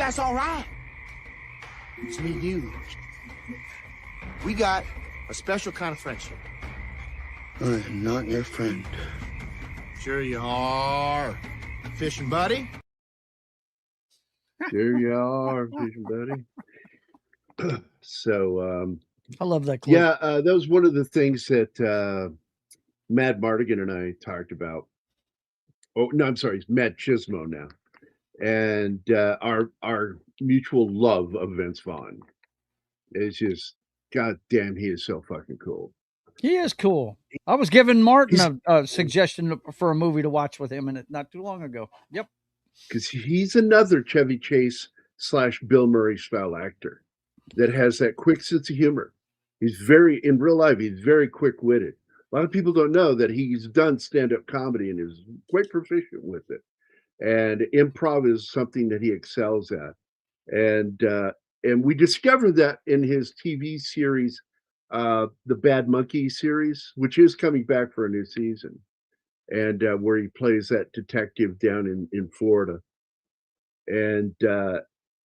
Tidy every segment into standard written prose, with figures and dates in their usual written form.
that's all right. It's me and you. We got a special kind of friendship. I am not your friend. Sure you are. Fishing buddy? There you are, fishing buddy. So, I love that clip. yeah, that was one of the things that Mad Mardigan and I talked about. Oh, no, I'm sorry, it's Matt Chismo now. And our mutual love of Vince Vaughn is just, god damn, he is so fucking cool. He is cool. I was giving Martin a suggestion for a movie to watch with him in it not too long ago. Yep. Because he's another Chevy Chase / Bill Murray style actor that has that quick sense of humor. He's in real life, he's very quick witted. A lot of people don't know that he's done stand up comedy and is quite proficient with it. And improv is something that he excels at. And we discovered that in his TV series, the Bad Monkey series, which is coming back for a new season, and where he plays that detective down in Florida. And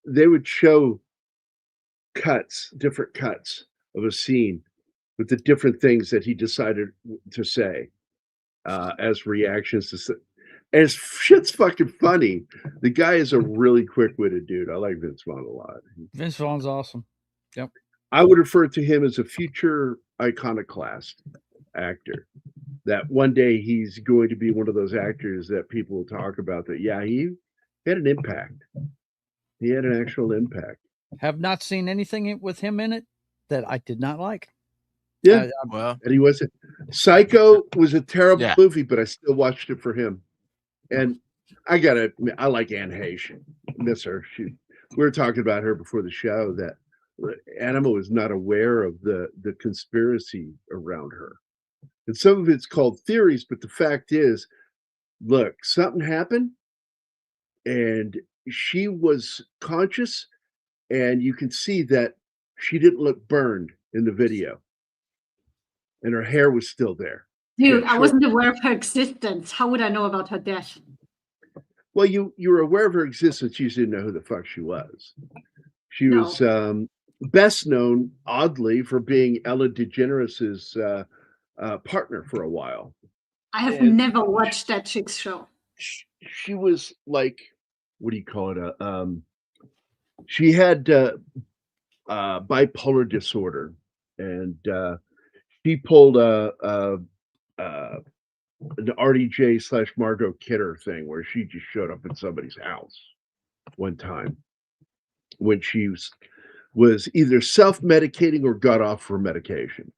they would show different cuts of a scene with the different things that he decided to say as reactions to. And shit's fucking funny. The guy is a really quick-witted dude. I like Vince Vaughn a lot. Vince Vaughn's awesome. Yep. I would refer to him as a future iconoclast actor. That one day he's going to be one of those actors that people will talk about that, yeah, he had an impact. He had an actual impact. Have not seen anything with him in it that I did not like. Yeah. Well, And he wasn't. Psycho was a terrible movie, but I still watched it for him. And I like Anne Heche. Miss her. We were talking about her before the show that Anima was not aware of the conspiracy around her. And some of it's called theories, but the fact is, look, something happened and she was conscious, and you can see that she didn't look burned in the video. And her hair was still there. Dude, I wasn't aware of her existence. How would I know about her death? Well, you were aware of her existence. You just didn't know who the fuck she was. She was best known, oddly, for being Ellen DeGeneres' partner for a while. I have never watched that chick's show. She was like, what do you call it? She had bipolar disorder, and she pulled an RDJ / Margot Kidder thing where she just showed up at somebody's house one time when she was either self-medicating or got off for medication.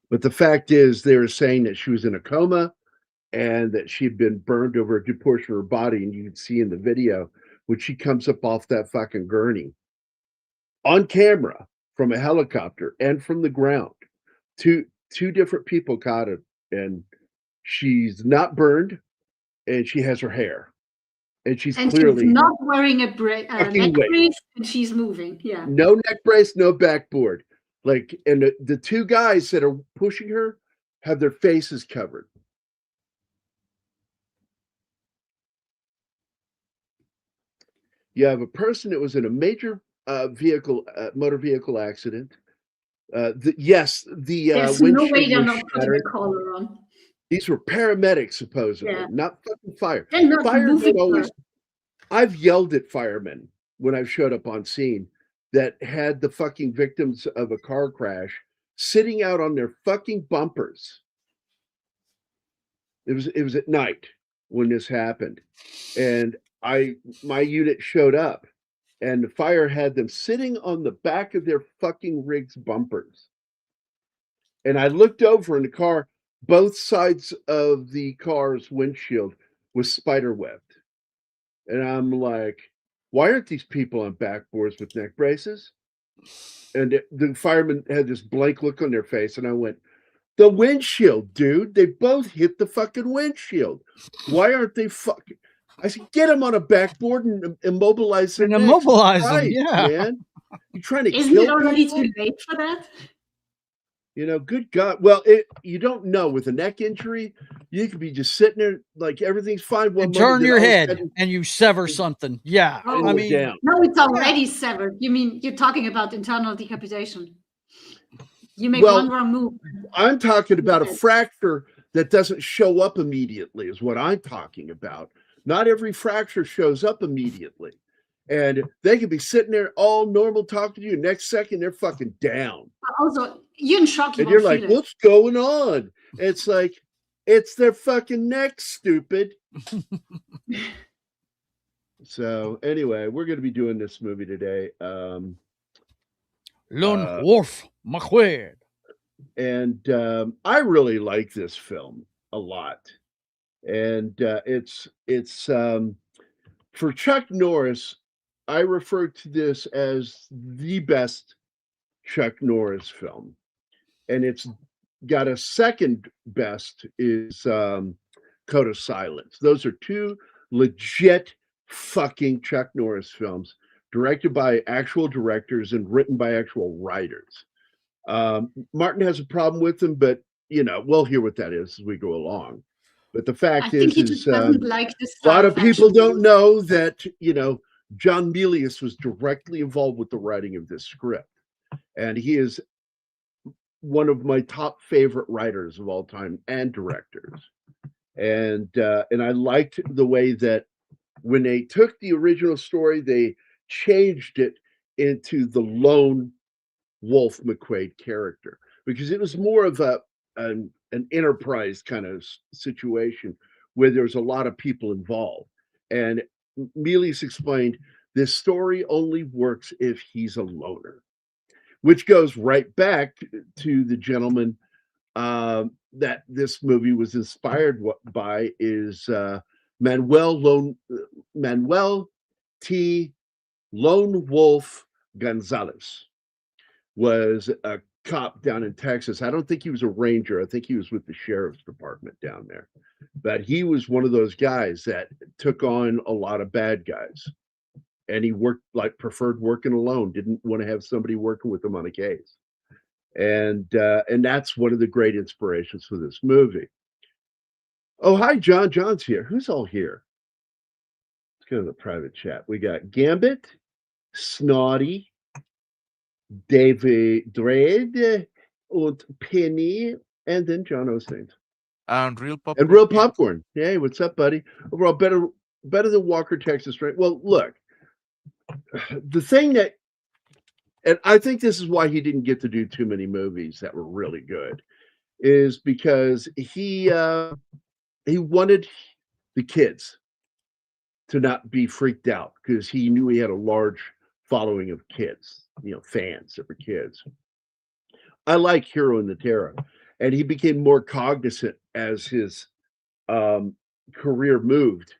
But the fact is, they were saying that she was in a coma and that she'd been burned over a good portion of her body. And you can see in the video when she comes up off that fucking gurney on camera from a helicopter and from the ground. Two different people caught it, and she's not burned, and she has her hair, and she's clearly not wearing a neck brace, and she's moving. Yeah, no neck brace, no backboard. Like, and the two guys that are pushing her have their faces covered. You have a person that was in a major motor vehicle accident. There's no way they're not putting a collar on. These were paramedics, supposedly, not fucking fire. Firemen always. I've yelled at firemen when I've showed up on scene that had the fucking victims of a car crash sitting out on their fucking bumpers. It was at night when this happened, and my unit showed up, and the fire had them sitting on the back of their fucking rig's bumpers. And I looked over in the car, both sides of the car's windshield was spider webbed. And I'm like, why aren't these people on backboards with neck braces? And the fireman had this blank look on their face, and I went, the windshield, dude. They both hit the fucking windshield. Why aren't they fucking... I said, get them on a backboard and immobilize them. Immobilize them, yeah. Man. You're trying to Isn't it already too late for that? Good God. Well, you don't know. With a neck injury, you could be just sitting there like everything's fine one And moment, turn then your all of a head sudden, and you sever something. Yeah. Oh, I go mean, down. no, it's already severed. You mean you're talking about internal decapitation? You make Well, one wrong move. I'm talking about a Yes. fracture that doesn't show up immediately, is what I'm talking about. Not every fracture shows up immediately. And they could be sitting there all normal talking to you. Next second, they're fucking down. Also, you're in shock. You And you're won't like, feel it. what's going on? It's like, it's their fucking neck, stupid. So anyway, we're going to be doing this movie today. Lone Wolf McQuade. And I really like this film a lot. And it's for Chuck Norris, I refer to this as the best Chuck Norris film. And it's got a second best is Code of Silence. Those are two legit fucking Chuck Norris films, directed by actual directors and written by actual writers. Martin has a problem with them, but we'll hear what that is as we go along. But the I fact think he is, just doesn't like this. a lot of people don't know that John Milius was directly involved with the writing of this script, and he is one of my top favorite writers of all time and directors. And I liked the way that when they took the original story, they changed it into the lone Wolf McQuade character, because it was more of an enterprise kind of situation where there's a lot of people involved. And Milius explained this story only works if he's a loner, which goes right back to the gentleman that this movie was inspired by is Manuel T. Lone Wolf Gonzalez. Was a cop down in Texas. I don't think he was a ranger. I think he was with the sheriff's department down there. But he was one of those guys that took on a lot of bad guys. And he preferred working alone, didn't want to have somebody working with him on a case. And that's one of the great inspirations for this movie. Oh, hi, John. John's here. Who's all here? Let's go to the private chat. We got Gambit, Snotty, David Dredd, and Penny, and then John Osteen. And Real Popcorn. And Real Popcorn. Hey, what's up, buddy? Overall, better than Walker, Texas, right? Well, look, the thing that, and I think this is why he didn't get to do too many movies that were really good, is because he wanted the kids to not be freaked out, because he knew he had a large following of kids, fans that were kids. I like Hero in the Terror, and he became more cognizant as his career moved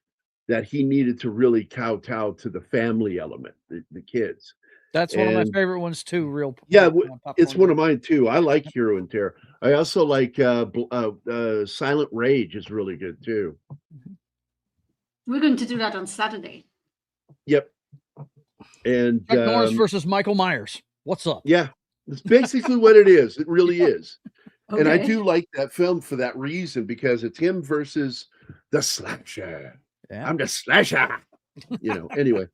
that he needed to really kowtow to the family element, the kids. That's one of my favorite ones too. Real, yeah, it's one of mine too. I like Hero in Terror. I also like Silent Rage is really good too. We're going to do that on Saturday. Yep. And Chuck Norris versus Michael Myers. What's up? Yeah, it's basically what it is. It really is. Okay. And I do like that film for that reason, because it's him versus the slasher. Yeah. I'm the slasher. Anyway.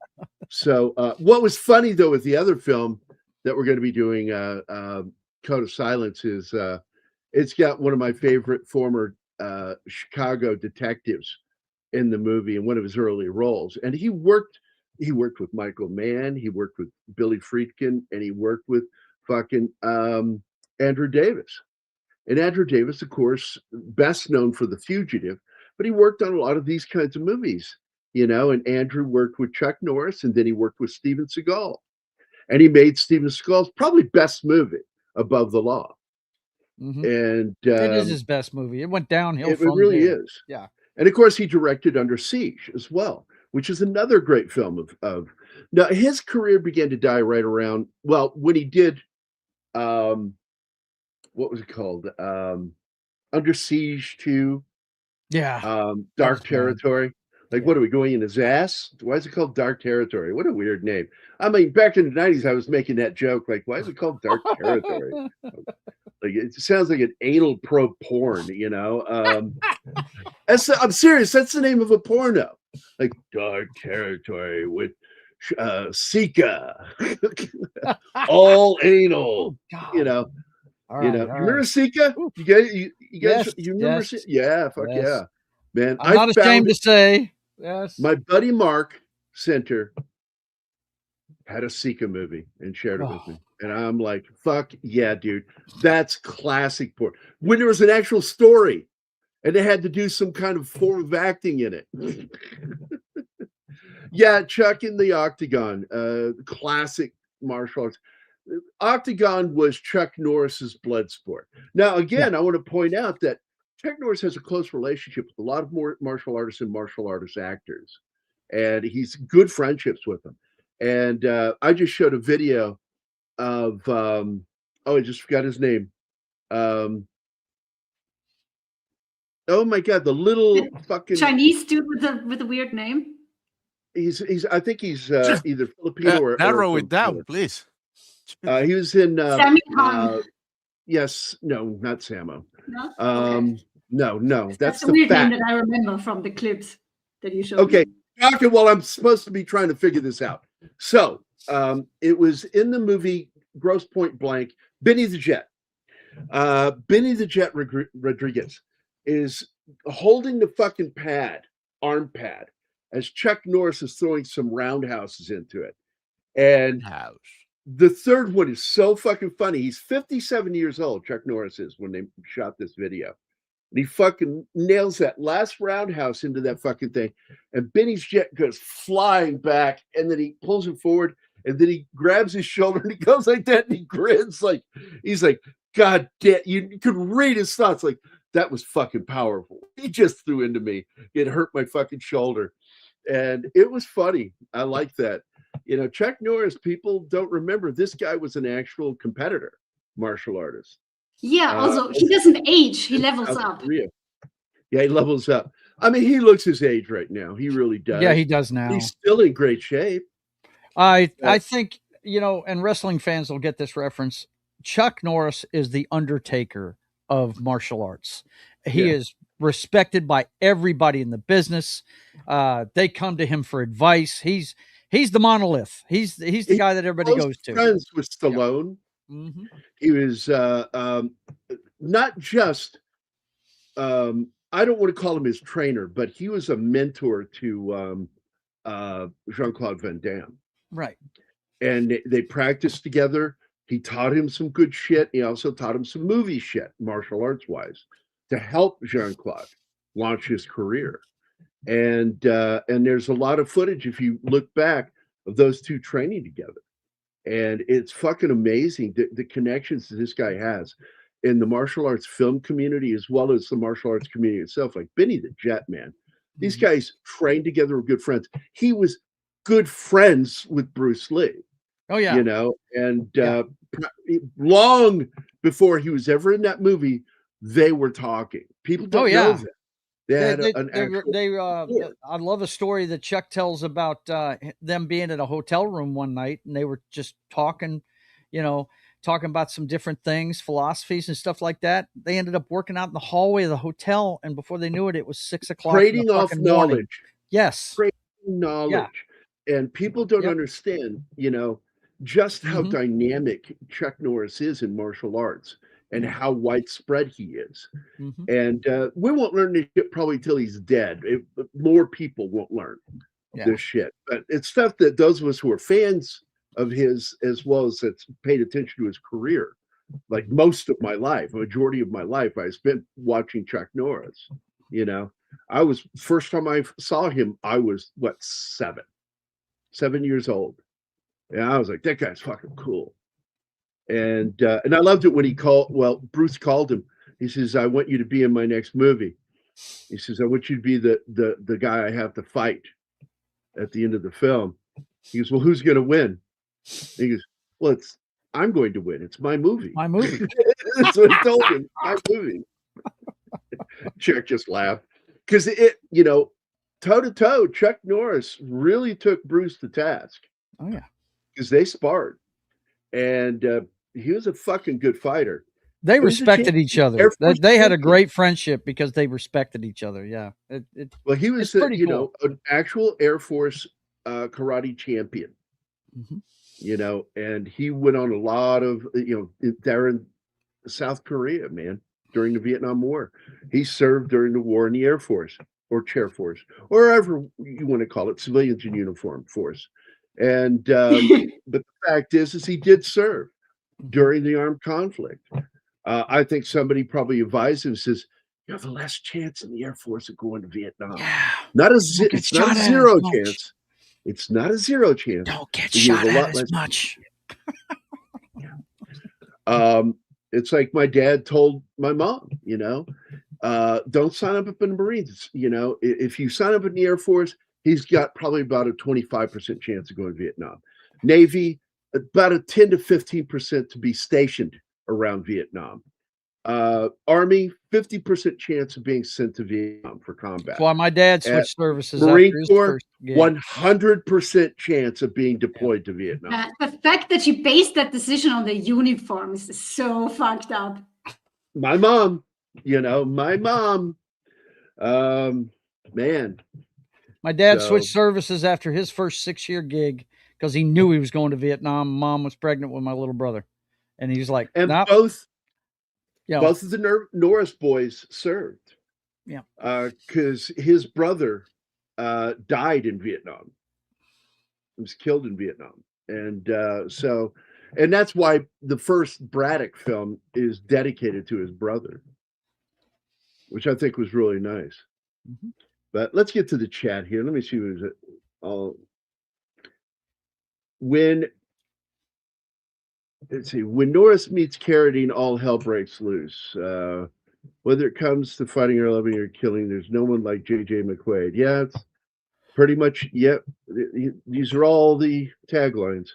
So what was funny though with the other film that we're going to be doing, Code of Silence, is it's got one of my favorite former Chicago detectives in the movie in one of his early roles. And he worked with Michael Mann, he worked with Billy Friedkin, and he worked with fucking Andrew Davis. And Andrew Davis, of course, best known for The Fugitive, but he worked on a lot of these kinds of movies, and Andrew worked with Chuck Norris, and then he worked with Steven Seagal. And he made Steven Seagal's probably best movie, Above the Law. Mm-hmm. And it is his best movie. It went downhill. It really there. is. Yeah. And of course, he directed Under Siege as well, which is another great film of now his career began to die right around, when he did what was it called? Under Siege 2. Yeah. Dark Territory. What are we going in his ass? Why is it called Dark Territory? What a weird name. I mean, back in the 90s, I was making that joke. Why is it called Dark Territory? Like it sounds like an anal probe porn, you know. I'm serious. That's the name of a porno. Like dark territory with Sika, all anal. God. You know. All You right, know. all You remember right. Sika? Ooh. You guys. Yes, You remember? yes, Yeah. Fuck yes. yeah, man. I'm not I found ashamed to say. Yes. my buddy Mark Center had a Sika movie and shared it with Oh. me. And I'm like, fuck yeah, dude. That's classic porn. When there was an actual story and they had to do some kind of form of acting in it. Yeah, Chuck in the Octagon, classic martial arts. Octagon was Chuck Norris's blood sport. Now, again, I want to point out that Chuck Norris has a close relationship with a lot of more martial artists and martial artist actors, and he's good friendships with them. And I just showed a video of I just forgot his name. Oh my god, the little fucking Chinese dude with a weird name. he's I think he's either Filipino or narrow from it down, Chile. please. He was in Sammy Kong. yes, no, not Samo. No? Okay. No, that's a the weird fat. name that I remember from the clips that you showed Okay, me. talking while I'm supposed to be trying to figure this out. So it was in the movie Gross Point Blank, Benny the Jet. Benny the Jet Rodriguez is holding the fucking arm pad, as Chuck Norris is throwing some roundhouses into it. And the third one is so fucking funny. He's 57 years old, Chuck Norris is, when they shot this video. And he fucking nails that last roundhouse into that fucking thing. And Benny's jet goes flying back. And then he pulls it forward. And then he grabs his shoulder and he goes like that. And he grins like, he's like, God damn, you could read his thoughts. Like, that was fucking powerful. He just threw into me. It hurt my fucking shoulder. And it was funny. I like that. You know, Chuck Norris, people don't remember this guy was an actual competitor, martial artist. Yeah, also, he doesn't age. He levels South up. Korea. Yeah, he levels up. I mean, he looks his age right now. He really does. Yeah, he does now. He's still in great shape. I think, you know, and wrestling fans will get this reference. Chuck Norris is the Undertaker of martial arts. He is respected by everybody in the business. They come to him for advice. He's the monolith. He's the guy that everybody goes to. Friends with Stallone. Mm-hmm. He was not just I don't want to call him his trainer, but he was a mentor to Jean-Claude Van Damme. Right. And they practiced together. He taught him some good shit. He also taught him some movie shit, martial arts wise, to help Jean-Claude launch his career. And there's a lot of footage, if you look back, of those two training together. And it's fucking amazing the connections that this guy has in the martial arts film community, as well as the martial arts community itself. Like Benny the Jet, man. These guys trained together, were good friends. He was good friends with Bruce Lee. Oh, yeah. You know, and long before he was ever in that movie, they were talking. People don't know that. I love a story that Chuck tells about them being in a hotel room one night and they were just talking, you know, talking about some different things, philosophies and stuff like that. They ended up working out in the hallway of the hotel, and before they knew it, it was 6 o'clock. Trading off knowledge. Yes. Trading knowledge. Yeah. And people don't understand, you know, just how dynamic Chuck Norris is in martial arts and how widespread he is. And we won't learn this shit probably till he's dead. More people won't learn this shit. But it's stuff that those of us who are fans of his, as well as that's paid attention to his career, like most of my life, a majority of my life, I spent watching Chuck Norris. You know, first time I saw him, I was 7 years old. And I was like, that guy's fucking cool. And I loved it when Bruce called him. He says, I want you to be in my next movie. He says, I want you to be the guy I have to fight at the end of the film. He goes, well, who's going to win? He goes, well, I'm going to win. It's my movie. My movie. That's what I told him. My movie. Chuck just laughed. Because you know, toe to toe, Chuck Norris really took Bruce to task. Oh, yeah. Because they sparred. And he was a fucking good fighter. They It was a respected champion. each other. Air Force They had a champion. great friendship because they respected each other. Yeah. Well, he was, it's pretty you cool. know, an actual Air Force karate champion. Mhm. You know, and he went on a lot of, you know, there in South Korea, man, during the Vietnam War. He served during the war in the Air Force or Chair Force, or whatever you want to call it, civilians in uniform force. And but the fact is he did serve during the armed conflict. I think somebody probably advised him, says, "You have a last chance in the Air Force of going to Vietnam. Yeah. Not a Don't get it's not a shot at zero as much. chance. It's not a zero chance. Don't get but you have shot a lot at as less much. It's like my dad told my mom, you know, don't sign up in the Marines. You know, if you sign up in the Air Force, he's got probably about a 25% chance of going to Vietnam. Navy, about a 10 to 15% to be stationed around Vietnam. Army, 50% chance of being sent to Vietnam for combat. That's why my dad switched services Marine after his Corps, first gig. 100% chance of being deployed to Vietnam. The fact that you based that decision on the uniforms is so fucked up. My mom, you know, man. My dad So- switched services after his first 6-year gig because he knew he was going to Vietnam. Mom was pregnant with my little brother, and he was like, And nope. both You know, of the Norris boys served. Yeah. Because his brother died in Vietnam. He was killed in Vietnam. And and that's why the first Braddock film is dedicated to his brother, which I think was really nice. Mhm. But let's get to the chat here. Let me see who's it. When Norris meets Carradine, all hell breaks loose. Whether it comes to fighting or loving or killing, there's no one like J.J. McQuade. Yeah, it's pretty much, yep. These are all the taglines.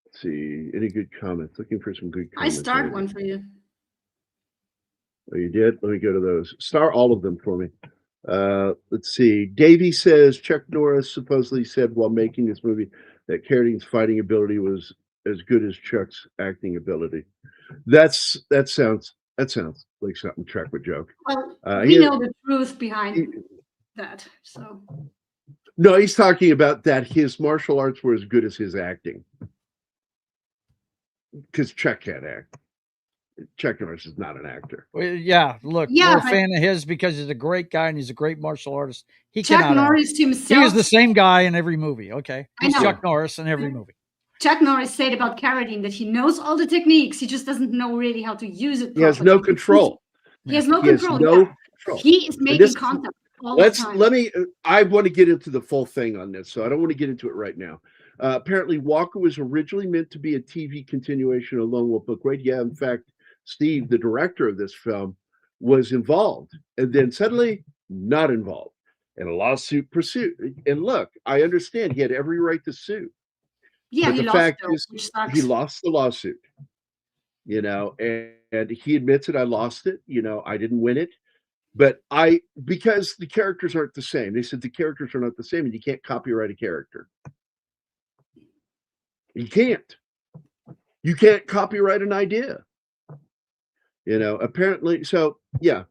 Let's see, any good comments? Looking for some good I comments. start one for you. Oh, you did? Let me go to those. Start all of them for me. Let's see. Davey says Chuck Norris supposedly said while making this movie that Carradine's fighting ability was as good as Chuck's acting ability. That sounds like something Chuck would joke. Well, we know the truth behind that. So no, he's talking about that his martial arts were as good as his acting. Because Chuck can't act. Chuck Norris is not an actor. Well, yeah, look, we're a fan of his because he's a great guy and he's a great martial artist. He Chuck Norris himself. He is the same guy in every movie. Okay, he's I know. Chuck Norris in every movie. Chuck Norris said about Carradine that he knows all the techniques. He just doesn't know really how to use it properly. He has no control. He has no control. Control. He is making contact all the time. I want to get into the full thing on this, so I don't want to get into it right now. Apparently, Walker was originally meant to be a TV continuation of Lone Wolf McQuade. Yeah, in fact, Steve, the director of this film, was involved, and then suddenly not involved, and a lawsuit pursued. And look, I understand he had every right to sue. Yeah, but the fact is, he lost the lawsuit. You know, and he admits it. I lost it. You know, I didn't win it, but because the characters aren't the same. They said the characters are not the same, and you can't copyright a character. You can't. You can't copyright an idea. You know, apparently. So yeah,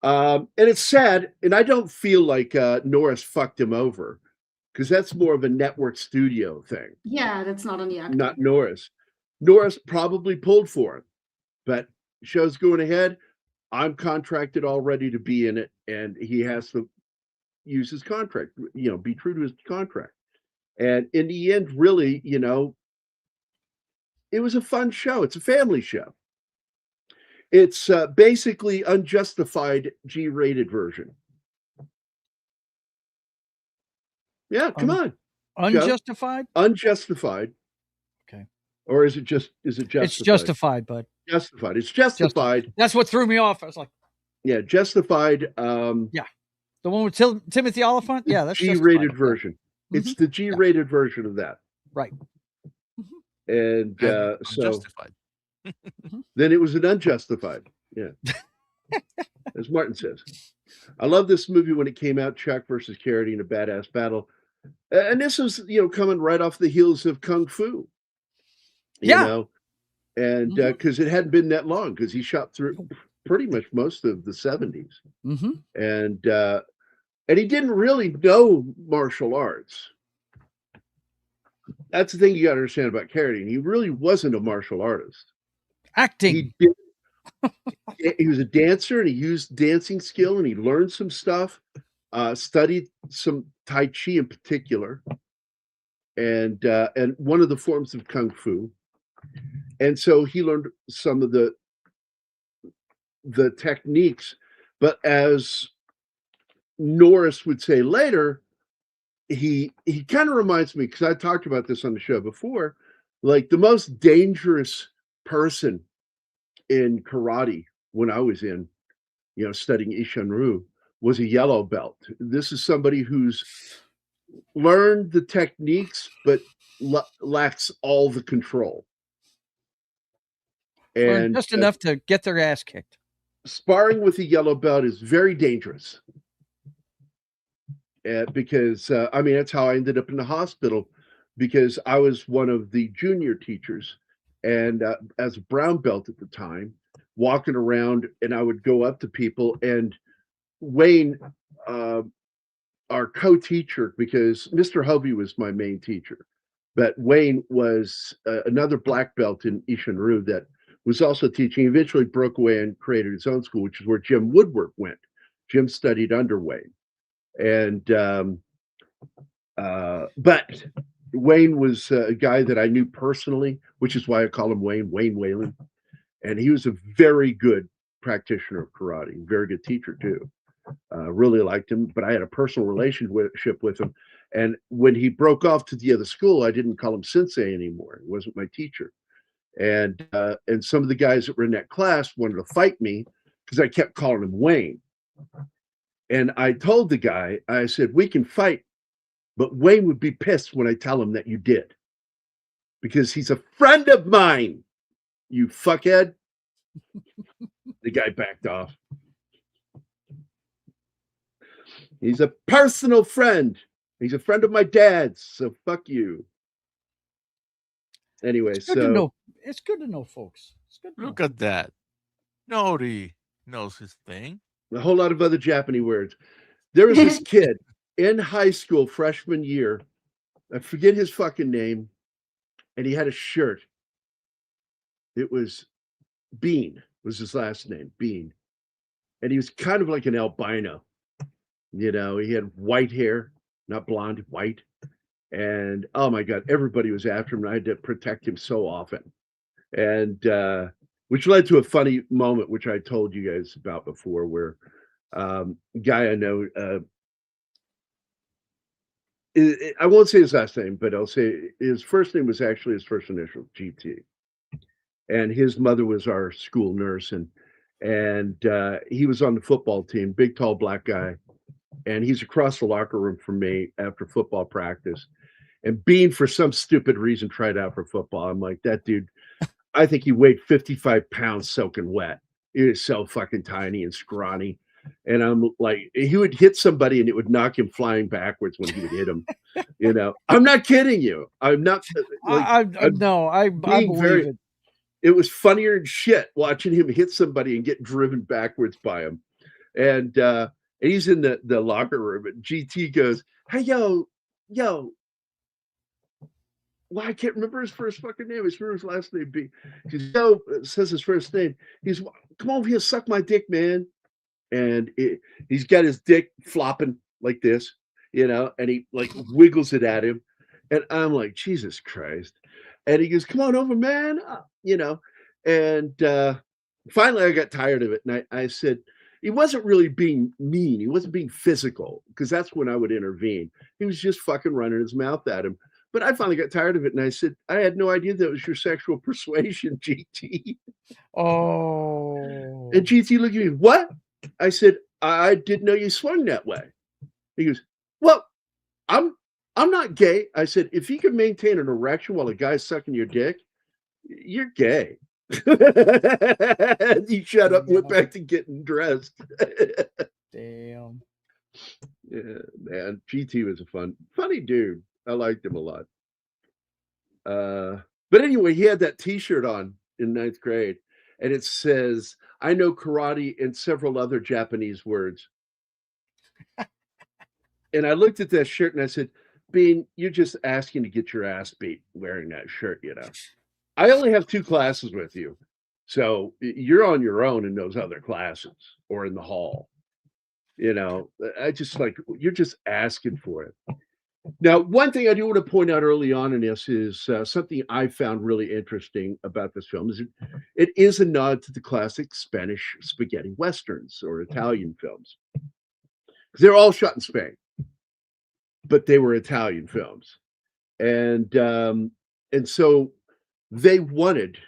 and it's sad, and I don't feel like Norris fucked him over, because that's more of a network studio thing. Yeah, that's not on the actor. Not Norris. Norris probably pulled for him, but show's going ahead. I'm contracted already to be in it, and he has to use his contract. You know, be true to his contract. And in the end, really, you know, it was a fun show. It's a family show. It's basically unjustified G-rated version. Yeah, come on. Unjustified? Joe. Unjustified. Okay. Or is it justified? It's justified, bud. Justified. It's justified. That's what threw me off. I was like, yeah, justified. Yeah. The one with Timothy Oliphant? Yeah, that's G-rated version. Yeah. It's the G-rated version of that. Right. And so justified. then it was an unjustified. Yeah. As Martin says. I love this movie when it came out, Chuck versus Carradine, a badass battle. And this was, coming right off the heels of Kung Fu, Yeah. and because it hadn't been that long, because he shot through pretty much most of the 70s. And he didn't really know martial arts. That's the thing you got to understand about Carradine. He really wasn't a martial artist. Acting. He was a dancer, and he used dancing skill, and he learned some stuff, studied some Tai Chi in particular, and one of the forms of Kung Fu. And so he learned some of the techniques, but as Norris would say later, he kind of reminds me, because I talked about this on the show before, like the most dangerous person in karate when I was in, studying Ishinryu, was a yellow belt. This is somebody who's learned the techniques, but lacks all the control. And just enough to get their ass kicked. Sparring with a yellow belt is very dangerous. Because, that's how I ended up in the hospital, because I was one of the junior teachers, and as a brown belt at the time, walking around, and I would go up to people, and Wayne, our co-teacher, because Mr. Hovey was my main teacher, but Wayne was another black belt in Ishinryu that was also teaching. He eventually broke away and created his own school, which is where Jim Woodward went. Jim studied under Wayne. And but Wayne was a guy that I knew personally, which is why I call him Wayne Whalen. And he was a very good practitioner of karate, very good teacher too. Really liked him, but I had a personal relationship with him. And when he broke off to the other school, I didn't call him sensei anymore. He wasn't my teacher. And some of the guys that were in that class wanted to fight me because I kept calling him Wayne. And I told the guy, I said, we can fight, but Wayne would be pissed when I tell him that you did, because he's a friend of mine, you fuckhead. The guy backed off. He's a personal friend. He's a friend of my dad's, so fuck you. Anyway, it's good to know, folks. It's good to Look at that. Nobody knows his thing. A whole lot of other Japanese words. There was this kid in high school, freshman year. I forget his fucking name. And he had a shirt. It was Bean, was his last name, Bean. And he was kind of like an albino. He had white hair, not blonde, white. And oh my God, everybody was after him. And I had to protect him so often. And which led to a funny moment, which I told you guys about before, where a guy I know, I won't say his last name, but I'll say his first name was actually his first initial, GT. And his mother was our school nurse, and he was on the football team, big, tall, black guy. And he's across the locker room from me after football practice. And Bean, for some stupid reason, tried out for football. I'm like, that dude, I think he weighed 55 pounds soaking wet. He was so fucking tiny and scrawny. And I'm like, he would hit somebody and it would knock him flying backwards when he would hit him. I'm not kidding you. I'm not. I believe it. It was funnier than shit watching him hit somebody and get driven backwards by him. And he's in the locker room, and GT goes, hey, yo. Well, I can't remember his first fucking name. His last name be. He says his first name. He's, come over here, suck my dick, man. And he's got his dick flopping like this, and he like wiggles it at him. And I'm like, Jesus Christ. And he goes, come on over, man. And finally I got tired of it. And I said, he wasn't really being mean. He wasn't being physical, because that's when I would intervene. He was just fucking running his mouth at him. But I finally got tired of it, and I said, I had no idea that was your sexual persuasion, GT. Oh. And GT looked at me, what? I said, I didn't know you swung that way. He goes, well, I'm not gay. I said, if you can maintain an erection while a guy's sucking your dick, you're gay. He shut up and went back to getting dressed. Damn. Yeah, man. GT was a funny dude. I liked him a lot. But anyway, he had that T-shirt on in 9th grade, and it says, "I know karate and several other Japanese words." And I looked at that shirt and I said, "Bean, you're just asking to get your ass beat wearing that shirt, you know. I only have 2 classes with you, so you're on your own in those other classes or in the hall." You know, I just like, you're just asking for it. Now, one thing I do want to point out early on in this is something I found really interesting about this film is it is a nod to the classic Spanish spaghetti westerns or Italian films. They're all shot in Spain, but they were Italian films, and so they wanted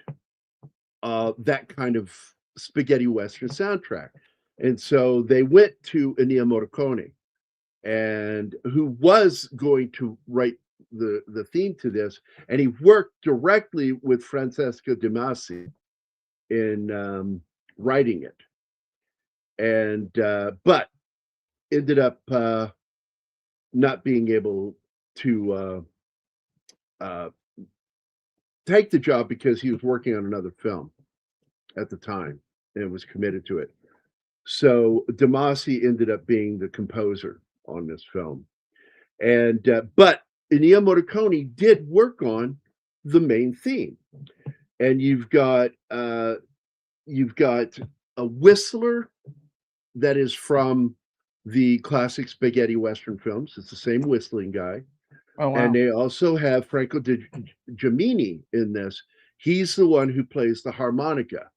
that kind of spaghetti western soundtrack, and so they went to Ennio Morricone, and who was going to write the theme to this, and he worked directly with Francesco De Masi in writing it, and but ended up not being able to take the job because he was working on another film at the time and was committed to it. So De Masi ended up being the composer on this film, and but Ennio Morricone did work on the main theme, and you've got a whistler that is from the classic spaghetti western films. It's the same whistling guy. Oh, wow. And they also have Franco de Gemini in this. He's the one who plays the harmonica.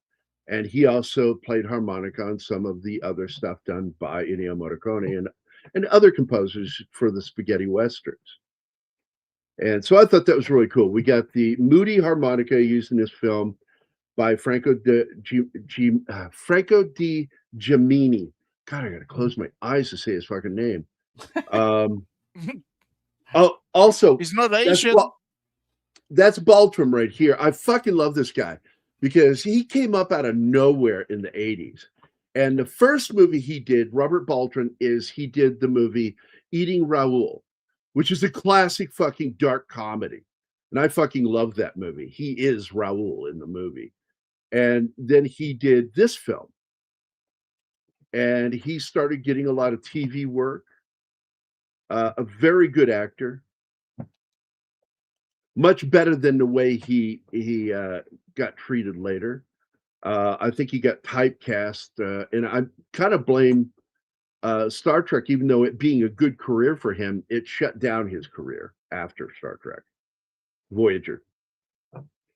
And he also played harmonica on some of the other stuff done by Ennio Morricone and other composers for the spaghetti westerns. And so I thought that was really cool. We got the moody harmonica used in this film by Franco de Gemini. God, I gotta close my eyes to say his fucking name. Oh, also, He's not Asian. That's Baltram right here. I fucking love this guy because he came up out of nowhere in the 80s. And the first movie he did, Robert Baltram, is he did the movie Eating Raoul, which is a classic fucking dark comedy. And I fucking love that movie. He is Raoul in the movie. And then he did this film. And he started getting a lot of TV work. A very good actor. Much better than the way he got treated later. I think he got typecast, and I kind of blame Star Trek, even though it being a good career for him, it shut down his career after Star Trek, Voyager.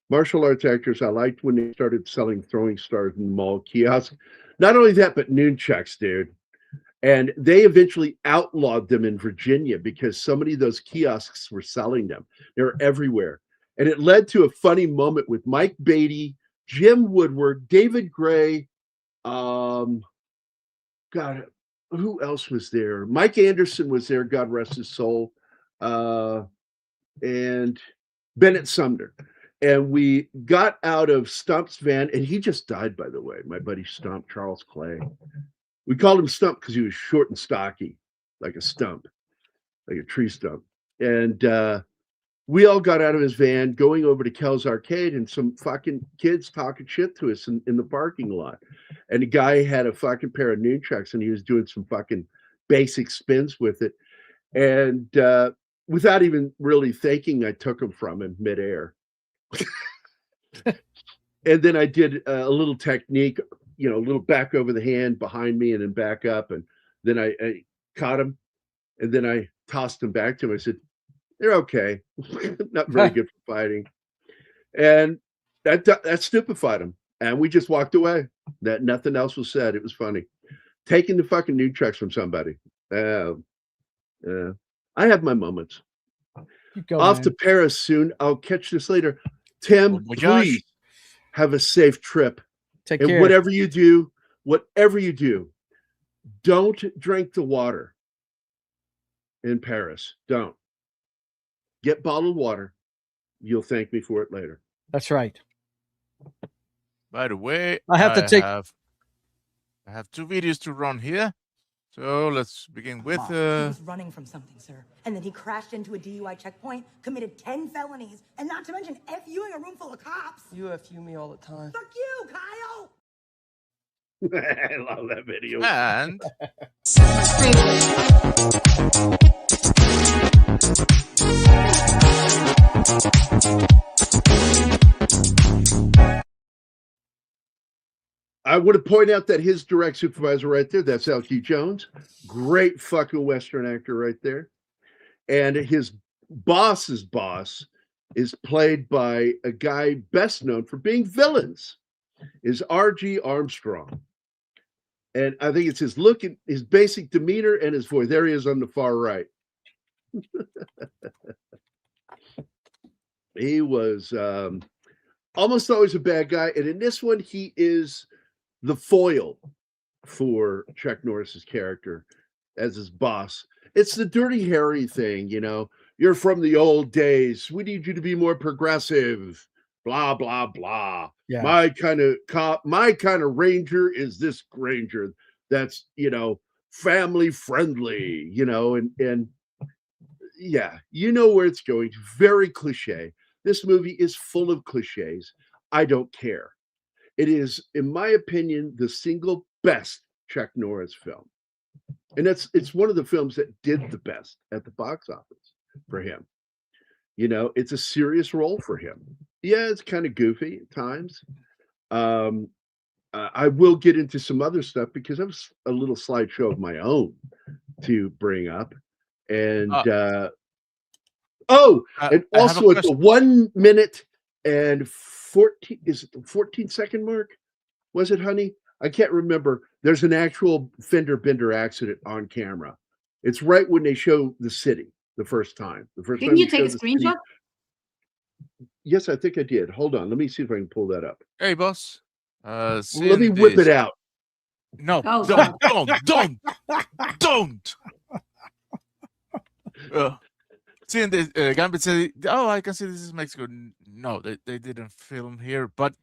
Martial arts actors, I liked when they started selling throwing stars in mall kiosks. Not only that, but nunchucks, dude. And they eventually outlawed them in Virginia because so many of those kiosks were selling them. They were everywhere. And it led to a funny moment with Mike Beatty, Jim Woodward, David Gray, God, who else was there? Mike Anderson was there, God rest his soul, and Bennett Sumner. And we got out of Stump's van, and he just died, by the way, my buddy Stump, Charles Clay. We called him Stump because he was short and stocky, like a stump, like a tree stump. And we all got out of his van, going over to Kel's Arcade, and some fucking kids talking shit to us in the parking lot. And the guy had a fucking pair of nunchucks, and he was doing some fucking basic spins with it. And without even really thinking, I took them from him midair. And then I did a little technique, a little back over the hand behind me and then back up. And then I caught him, and then I tossed him back to him. I said, "They're okay." Not very good for fighting. And that stupefied him. And we just walked away. That nothing else was said. It was funny. Taking the fucking nunchucks from somebody. I have my moments. Off to Paris soon. I'll catch this later. Tim, please have a safe trip. Take care. And whatever you do, don't drink the water in Paris. Don't. Get bottled water. You'll thank me for it later. That's right. By the way, I have 2 videos to run here. So let's begin with. He was running from something, sir. And then he crashed into a DUI checkpoint, committed 10 felonies, and not to mention FUing a room full of cops. You FU me all the time. Fuck you, Kyle! I love that video. And I want to point out that his direct supervisor right there, that's L.Q. Jones. Great fucking Western actor right there. And his boss's boss is played by a guy best known for being villains, is R.G. Armstrong. And I think it's his look, and his basic demeanor, and his voice. There he is on the far right. He was almost always a bad guy. And in this one, he is the foil for Chuck Norris's character as his boss. It's the Dirty Harry thing, you know. You're from the old days. We need you to be more progressive. Blah, blah, blah. Yeah. My kind of cop, my kind of ranger is this ranger that's, you know, family friendly, you know, and yeah, you know where it's going. Very cliche. This movie is full of cliches. I don't care. It is, in my opinion, the single best Chuck Norris film. And it's one of the films that did the best at the box office for him. You know, it's a serious role for him. Yeah, it's kind of goofy at times. I will get into some other stuff because I have a little slideshow of my own to bring up. And and also at the 1 minute and 14, is it the 14-second mark? Was it, honey? I can't remember. There's an actual fender bender accident on camera. It's right when they show the city the first time. Didn't you take a screenshot? Yes, I think I did. Hold on. Let me see if I can pull that up. hey, boss. Let me whip it out. No, Oh, don't. Seeing this, Gambit said, "Oh, I can see this is Mexico." No, they didn't film here, but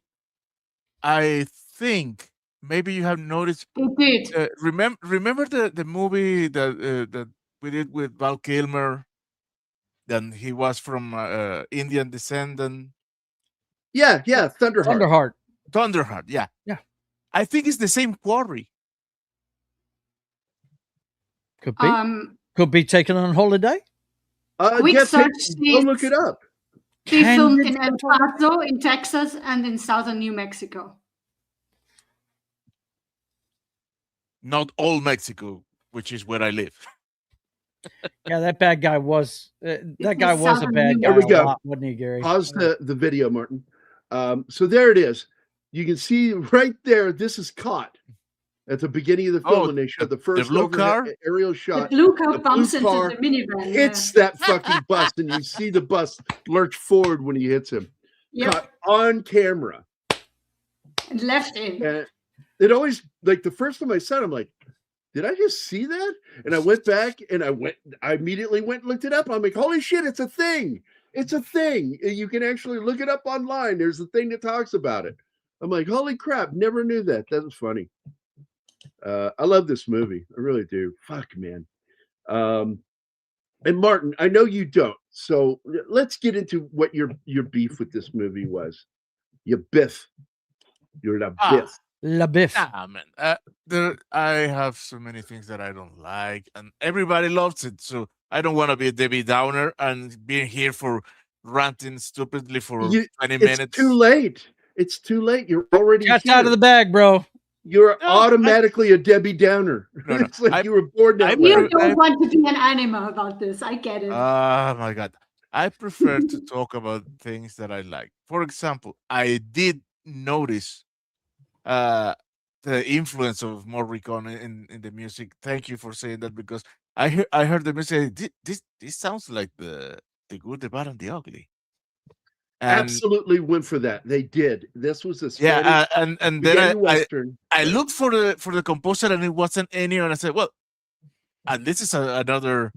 I think maybe you have noticed. they did. Remember the movie that we did with Val Kilmer? Then he was from Indian descendant. Yeah, Thunderheart. Thunderheart, yeah. Yeah. I think it's the same quarry. Could be. Could be taken on holiday. Quick search. Go look it up. They filmed in El Paso, in Texas, and in southern New Mexico. Not all Mexico, which is where I live. Yeah, that bad guy was that guy was a bad guy. There we go. Lot, wasn't he, Gary? Pause the video, Martin. So there it is. You can see right there. This is caught at the beginning of the film when they show the first blue car aerial shot. The blue car bumps into the minivan. Hits that fucking bus, and you see the bus lurch forward when he hits him. Yep. Caught on camera. And left in. And it always, like, the first time I saw it, I'm like, did I just see that? And I went back and I immediately went and looked it up. I'm like, holy shit, it's a thing. It's a thing. You can actually look it up online. There's a thing that talks about it. I'm like, holy crap, never knew that. That was funny. I love this movie. I really do. Fuck, man. And Martin, I know you don't. So let's get into what your beef with this movie was. Your biff. You're the biff. La Biff. Nah, man. I have so many things that I don't like, and everybody loves it. So I don't want to be a Debbie Downer and being here for ranting stupidly for 20 minutes. It's too late. It's too late. You're already Cat's here. out of the bag, bro. You're automatically a Debbie Downer. No, It's like you were born that way. You don't want to be an anima about this. I get it. Oh my God. I prefer to talk about things that I like. For example, I did notice the influence of Morricone in the music. Thank you for saying that, because I heard the music. This sounds like the good, the bad, and the ugly. And absolutely went for that. They did. This was a and then I looked for the composer, and it wasn't any. And I said, well, and this is another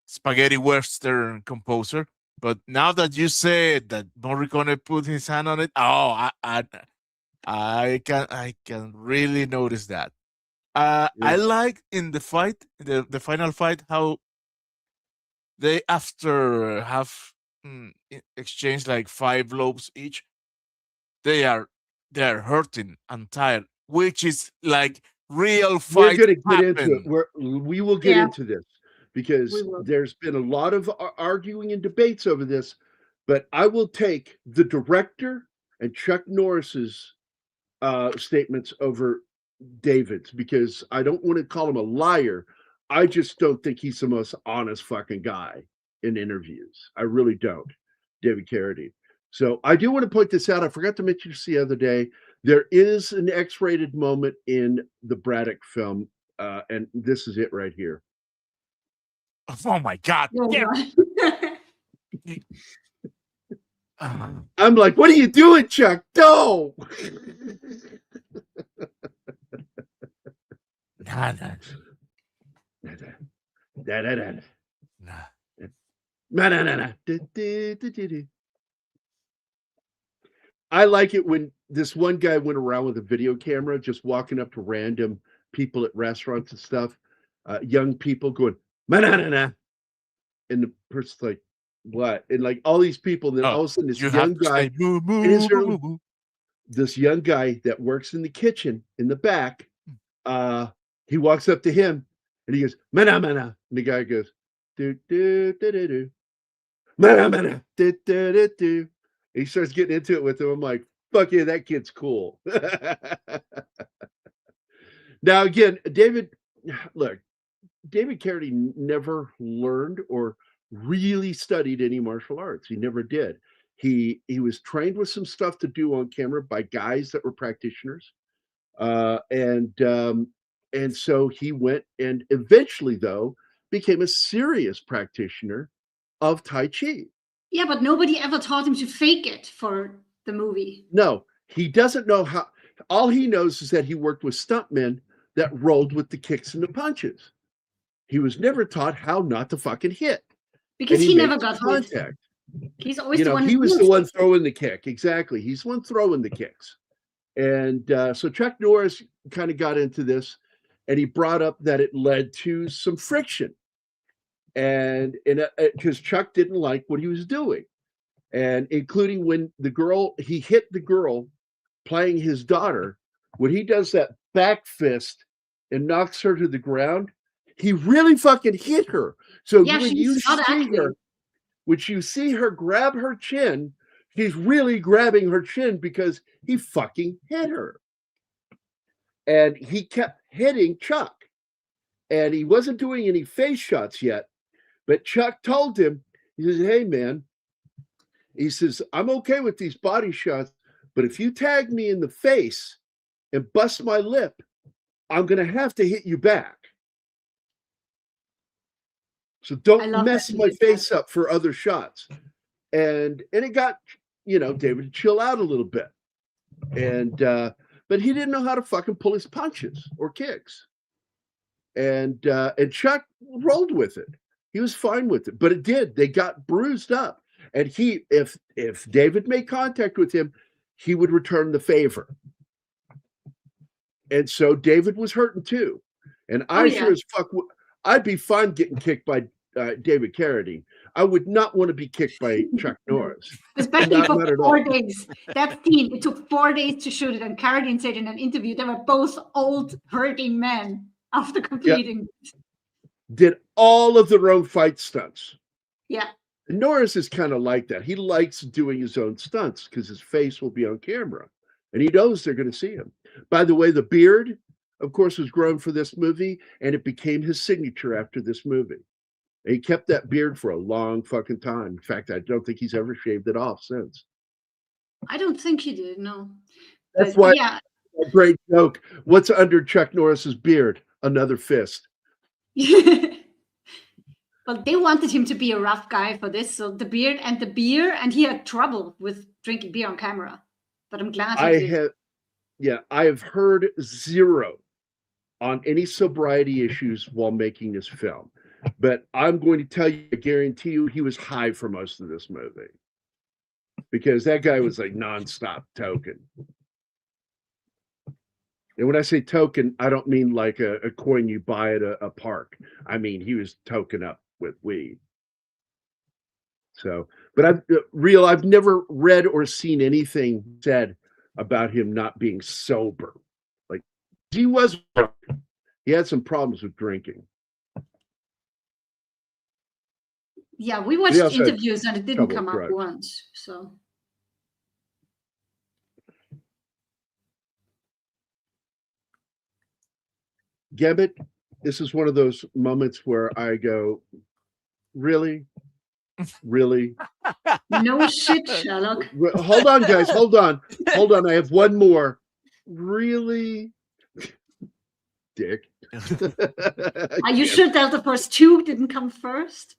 spaghetti western composer. But now that you said that Morricone put his hand on it, I can really notice that. I like in the fight, the final fight, how they after have exchanged like 5 lobes each, they're hurting and tired, which is like real We're fight going to get into it. happen. We will get Yeah. into this because We will. there's been a lot of arguing and debates over this. But I will take the director and Chuck Norris's statements over David's, because I don't want to call him a liar. I just don't think he's the most honest fucking guy in interviews. I really don't, David Carradine. So I do want to point this out. I forgot to mention this the other day. There is an X-rated moment in the Braddock film, and this is it right here. Oh my God! Oh, Yeah. God. I'm like, what are you doing, Chuck? No. Nada. Da-da-da-da. Nah. Na-na-na-na. Du-du-du-du-du. I like it when this one guy went around with a video camera, just walking up to random people at restaurants and stuff, young people going, "Ma-na-na-na," and the person's like, "What?" And like all these people, and then all of a sudden this You young have to guy, say moo moo in his moo, early- moo, moo. this young guy that works in the kitchen in the back, he walks up to him and he goes, "Mana mana," and the guy goes, "Do do do do do, mana mana do do do do." He starts getting into it with him. I'm like, "Fuck yeah, that kid's cool." Now again, David Carradine never learned or really studied any martial arts. He never did. He was trained with some stuff to do on camera by guys that were practitioners, and so he went and eventually, though, became a serious practitioner of Tai Chi. Yeah, but nobody ever taught him to fake it for the movie. No, he doesn't know how. All he knows is that he worked with stuntmen that rolled with the kicks and the punches. He was never taught how not to fucking hit. Because And he never makes got hit. contact. He's always the one He who was does the one it. throwing the kick. Exactly. He's the one throwing the kicks. And so Chuck Norris kind of got into this, and he brought up that it led to some friction. And because Chuck didn't like what he was doing, and including when he hit the girl playing his daughter, when he does that back fist and knocks her to the ground, he really fucking hit her. So Yeah, when she's not acting. when you see her grab her chin, he's really grabbing her chin because he fucking hit her. And he kept hitting Chuck. And he wasn't doing any face shots yet. But Chuck told him, he says, "Hey, man," he says, "I'm okay with these body shots, but if you tag me in the face and bust my lip, I'm going to have to hit you back. So don't mess my face up for other shots." And it got, David to chill out a little bit. And but he didn't know how to fucking pull his punches or kicks. And Chuck rolled with it. He was fine with it, but it did. They got bruised up. And if David made contact with him, he would return the favor. And so David was hurting too. And sure as fuck, I'd be fine getting kicked by David Carradine. I would not want to be kicked by Chuck Norris. Especially for 4 days. That scene, it took 4 days to shoot it. And Carradine said in an interview, they were both old, hurting men after completing it. Did all of their own fight stunts. Yeah. And Norris is kind of like that. He likes doing his own stunts because his face will be on camera. And he knows they're going to see him. By the way, the beard, of course, was grown for this movie, and it became his signature after this movie. And he kept that beard for a long fucking time. In fact, I don't think he's ever shaved it off since. I don't think he did, no. That's why a great joke. What's under Chuck Norris's beard? Another fist. Well, they wanted him to be a rough guy for this, so the beard and the beer, and he had trouble with drinking beer on camera. But I'm glad he did. I have heard zero on any sobriety issues while making this film. But I'm going to tell you, I guarantee you, he was high for most of this movie. Because that guy was like nonstop token. And when I say token, I don't mean like a coin you buy at a park. I mean, he was token up with weed. So, but I've never read or seen anything said about him not being sober. Like, he was drunk. He had some problems with drinking. Yeah, we watched interviews and it didn't come up once. So. Gambit, this is one of those moments where I go, really? Really? No shit, Sherlock. Hold on, guys. Hold on. I have one more. Really? Dick. Are you sure that the first two didn't come first?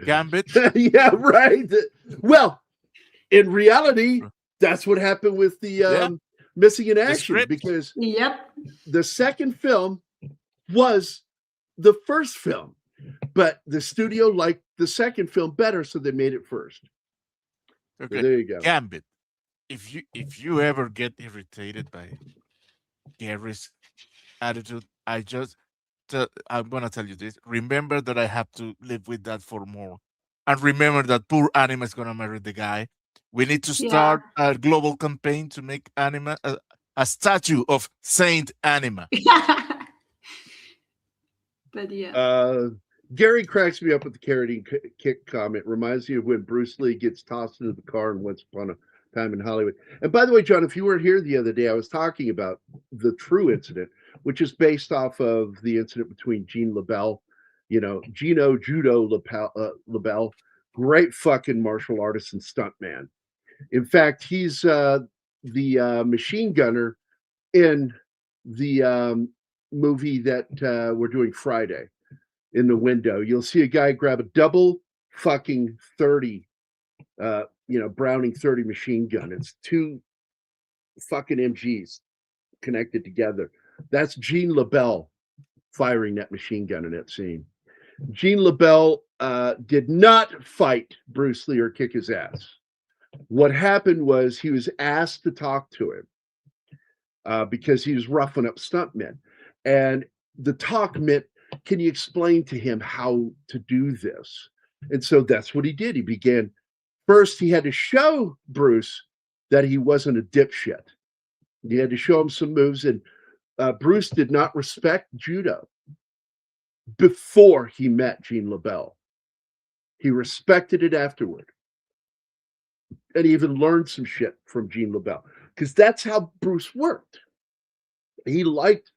Gambit? Yeah, right. Well, in reality, that's what happened with the Missing in Action, because the second film was the first film, but the studio liked the second film better, so they made it first. Okay, so there you go. Gambit. If you ever get irritated by Gary's attitude, I'm gonna tell you this. Remember that I have to live with that for more, and remember that poor Anima is gonna marry the guy. We need to start a global campaign to make Anima a statue of Saint Anima. But Gary cracks me up with the Carradine kick comment. Reminds me of when Bruce Lee gets tossed into the car in Once Upon a Time in Hollywood. And by the way, John, if you weren't here the other day, I was talking about the true incident, which is based off of the incident between Gene LaBelle, Gino Judo LaBelle, great fucking martial artist and stuntman. In fact, he's the machine gunner in the movie that we're doing Friday. In the window, you'll see a guy grab a double fucking 30, Browning 30 machine gun. It's two fucking MGs connected together. That's Gene LaBelle firing that machine gun in that scene. Gene LaBelle did not fight Bruce Lee or kick his ass. What happened was he was asked to talk to him because he was roughing up stuntmen. And the talk meant, can you explain to him how to do this? And so that's what he did. He began, first he had to show Bruce that he wasn't a dipshit. He had to show him some moves, and Bruce did not respect judo before he met Gene LaBelle. He respected it afterward. And he even learned some shit from Gene LaBelle, because that's how Bruce worked. He liked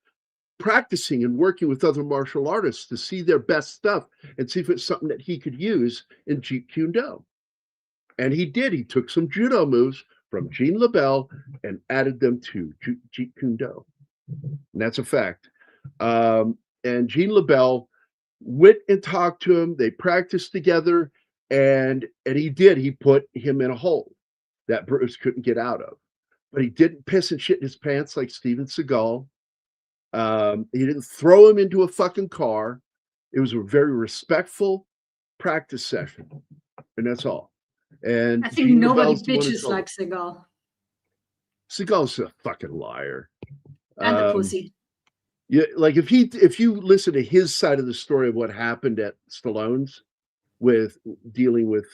practicing and working with other martial artists to see their best stuff and see if it's something that he could use in Jeet Kune Do. And he did. He took some judo moves from Gene LaBelle and added them to Jeet Kune Do. And that's a fact. And Gene LaBelle went and talked to him. They practiced together, and he did. He put him in a hole that Bruce couldn't get out of. But he didn't piss and shit in his pants like Steven Seagal. He didn't throw him into a fucking car. It was a very respectful practice session, and that's all. And I think nobody bitches like Seagal. Seagal's a fucking liar. And a pussy. Yeah, like if you listen to his side of the story of what happened at Stallone's with dealing with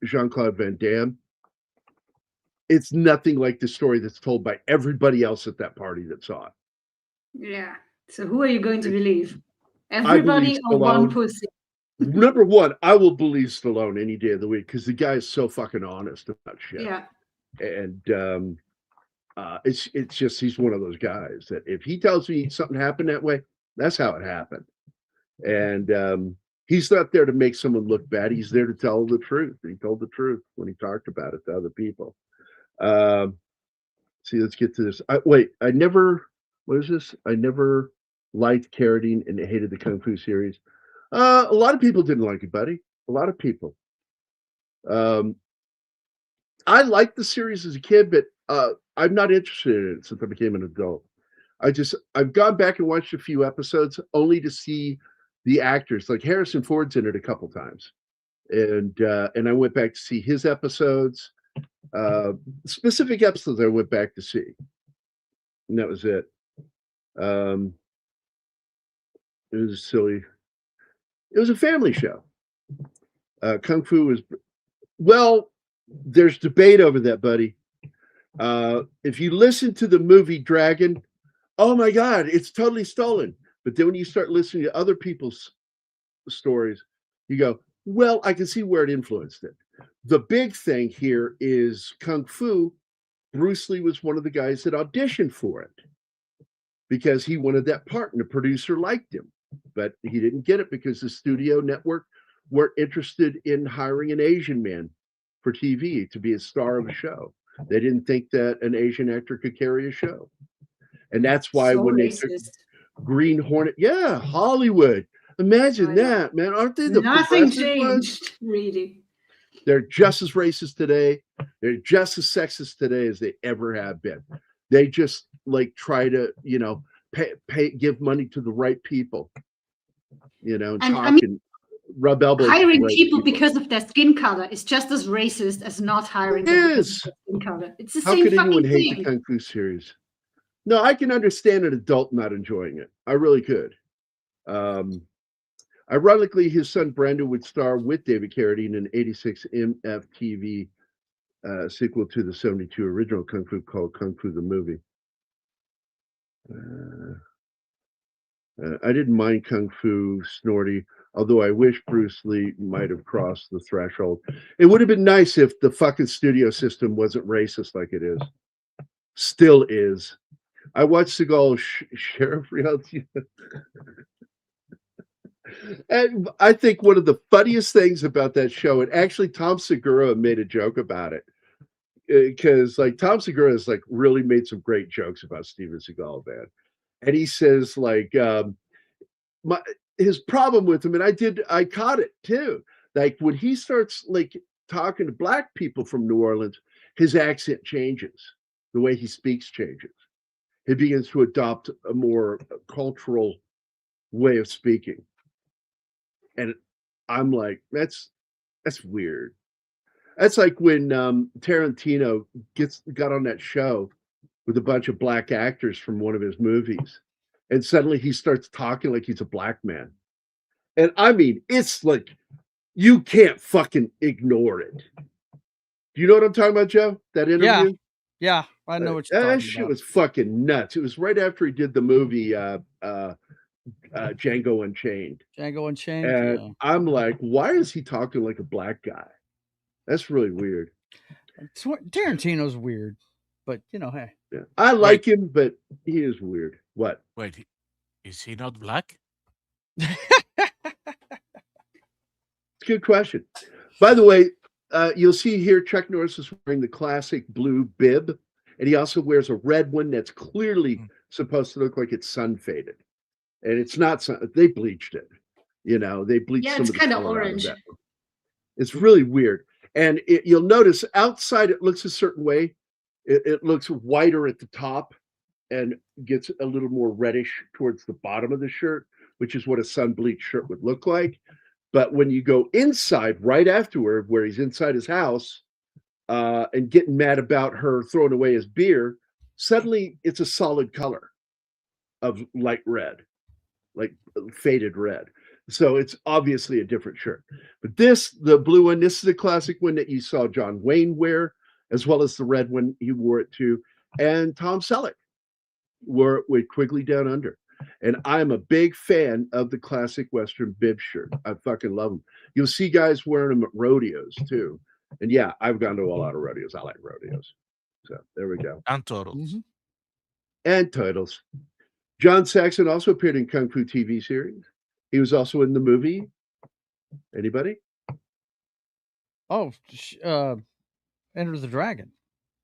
Jean-Claude Van Damme, it's nothing like the story that's told by everybody else at that party that saw it. Yeah. So who are you going to believe? Everybody or one pussy? Number one, I will believe Stallone any day of the week because the guy is so fucking honest about shit. Yeah. And it's just he's one of those guys that if he tells me something happened that way, that's how it happened. And he's not there to make someone look bad. He's there to tell the truth. He told the truth when he talked about it to other people. See, let's get to this. I never liked Carradine and hated the Kung Fu series. A lot of people didn't like it, buddy. A lot of people. I liked the series as a kid, but I'm not interested in it since I became an adult. I've gone back and watched a few episodes only to see the actors. Like Harrison Ford's in it a couple times. And I went back to see his episodes. Specific episodes I went back to see, and that was it. It was silly. It was a family show. Kung Fu was, well, there's debate over that, buddy. If you listen to the movie Dragon, oh my God, it's totally stolen. But then when you start listening to other people's stories, you go, well, I can see where it influenced it. The big thing here is Kung Fu. Bruce Lee was one of the guys that auditioned for it because he wanted that part, and the producer liked him, but he didn't get it because the studio network weren't interested in hiring an Asian man for TV to be a star of a show. They didn't think that an Asian actor could carry a show. And that's why So when they took Green Hornet, yeah, Hollywood. Imagine that, man. Aren't they the Nothing progressive ones? changed, really. They're just as racist today. They're just as sexist today as they ever have been. They just like try to, give money to the right people, and talk and rub elbows. Hiring people because of their skin color is just as racist as not hiring them because of their skin color. It's the same fucking thing. How could anyone hate the Kung Fu series? No, I can understand an adult not enjoying it. I really could. Ironically, his son Brandon would star with David Carradine in an 86 MFTV sequel to the 72 original Kung Fu called Kung Fu the Movie. I didn't mind Kung Fu Snorty, although I wish Bruce Lee might have crossed the threshold. It would have been nice if the fucking studio system wasn't racist like it is. Still is. I watched Seagal Sheriff Reality. And I think one of the funniest things about that show, and actually Tom Segura made a joke about it, because like Tom Segura has like really made some great jokes about Steven Seagal, man. And he says like his problem with him, and I caught it too. Like when he starts like talking to black people from New Orleans, his accent changes, the way he speaks changes. He begins to adopt a more cultural way of speaking. And I'm like, that's weird. That's like when Tarantino got on that show with a bunch of black actors from one of his movies, and suddenly he starts talking like he's a black man. And I mean, it's like you can't fucking ignore it. Do you know what I'm talking about, Joe? That interview? Yeah, I know what you're talking about. That shit was fucking nuts. It was right after he did the movie Django Unchained. And I'm like, why is he talking like a black guy? That's really weird. Tarantino's weird, but hey. Yeah. I like him, but he is weird. What? Wait, is he not black? It's a good question. By the way, you'll see here Chuck Norris is wearing the classic blue bib, and he also wears a red one that's clearly supposed to look like it's sun faded. And it's not. They bleached it. They bleached. Yeah, it's kind of orange. It's really weird. And you'll notice outside it looks a certain way. It looks whiter at the top and gets a little more reddish towards the bottom of the shirt, which is what a sun bleached shirt would look like. But when you go inside right afterward, where he's inside his house and getting mad about her throwing away his beer, suddenly it's a solid color of light red. Like faded red. So it's obviously a different shirt. But the blue one, this is a classic one that you saw John Wayne wear, as well as the red one, he wore it too. And Tom Selleck wore it with Quigley Down Under. And I'm a big fan of the classic Western bib shirt. I fucking love them. You'll see guys wearing them at rodeos too. And yeah, I've gone to a lot of rodeos. I like rodeos. So there we go. And turtles. Mm-hmm. And turtles. John Saxon also appeared in Kung Fu TV series. He was also in the movie. Anybody? Oh, Enter the Dragon.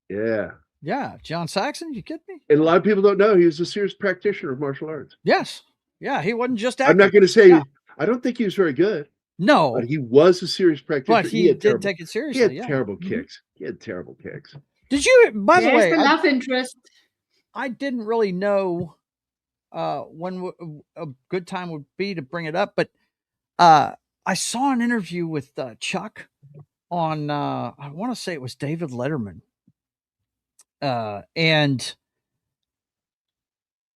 Yeah. Yeah, John Saxon, you kidding me? And a lot of people don't know he was a serious practitioner of martial arts. Yes. Yeah, he wasn't just acting. I'm not going to say, I don't think he was very good. No. But he was a serious practitioner. But he did take it seriously. He had terrible kicks. He had terrible kicks. Did you, by the way, the love interest. I didn't really know when a good time would be to bring it up, but I saw an interview with Chuck on I want to say it was David Letterman, and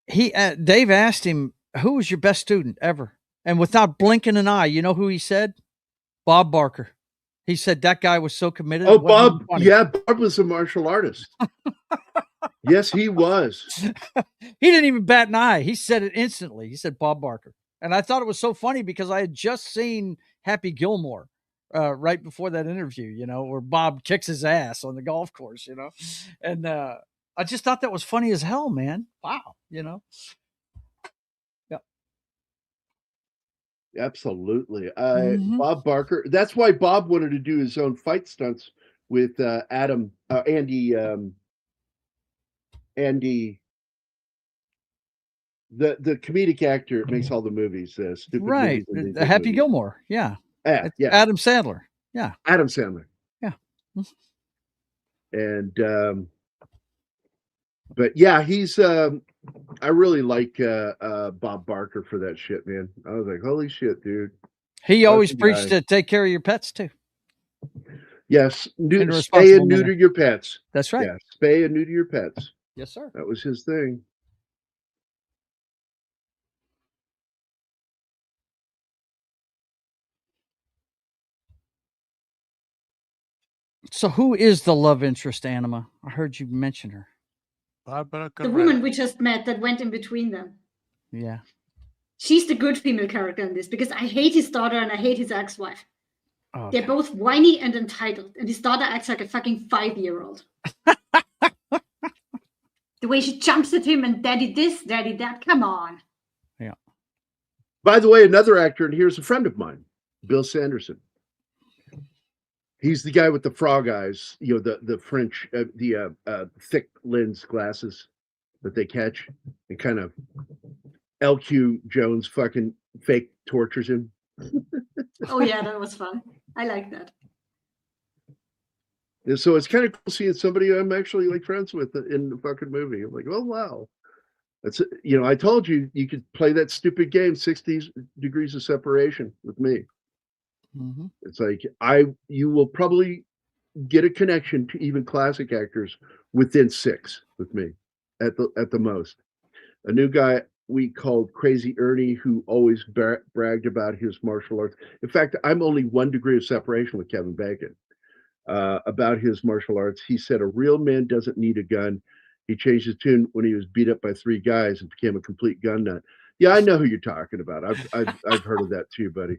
Dave asked him, "Who was your best student ever?" And without blinking an eye, you know who he said? Bob Barker. He said that guy was so committed. Oh, Bob. Yeah, Bob was a martial artist. Yes, he was. He didn't even bat an eye. He said it instantly. He said Bob Barker. And I thought it was so funny because I had just seen Happy Gilmore right before that interview, you know, where Bob kicks his ass on the golf course, you know. And I just thought that was funny as hell, man. Wow, you know. Absolutely. Bob Barker. That's why Bob wanted to do his own fight stunts with Andy, the comedic actor makes all the movies, stupid right. movies. Happy Gilmore. Yeah. Yeah. Adam Sandler. Yeah. Adam Sandler. Yeah. And but yeah, he's I really like Bob Barker for that shit, man. I was like, holy shit, dude. He always preached to take care of your pets too. Yes, spay and neuter your pets. That's right. Yeah, spay and neuter your pets. Yes, sir. That was his thing. So who is the love interest, Anima? I heard you mention her. Barbara the woman we just met that went in between them. Yeah. She's the good female character in this because I hate his daughter and I hate his ex-wife. Oh, they're both whiny and entitled, and his daughter acts like a fucking 5-year-old. The way she jumps at him and daddy this, daddy that. Come on. Yeah. By the way, another actor, and here's a friend of mine, Bill Sanderson. He's the guy with the frog eyes, you know, the French, thick lens glasses that they catch, and kind of LQ Jones fucking fake tortures him. Oh yeah, that was fun. I like that. And so it's kind of cool seeing somebody I'm actually like friends with in the fucking movie. I'm like, oh wow, that's, you know, I told you you could play that stupid game, 60 degrees of separation with me. Mm-hmm. It's like you will probably get a connection to even classic actors within 6 with me, at the most. A new guy we called Crazy Ernie, who always bragged about his martial arts. In fact, I'm only 1 degree of separation with Kevin Bacon about his martial arts. He said a real man doesn't need a gun. He changed his tune when he was beat up by 3 guys and became a complete gun nut. Yeah, I know who you're talking about. I've heard of that too, buddy.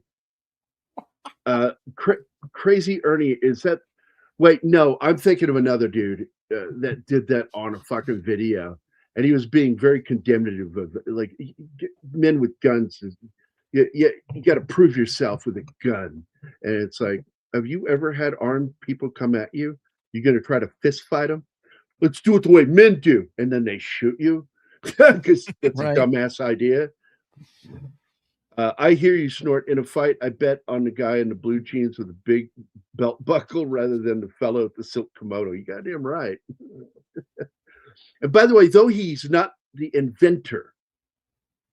Crazy Ernie, is that? Wait, no, I'm thinking of another dude that did that on a fucking video, and he was being very condemnative of like men with guns. You got to prove yourself with a gun, and it's like, have you ever had armed people come at you? You're gonna try to fist fight them? Let's do it the way men do, and then they shoot you because that's a dumbass idea. I hear you snort. In a fight, I bet on the guy in the blue jeans with a big belt buckle rather than the fellow with the silk kimono. You goddamn right. And by the way, though he's not the inventor,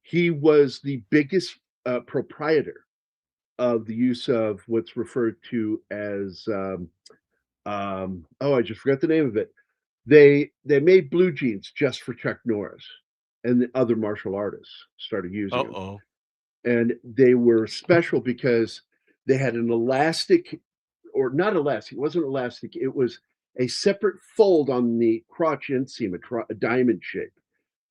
he was the biggest proprietor of the use of what's referred to as I just forgot the name of it. They made blue jeans just for Chuck Norris, and the other martial artists started using them. And they were special because they had an elastic, or not elastic, it wasn't elastic, it was a separate fold on the crotch inseam, a diamond shape.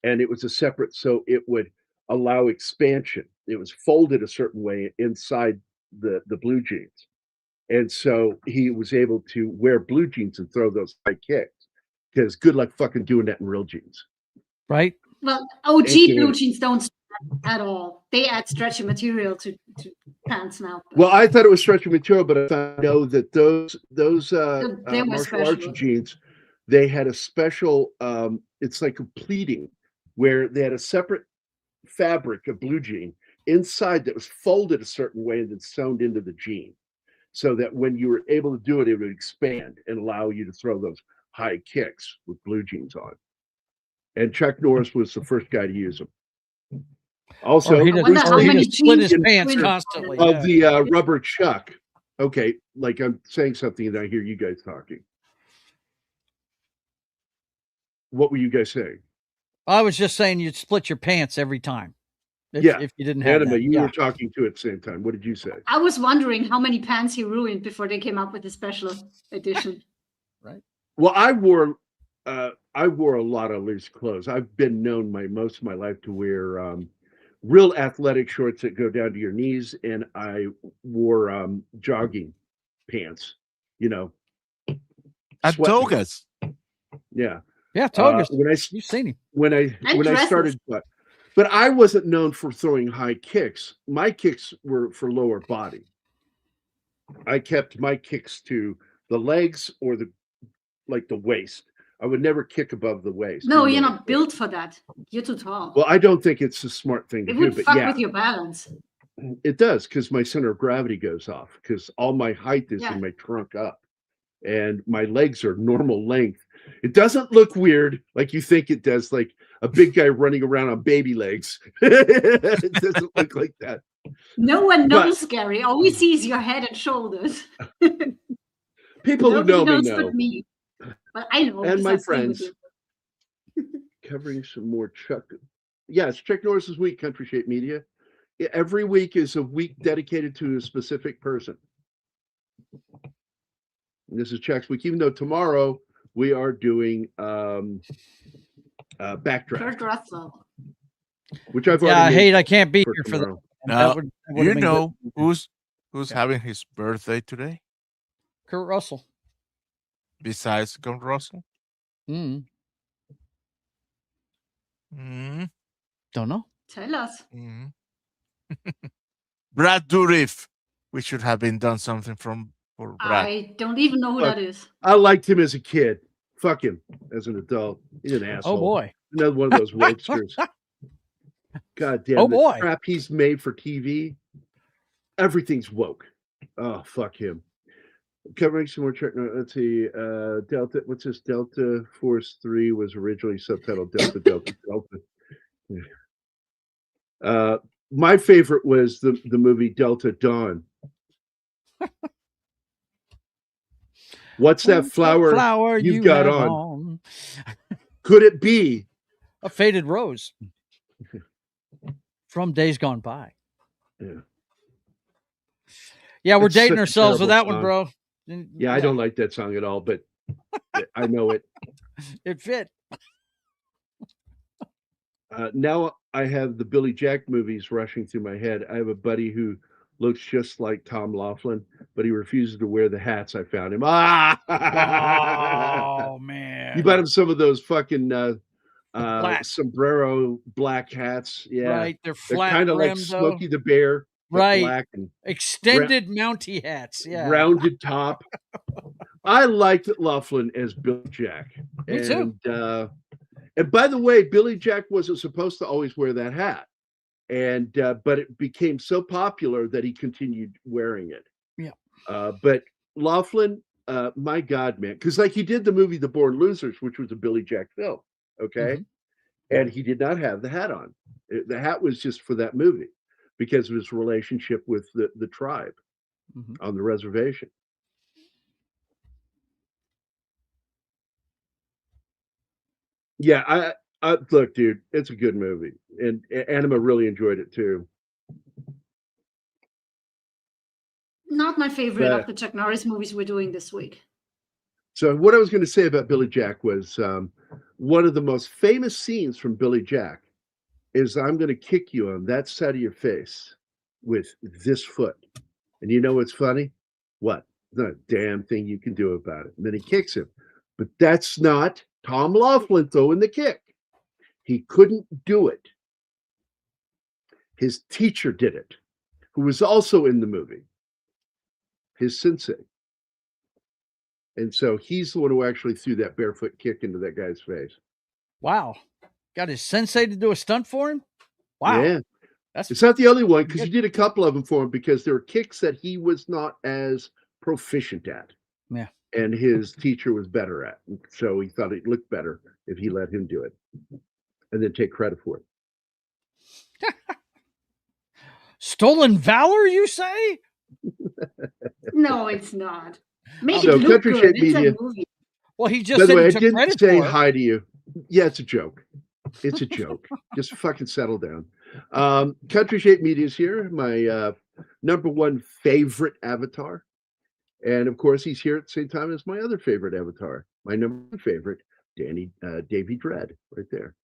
And it was a separate, so it would allow expansion. It was folded a certain way inside the blue jeans. And so he was able to wear blue jeans and throw those high kicks, because good luck fucking doing that in real jeans. Right? Well, OG blue jeans don't at all. They add stretchy material to pants now. Well, I thought it was stretchy material, but I know that those martial arts jeans, they had a special, it's like a pleating, where they had a separate fabric of blue jean inside that was folded a certain way and then sewn into the jean, so that when you were able to do it, it would expand and allow you to throw those high kicks with blue jeans on. And Chuck Norris was the first guy to use them. Also, he split his pants constantly of the rubber Chuck. Okay, like I'm saying something and I hear you guys talking. What were you guys saying? I was just saying you'd split your pants every time. If you didn't have Anima, that. you were talking to at the same time. What did you say? I was wondering how many pants he ruined before they came up with the special edition. Right. Well, I wore a lot of loose clothes. I've been known most of my life to wear real athletic shorts that go down to your knees, and I wore jogging pants. And sweatpants. togas. Yeah. Yeah, togas. You've seen him. When I started, but I wasn't known for throwing high kicks. My kicks were for lower body. I kept my kicks to the legs or the waist. I would never kick above the waist. No, you're not built for that. You're too tall. Well, I don't think it's a smart thing to it do. would But fuck yeah, with your balance. it does because my center of gravity goes off because all my height is in my trunk up, and my legs are normal length. It doesn't look weird like you think it does, like a big guy running around on baby legs. It doesn't look like that. No one knows, Gary. All we see is your head and shoulders. People who know me know. But me. But I know. And my friends. Covering some more Chuck. Yes, Chuck Norris's week, Country Shape Media. Every week is a week dedicated to a specific person. And this is Chuck's week, even though tomorrow we are doing Backdraft. Kurt Russell. Which I've already I hate I can't be here for that. Now, you know who's having his birthday today? Kurt Russell. Besides Kurt Russell? Don't know. Tell us. Brad Dourif. We should have been done something for Brad. I don't even know who that is. I liked him as a kid. Fuck him as an adult. He's an asshole. Oh boy. Another one of those wokesters. God damn. Oh boy. Crap he's made for TV. Everything's woke. Oh, fuck him. Covering some more check. Let's see. Delta. What's this? Delta Force 3 was originally subtitled Delta Delta Delta. My favorite was the movie Delta Dawn. What's that flower you've got on? Could it be a faded rose from days gone by? Yeah, we're dating ourselves with that one, bro. Yeah, I don't like that song at all, but I know it. It fit. Now I have the Billy Jack movies rushing through my head. I have a buddy who looks just like Tom Laughlin, but he refuses to wear the hats I found him. Oh, man. You bought him some of those fucking sombrero black hats. Yeah. Right. They're flat. Kind of like Smokey the Bear. Right. Black and extended mounty hats. Yeah. Rounded top. I liked Laughlin as Billy Jack. Me too. And by the way, Billy Jack wasn't supposed to always wear that hat. And but it became so popular that he continued wearing it. Yeah. But Laughlin, my God, man, because like he did the movie The Born Losers, which was a Billy Jack film. Okay. And he did not have the hat on. The hat was just for that movie because of his relationship with the tribe on the reservation. Yeah, I look, dude, it's a good movie, and Anima really enjoyed it too. Not my favorite of the Chuck Norris movies we're doing this week. So what I was going to say about Billy Jack was one of the most famous scenes from Billy Jack is I'm going to kick you on that side of your face with this foot. And you know what's funny? What? Not a damn thing you can do about it. And then he kicks him. But that's not Tom Laughlin throwing the kick. He couldn't do it. His teacher did it, who was also in the movie, his sensei. And so he's the one who actually threw that barefoot kick into that guy's face. Wow. Got his sensei to do a stunt for him? Wow. Yeah. It's not the only one because he did a couple of them for him because there were kicks that he was not as proficient at. Yeah. And his teacher was better at. So he thought it looked better if he let him do it and then take credit for it. Stolen valor, you say? No, it's not. Make So it look Country good. Shape It's Media. a movie. Well, he By just the said way, he I took didn't credit say for it. hi to you. Yeah, it's a joke. It's a joke. Just fucking settle down. Country Shape Media is here. My number one favorite avatar. And of course, he's here at the same time as my other favorite avatar. My number one favorite, Davy Dread, right there.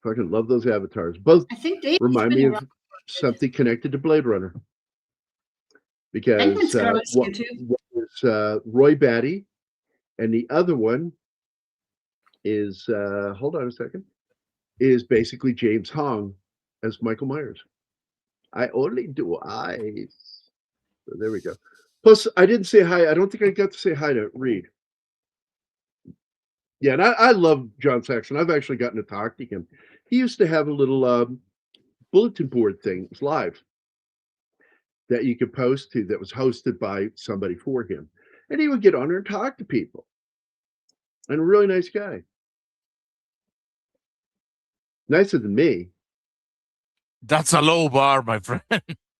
Fucking love those avatars. Both I think Dave's remind been me around of for a bit. something connected to Blade Runner. Because Penguin's Girl is here too. one is Roy Batty, and the other one is hold on a second, is basically James Hong as Michael Myers. I only do eyes. So there we go. Plus, I didn't say hi. I don't think I got to say hi to Reed. Yeah, and I love John Saxon. I've actually gotten to talk to him. He used to have a little bulletin board thing. It was live that you could post to that was hosted by somebody for him. And he would get on there and talk to people. And a really nice guy. Nicer than me. That's a low bar, my friend.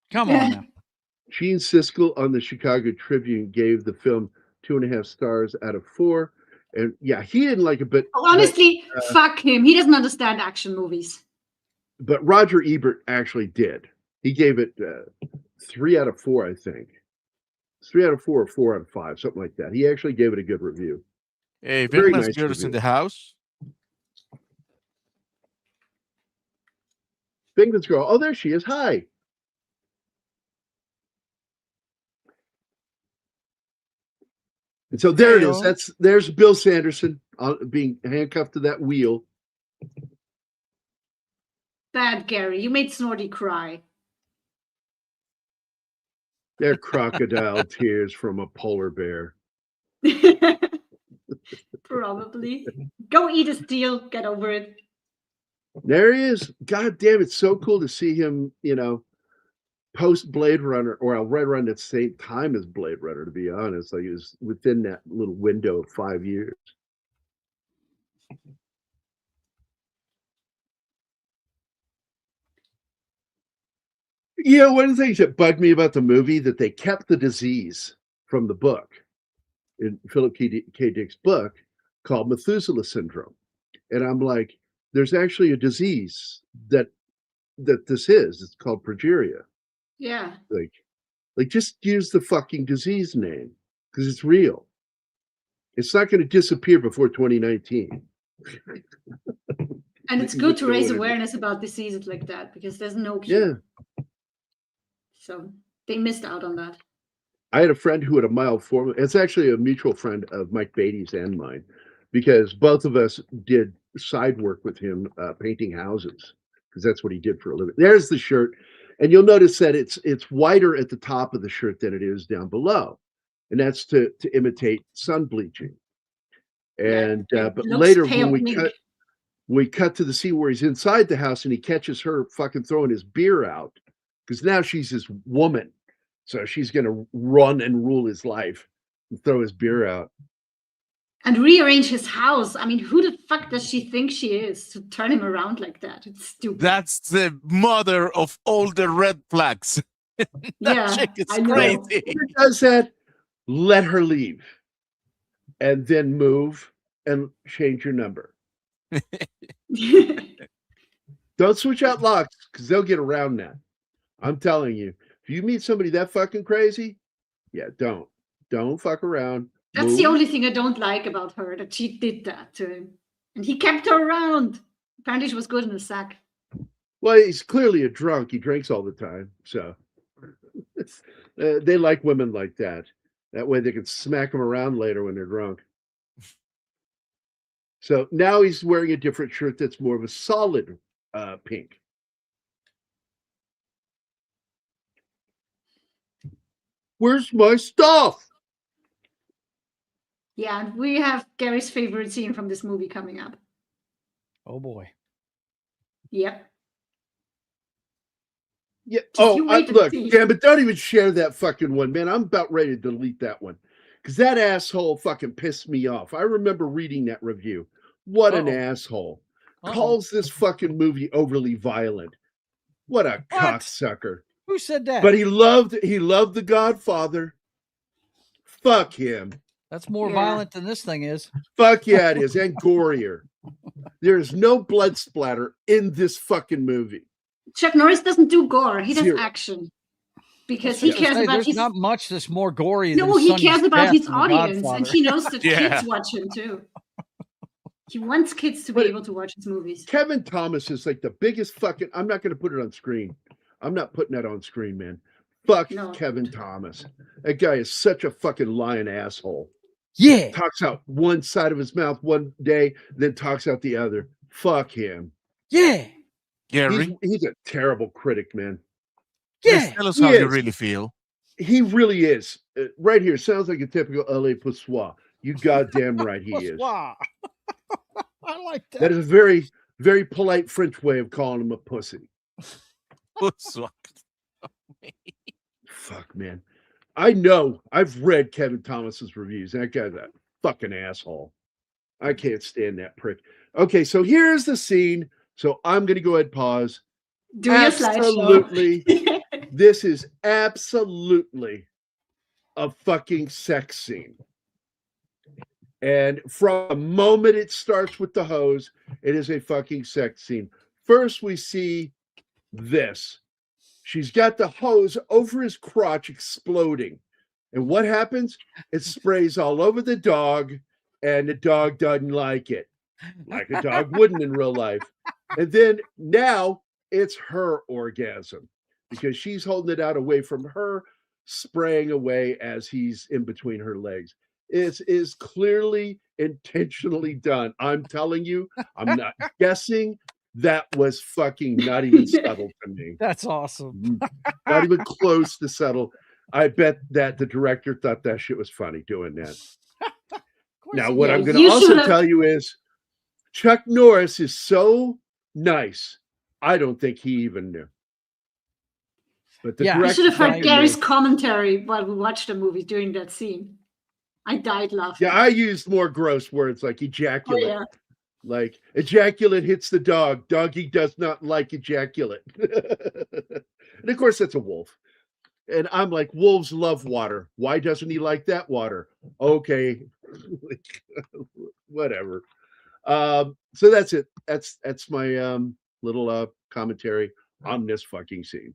Come on now. Gene Siskel on the Chicago Tribune gave the film 2.5 stars out of 4. And yeah, he didn't like it, but Honestly, fuck him. He doesn't understand action movies. But Roger Ebert actually did. He gave it 3 out of 4, I think. 3 out of 4 or 4 out of 5, something like that. He actually gave it a good review. Hey, Very Vegas nice girl is in review. the house. Bingman's girl. Oh, there she is. Hi. And so there it is. There's Bill Sanderson being handcuffed to that wheel. Bad Gary. You made Snorty cry. They're crocodile tears from a polar bear. Probably. Go eat a steel. Get over it. There he is. God damn, it's so cool to see him, post Blade Runner, or Red Run at the same time as Blade Runner, to be honest. Like, it was within that little window of 5 years. One of the things that bugged me about the movie, that they kept the disease from the book, in Philip K. Dick's book, called Methuselah syndrome. And I'm like, there's actually a disease that this is. It's called progeria. Yeah. Like just use the fucking disease name, because it's real. It's not going to disappear before 2019. And it's good to raise awareness about diseases like that, because there's no cure. Yeah. So they missed out on that. I had a friend who had a mild form. It's actually a mutual friend of Mike Beatty's and mine, because both of us did side work with him painting houses, because that's what he did for a living. There's the shirt. And you'll notice that it's wider at the top of the shirt than it is down below. And that's to imitate sun bleaching. And but later when we cut to the scene where he's inside the house and he catches her fucking throwing his beer out, because now she's his woman. So she's going to run and rule his life and throw his beer out. And rearrange his house. I mean, who the fuck does she think she is to turn him around like that? It's stupid. That's the mother of all the red flags. That chick is crazy. Whoever does that, let her leave. And then move and change your number. Don't switch out locks, because they'll get around that. I'm telling you. If you meet somebody that fucking crazy, yeah, don't fuck around. That's the only thing I don't like about her, that she did that to him. And he kept her around. Apparently she was good in the sack. Well, he's clearly a drunk. He drinks all the time. So they like women like that. That way they can smack them around later when they're drunk. So now he's wearing a different shirt that's more of a solid pink. Where's my stuff? Yeah, and we have Gary's favorite scene from this movie coming up. Oh boy. Yep. Yeah. Look, damn, but don't even share that fucking one, man. I'm about ready to delete that one, because that asshole fucking pissed me off. I remember reading that review. What an asshole. Calls this fucking movie overly violent. What a cocksucker. Who said that? But he loved The Godfather. Fuck him. That's more violent than this thing is. Fuck yeah, it is, and gorier. There's no blood splatter in this fucking movie. Chuck Norris doesn't do gore. He does Zero. action. Because he cares Hey, about there's his... not much that's more gory No, than he Sonny's cares about death his in The audience, Godfather. and he knows that Yeah. kids watch him too. He wants kids to be able to watch his movies. Kevin Thomas is like the biggest fucking. I'm not going to put it on screen. I'm not putting that on screen, man. Fuck No. Kevin Thomas. That guy is such a fucking lying asshole. Yeah. Talks out one side of his mouth one day, then talks out the other. Fuck him. Yeah. Gary, He's a terrible critic, man. Yeah. tell us he how you is. really feel. He really is. Right here, sounds like a typical LA Poussoir. You goddamn right he is. Wow. I like that. That is a very, very polite French way of calling him a pussy. Fuck, man. I know. I've read Kevin Thomas's reviews. That guy's a fucking asshole. I can't stand that prick. Okay, so here's the scene. So I'm going to go ahead and pause. Do your slideshow. Absolutely. This is absolutely a fucking sex scene. And from the moment it starts with the hose, it is a fucking sex scene. First, we see this. She's got the hose over his crotch exploding. And what happens? It sprays all over the dog, and the dog doesn't like it. Like a dog wouldn't in real life. And then now it's her orgasm because she's holding it out away from her, spraying away as he's in between her legs. It is clearly intentionally done. I'm telling you, I'm not guessing. That was fucking not even subtle to me. That's awesome. Not even close to subtle. I bet that the director thought that shit was funny doing that. Now, what I'm going to also tell you is Chuck Norris is so nice. I don't think he even knew. But the You should have heard director Gary's knew. commentary while we watched the movie during that scene. I died laughing. Yeah, I used more gross words like ejaculate. Oh, yeah. Like ejaculate hits the dog. Doggy does not like ejaculate. And of course, that's a wolf. And I'm like, wolves love water. Why doesn't he like that water? Okay. Whatever. So that's it. That's my little commentary on this fucking scene.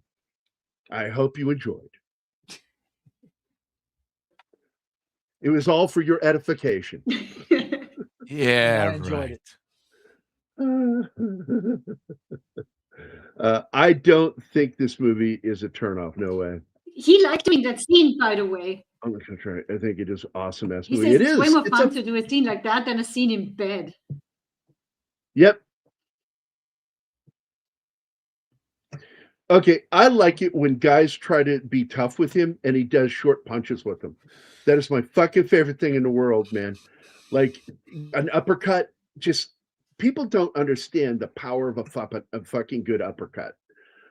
I hope you enjoyed. It was all for your edification. Yeah, I enjoyed it. I don't think this movie is a turnoff. No way. He liked doing that scene, by the way. I'm not gonna try. I think it is awesome ass He movie. says It it's is. way more It's fun to do a scene like that than a scene in bed. Yep. Okay, I like it when guys try to be tough with him and he does short punches with them. That is my fucking favorite thing in the world, man. Like an uppercut, just people don't understand the power of a fucking good uppercut.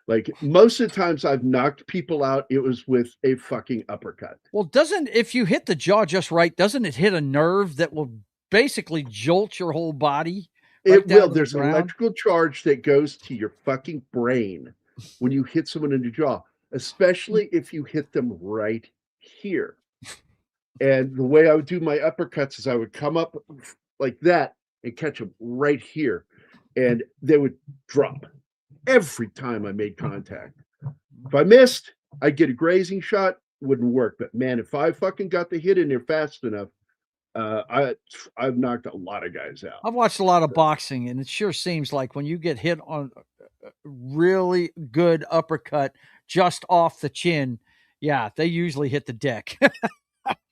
Like most of the times I've knocked people out, it was with a fucking uppercut. Well, if you hit the jaw just right, doesn't it hit a nerve that will basically jolt your whole body? It down will. to the There's an ground? electrical charge that goes to your fucking brain when you hit someone in the jaw, especially if you hit them right here. And the way I would do my uppercuts is I would come up like that and catch them right here. And they would drop every time I made contact. If I missed, I'd get a grazing shot, wouldn't work. But man, if I fucking got the hit in there fast enough, I've knocked a lot of guys out. I've watched a lot of boxing, and it sure seems like when you get hit on a really good uppercut just off the chin, yeah, they usually hit the deck.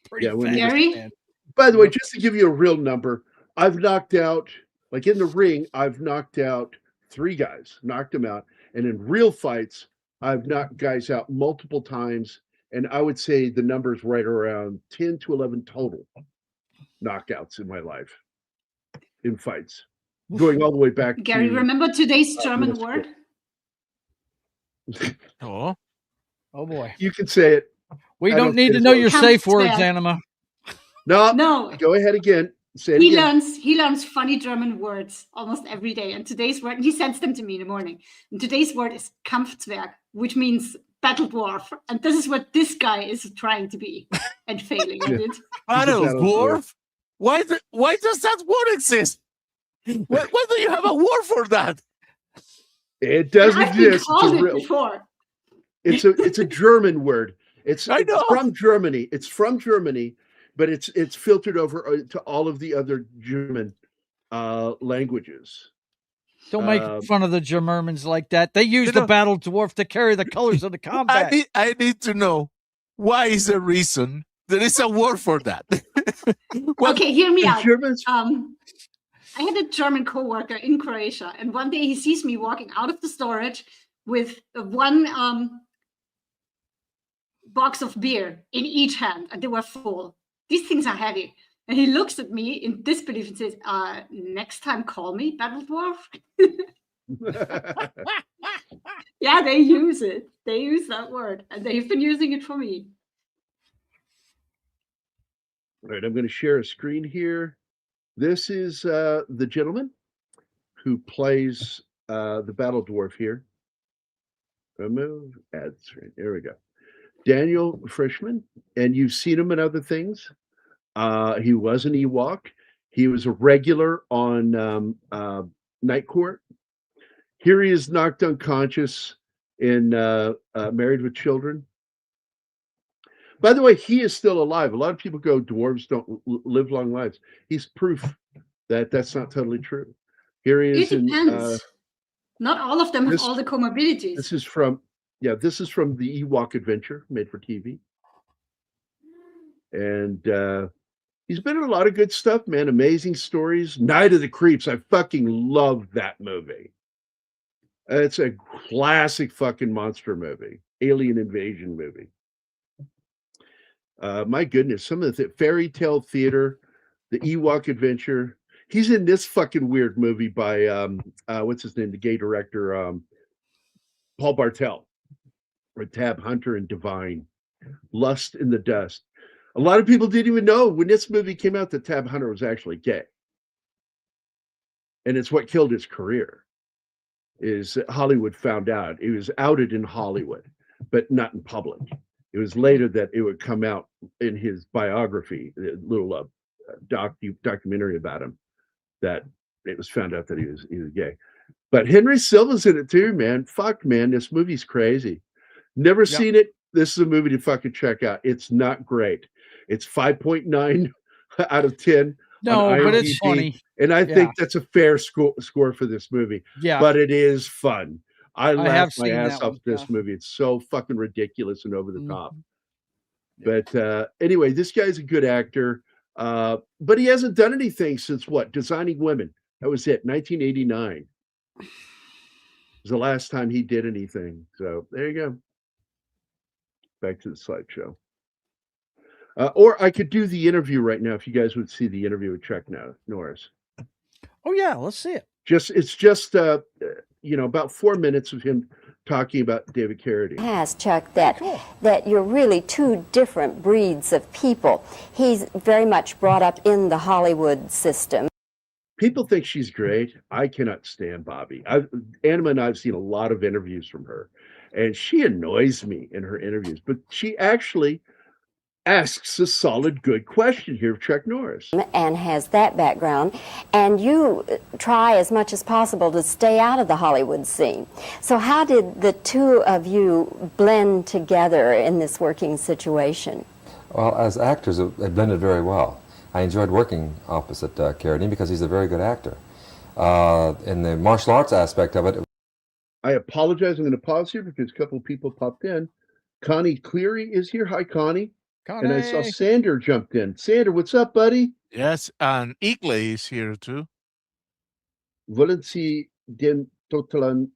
Pretty fast, Gary? man. By the way, just to give you a real number, I've knocked out, like in the ring, I've knocked out 3 guys, knocked them out. And in real fights, I've knocked guys out multiple times. And I would say the number's right around 10 to 11 total knockouts in my life in fights, going all the way back. Gary, to, remember today's German word? Oh, boy. You can say it. We I don't need to care know as your well. safe words, Kampfzwerg. Anima. No. Go ahead again. Say it He again. learns funny German words almost every day. And today's word, he sends them to me in the morning. And today's word is Kampfzwerg, which means battle dwarf, and this is what this guy is trying to be and failing at it. Battle battle dwarf? Why does that word exist? Why do you have a word for that? It does I've been exist. called it before. It's a German word. It's I know. from Germany. It's from Germany, but it's filtered over to all of the other German languages. Don't make fun of the Germans like that. They use the battle dwarf to carry the colors of the combat. I need to know, why is the reason there is a word for that? Okay, hear me out. Germans. I had a German coworker in Croatia, and one day he sees me walking out of the storage with one box of beer in each hand, and they were full. These things are heavy. And he looks at me in disbelief and says, next time call me Battle Dwarf. Yeah, they use it. They use that word, and they've been using it for me. All right, I'm going to share a screen here. This is the gentleman who plays the Battle Dwarf here. Remove ad screen. There we go. Daniel Frischman, and you've seen him in other things. He was an Ewok. He was a regular on Night Court. Here he is knocked unconscious in Married with Children. By the way, he is still alive. A lot of people go, dwarves don't live long lives. He's proof that that's not totally true. Here he is. It depends. Not all of them have all the comorbidities. This is from the Ewok Adventure, made for TV. And he's been in a lot of good stuff, man. Amazing stories. Night of the Creeps. I fucking love that movie. It's a classic fucking monster movie. Alien invasion movie. My goodness, some of the Fairy Tale Theater, the Ewok Adventure. He's in this fucking weird movie by what's his name, the gay director, Paul Bartel, or Tab Hunter and Divine, Lust in the Dust. A lot of people didn't even know when this movie came out that Tab Hunter was actually gay, and it's what killed his career. Is Hollywood found out. He was outed in Hollywood, but not in public. It was later that it would come out in his biography, a little documentary about him, that it was found out that he was gay. But Henry Silva's in it too, man. Fuck, man, this movie's crazy. Never seen it. This is a movie to fucking check out. It's not great. It's 5.9 out of 10. No, but it's funny. And I think that's a fair score for this movie. Yeah. But it is fun. I laughed my ass off one, this movie. It's so fucking ridiculous and over the top. But anyway, this guy's a good actor. But he hasn't done anything since what? Designing Women. That was it. 1989 was the last time he did anything. So there you go. Back to the slideshow. Or I could do the interview right now if you guys would see the interview with Chuck Norris. Oh yeah, let's see it. It's just about 4 minutes of him talking about David Carradine. Has Chuck that you're really two different breeds of people. He's very much brought up in the Hollywood system. People think she's great. I cannot stand Bobby. Anima and I've seen a lot of interviews from her, and she annoys me in her interviews. But she actually asks a solid, good question here of Chuck Norris. And has that background. And you try as much as possible to stay out of the Hollywood scene. So how did the two of you blend together in this working situation? Well, as actors, it blended very well. I enjoyed working opposite Carradine because he's a very good actor. In the martial arts aspect of it... I apologize. I'm going to pause here because a couple of people popped in. Connie Cleary is here. Hi, Connie. Connie. And I saw Sander jumped in. Sander, what's up, buddy? Yes, and Igle is here too. Wollen Sie den totalen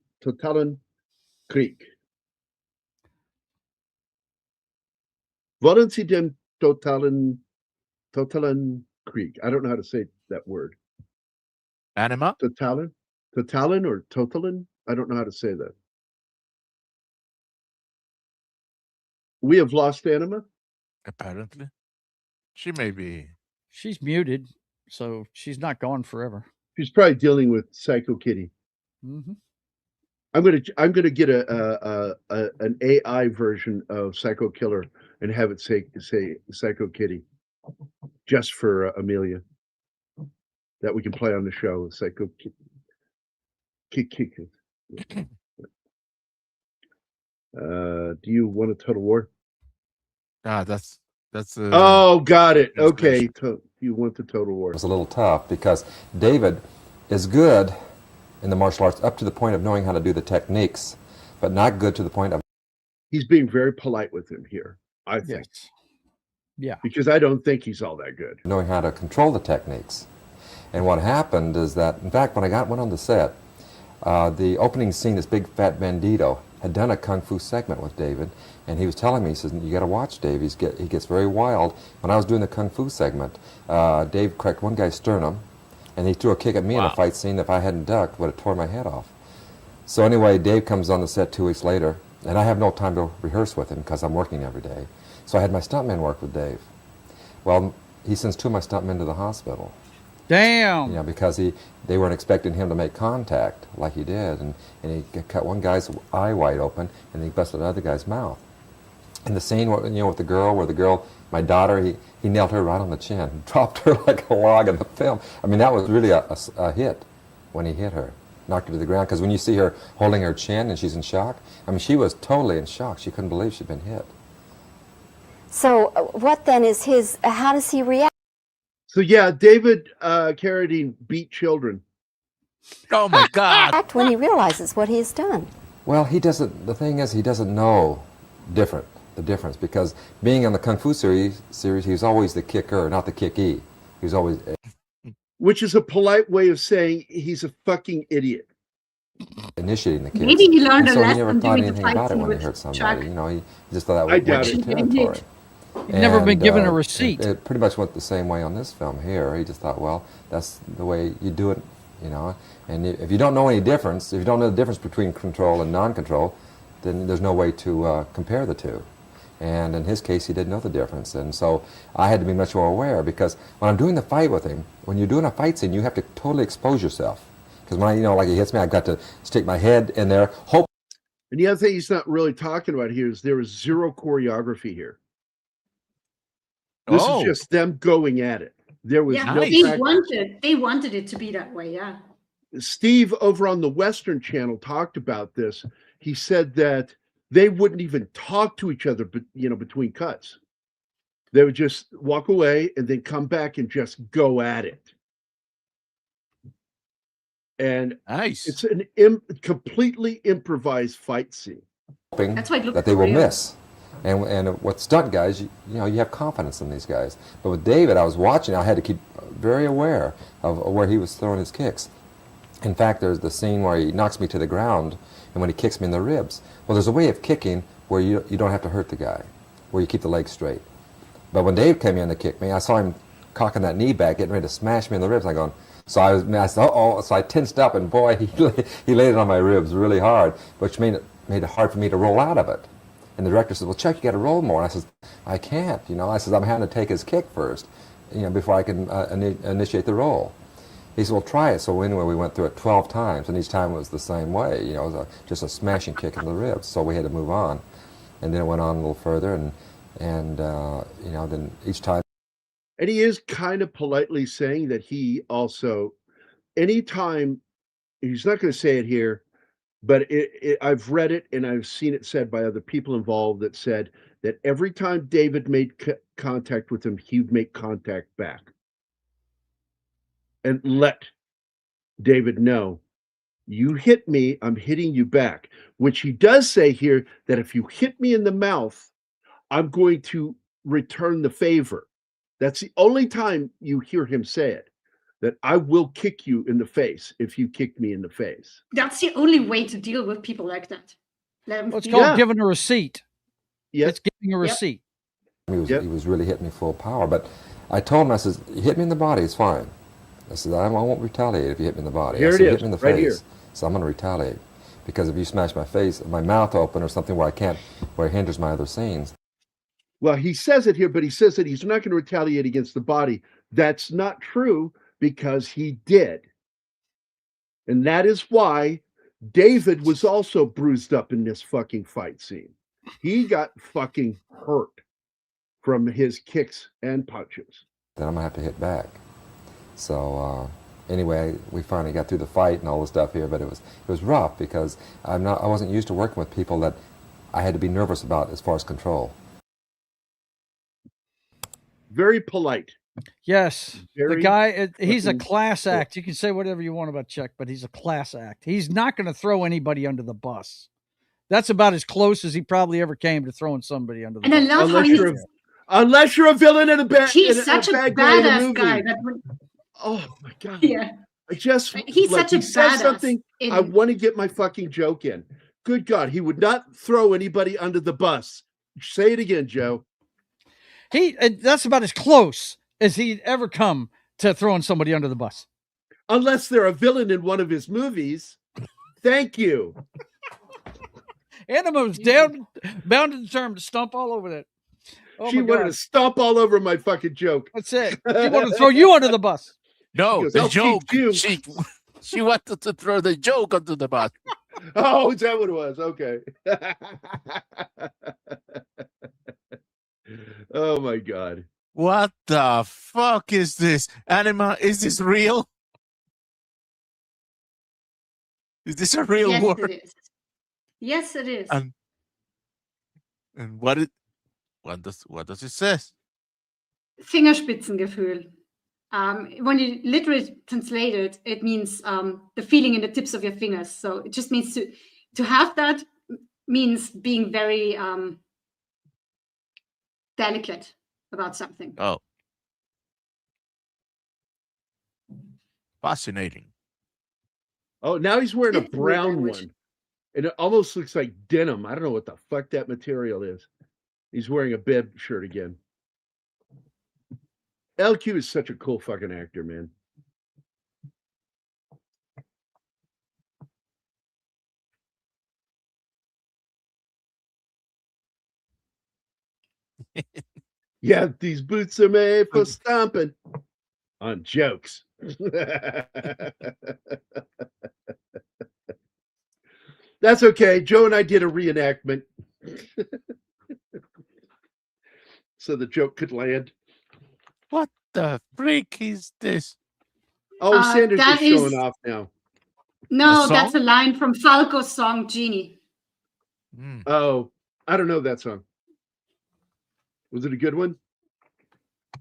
Krieg? Wollen Sie den totalen Krieg? I don't know how to say that word. Anima? Totalen or totalen? I don't know how to say that. We have lost Anima? Apparently. She may be. She's muted, so she's not gone forever. She's probably dealing with Psycho Kitty. Mm-hmm. I'm gonna get an AI version of Psycho Killer and have it say Psycho Kitty, just for Amelia, that we can play on the show. Psycho Kitty. Do you want a Total War? That's Oh, got it. Okay, discretion. you want the Total War? It was a little tough because David is good in the martial arts up to the point of knowing how to do the techniques, but not good to the point of. He's being very polite with him here, I think. Yes. Yeah. Because I don't think he's all that good. Knowing how to control the techniques. And what happened is that, in fact, when I went on the set, the opening scene, this big fat bandito, had done a kung fu segment with David, and he was telling me, he says, you got to watch Dave, he gets very wild. When I was doing the kung fu segment, Dave cracked one guy's sternum, and he threw a kick at me in a fight scene that if I hadn't ducked, would have torn my head off. So anyway, Dave comes on the set 2 weeks later, and I have no time to rehearse with him because I'm working every day. So I had my stuntman work with Dave. Well, he sends 2 of my stuntmen to the hospital. Damn. You know, because they weren't expecting him to make contact like he did, and he cut one guy's eye wide open, and he busted another guy's mouth. And the scene, you know, with the girl, where the girl, my daughter, he nailed her right on the chin, dropped her like a log in the film. I mean, that was really a hit when he hit her, knocked her to the ground. Because when you see her holding her chin and she's in shock, I mean, she was totally in shock. She couldn't believe she'd been hit. So what then is how does he react? So yeah, David Carradine beat children. Oh my God! When he realizes what he has done. Well, he doesn't. The thing is, he doesn't know the difference, because being on the Kung Fu series, he was always the kicker, not the kickee. He was always. Which is a polite way of saying he's a fucking idiot. Initiating the kids. Maybe he learned a so lesson he never thought doing the anything about it fighting when he with hurt somebody. Chuck. You know, he just thought that I was doubt his it. territory. He'd never been given a receipt. It pretty much went the same way on this film here. He just thought, well, that's the way you do it, you know. And if you don't know any difference, if you don't know the difference between control and non-control, then there's no way to compare the two. And in his case, he didn't know the difference. And so I had to be much more aware, because when I'm doing the fight with him, when you're doing a fight scene, you have to totally expose yourself. Because when like he hits me, I've got to stick my head in there. And the other thing he's not really talking about here is there was zero choreography here. This is just them going at it. There was no practice. They wanted it to be that way, yeah. Steve over on the Western Channel talked about this. He said that they wouldn't even talk to each other, but between cuts. They would just walk away and then come back and just go at it. And nice. It's an completely improvised fight scene. That's why it that they will miss. And with stunt guys, you have confidence in these guys. But with David, I was watching. I had to keep very aware of where he was throwing his kicks. In fact, there's the scene where he knocks me to the ground, and when he kicks me in the ribs. Well, there's a way of kicking where you don't have to hurt the guy, where you keep the leg straight. But when Dave came in to kick me, I saw him cocking that knee back, getting ready to smash me in the ribs. I said, uh-oh. So I tensed up, and boy, he laid it on my ribs really hard, which made it hard for me to roll out of it. And the director said, well, Chuck, you got to roll more. And I said, I can't, I said, I'm having to take his kick first, before I can initiate the roll. He said, well, try it. So anyway, we went through it 12 times, and each time it was the same way. It was just a smashing kick in the ribs. So we had to move on. And then it went on a little further, and then each time. And he is kind of politely saying that he also, anytime, he's not going to say it here, but I've read it and I've seen it said by other people involved that said that every time David made contact with him, he'd make contact back and let David know, you hit me, I'm hitting you back. Which he does say here that if you hit me in the mouth, I'm going to return the favor. That's the only time you hear him say it, that I will kick you in the face if you kick me in the face. That's the only way to deal with people like that. It's called giving a receipt. Yeah, it's giving a receipt. He was really hitting me full power, but I told him, I said, you hit me in the body, it's fine. I said, I won't retaliate if you hit me in the body. Here I said, it is, hit me in the right face. here. So I'm going to retaliate, because if you smash my mouth open or something where it hinders my other scenes. Well, he says it here, but he says that he's not going to retaliate against the body. That's not true, because he did. And that is why David was also bruised up in this fucking fight scene. He got fucking hurt from his kicks and punches. Then I'm gonna have to hit back. So anyway, we finally got through the fight and all the stuff here, but it was rough because I wasn't used to working with people that I had to be nervous about as far as control. Very polite. Yes, Very the guy, he's a fucking class cool. act. You can say whatever you want about Chuck, but he's a class act. He's not going to throw anybody under the bus. That's about as close as he probably ever came to throwing somebody under the And I bus. love how Unless you're a villain in a bad he's such a bad guy in a badass movie. guy. That when, Oh my god! yeah, he's such a he says badass. something. I want to get my fucking joke in. Good God, he would not throw anybody under the bus. Say it again, Joe. That's about as close as he'd ever come to throwing somebody under the bus. Unless they're a villain in one of his movies. Thank you. Anima was bound and determined to stomp all over that. Oh She my wanted God. to stomp all over my fucking joke. That's it. She wanted to throw you under the bus. No, goes, the "I'll joke. teach you." She wanted to throw the joke onto the bus. Oh, is that what it was? Okay. Oh my God. What the fuck is this? Anima, is this real? Is this a real yes, word? it is. Yes, it is. And what does it say? Fingerspitzengefühl. When you literally translate it, it means the feeling in the tips of your fingers. So it just means to have that means being very delicate about something. Oh, fascinating. Oh, now he's wearing a It's weird brown language. one. And it almost looks like denim. I don't know what the fuck that material is. He's wearing a bed shirt again. LQ is such a cool fucking actor, man. Yeah, these boots are made for stomping on jokes. That's okay. Joe and I did a reenactment. So the joke could land. What the freak is this? Oh, Sanders that is showing is- off now. No, A that's a song? line from Falco's song Genie. Mm. Oh, I don't know that song. Was it a good one?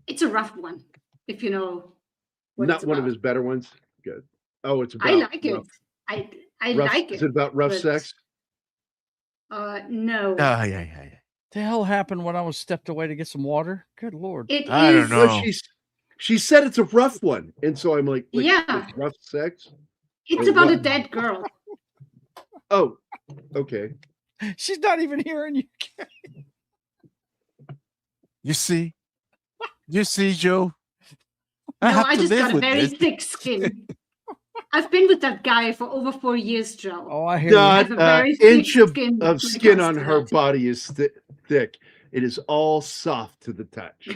It's a rough one, if you know what Not it's one of about. his better ones. Good. Oh, it's about I like it. rough- I rough- like it. Is it about rough but, sex? No. Yeah. The hell happened when I was stepped away to get some water? Good Lord. It I don't is- know. No, she said it's a rough one, and so I'm like Yeah. it's rough sex. It's Or about a what? dead girl. Oh, okay. She's not even hearing you. You see, Joe. No, have I to just live got a with very this. thick skin. I've been with that guy for over 4 years, Joe. Oh, I hear Not have a very inch thick of skin when it skin comes on to her that. body is thick. It is all soft to the touch. you.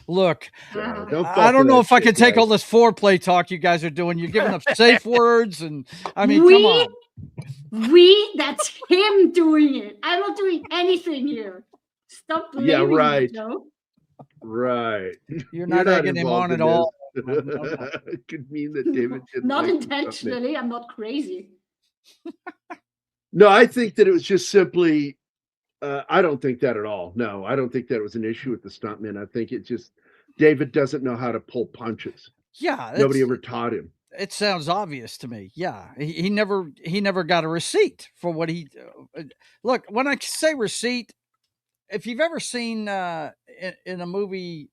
Look, Uh, Don't fall I don't for know that if I shit, can take guys. all this foreplay talk you guys are doing. You're giving up safe words, and I mean, We- come on. that's him doing it. I'm not doing anything here. Stop blaming Yeah, me, right. Joe. Right. You're not egging him on involved at in all. this. No, no. It could mean that David didn't Not like the stuff, man. intentionally. I'm not crazy. No, I think that it was just simply. I don't think that at all. No, I don't think that was an issue with the stuntman. I think it just David doesn't know how to pull punches. Yeah, Nobody it's- ever taught him. It sounds obvious to me. Yeah, he never got a receipt for what he. Look, when I say receipt, if you've ever seen in a movie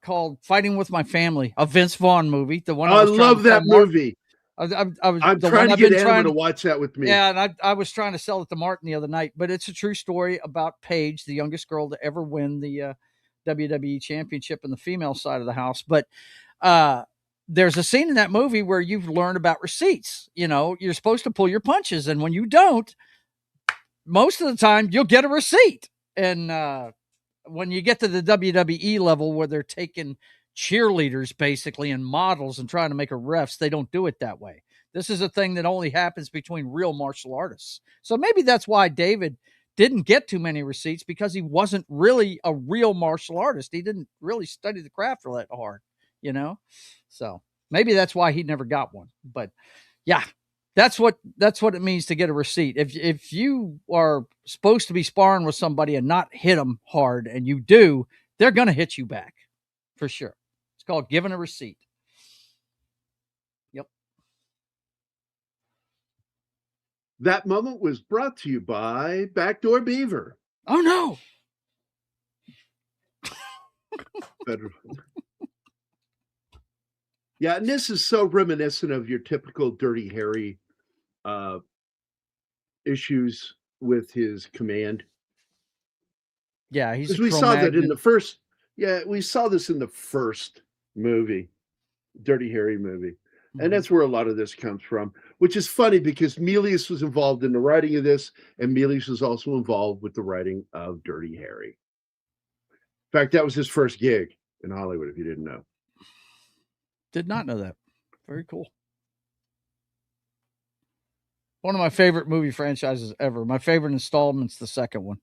called "Fighting with My Family," a Vince Vaughn movie, the one I was trying love to that tell Martin- movie. I was I'm the trying one to I've get been Anima trying to watch that with me. Yeah, and I was trying to sell it to Martin the other night, but it's a true story about Paige, the youngest girl to ever win the WWE Championship in the female side of the house. But there's a scene in that movie where you've learned about receipts. You know, you're supposed to pull your punches, and when you don't, most of the time you'll get a receipt. And when you get to the WWE level where they're taking cheerleaders basically and models and trying to make her refs, they don't do it that way. This is a thing that only happens between real martial artists. So maybe that's why David didn't get too many receipts, because he wasn't really a real martial artist. He didn't really study the craft all that hard, So maybe that's why he never got one. But yeah, that's what it means to get a receipt. If you are supposed to be sparring with somebody and not hit them hard, and you do, they're going to hit you back for sure. It's called giving a receipt. Yep. That moment was brought to you by Backdoor Beaver. Oh no. Yeah, and this is so reminiscent of your typical Dirty Harry issues with his command. Yeah, he's we saw that in the first. Yeah, we saw this in the first movie, Dirty Harry movie, and that's where a lot of this comes from. Which is funny because Milius was involved in the writing of this, and Milius was also involved with the writing of Dirty Harry. In fact, that was his first gig in Hollywood. If you didn't know, did not know that. Very cool. One of my favorite movie franchises ever. My favorite installment's the second one.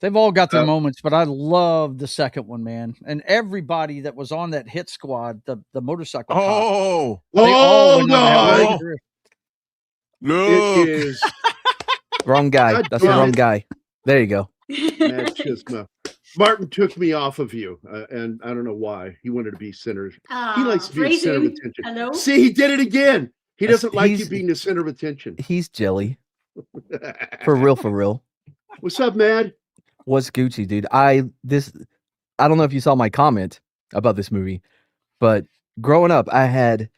They've all got their moments, but I love the second one, man. And everybody that was on that hit squad, the motorcycle. Oh, no! Look. It is wrong guy. That's the wrong guy. There you go. That's just Martin took me off of you, and I don't know why. He wanted to be center. He likes to be the center of attention. Hello? See, he did it again. He doesn't like you being the center of attention. He's jelly. For real. What's up, Mad? What's Gucci, dude? I don't know if you saw my comment about this movie, but growing up, I had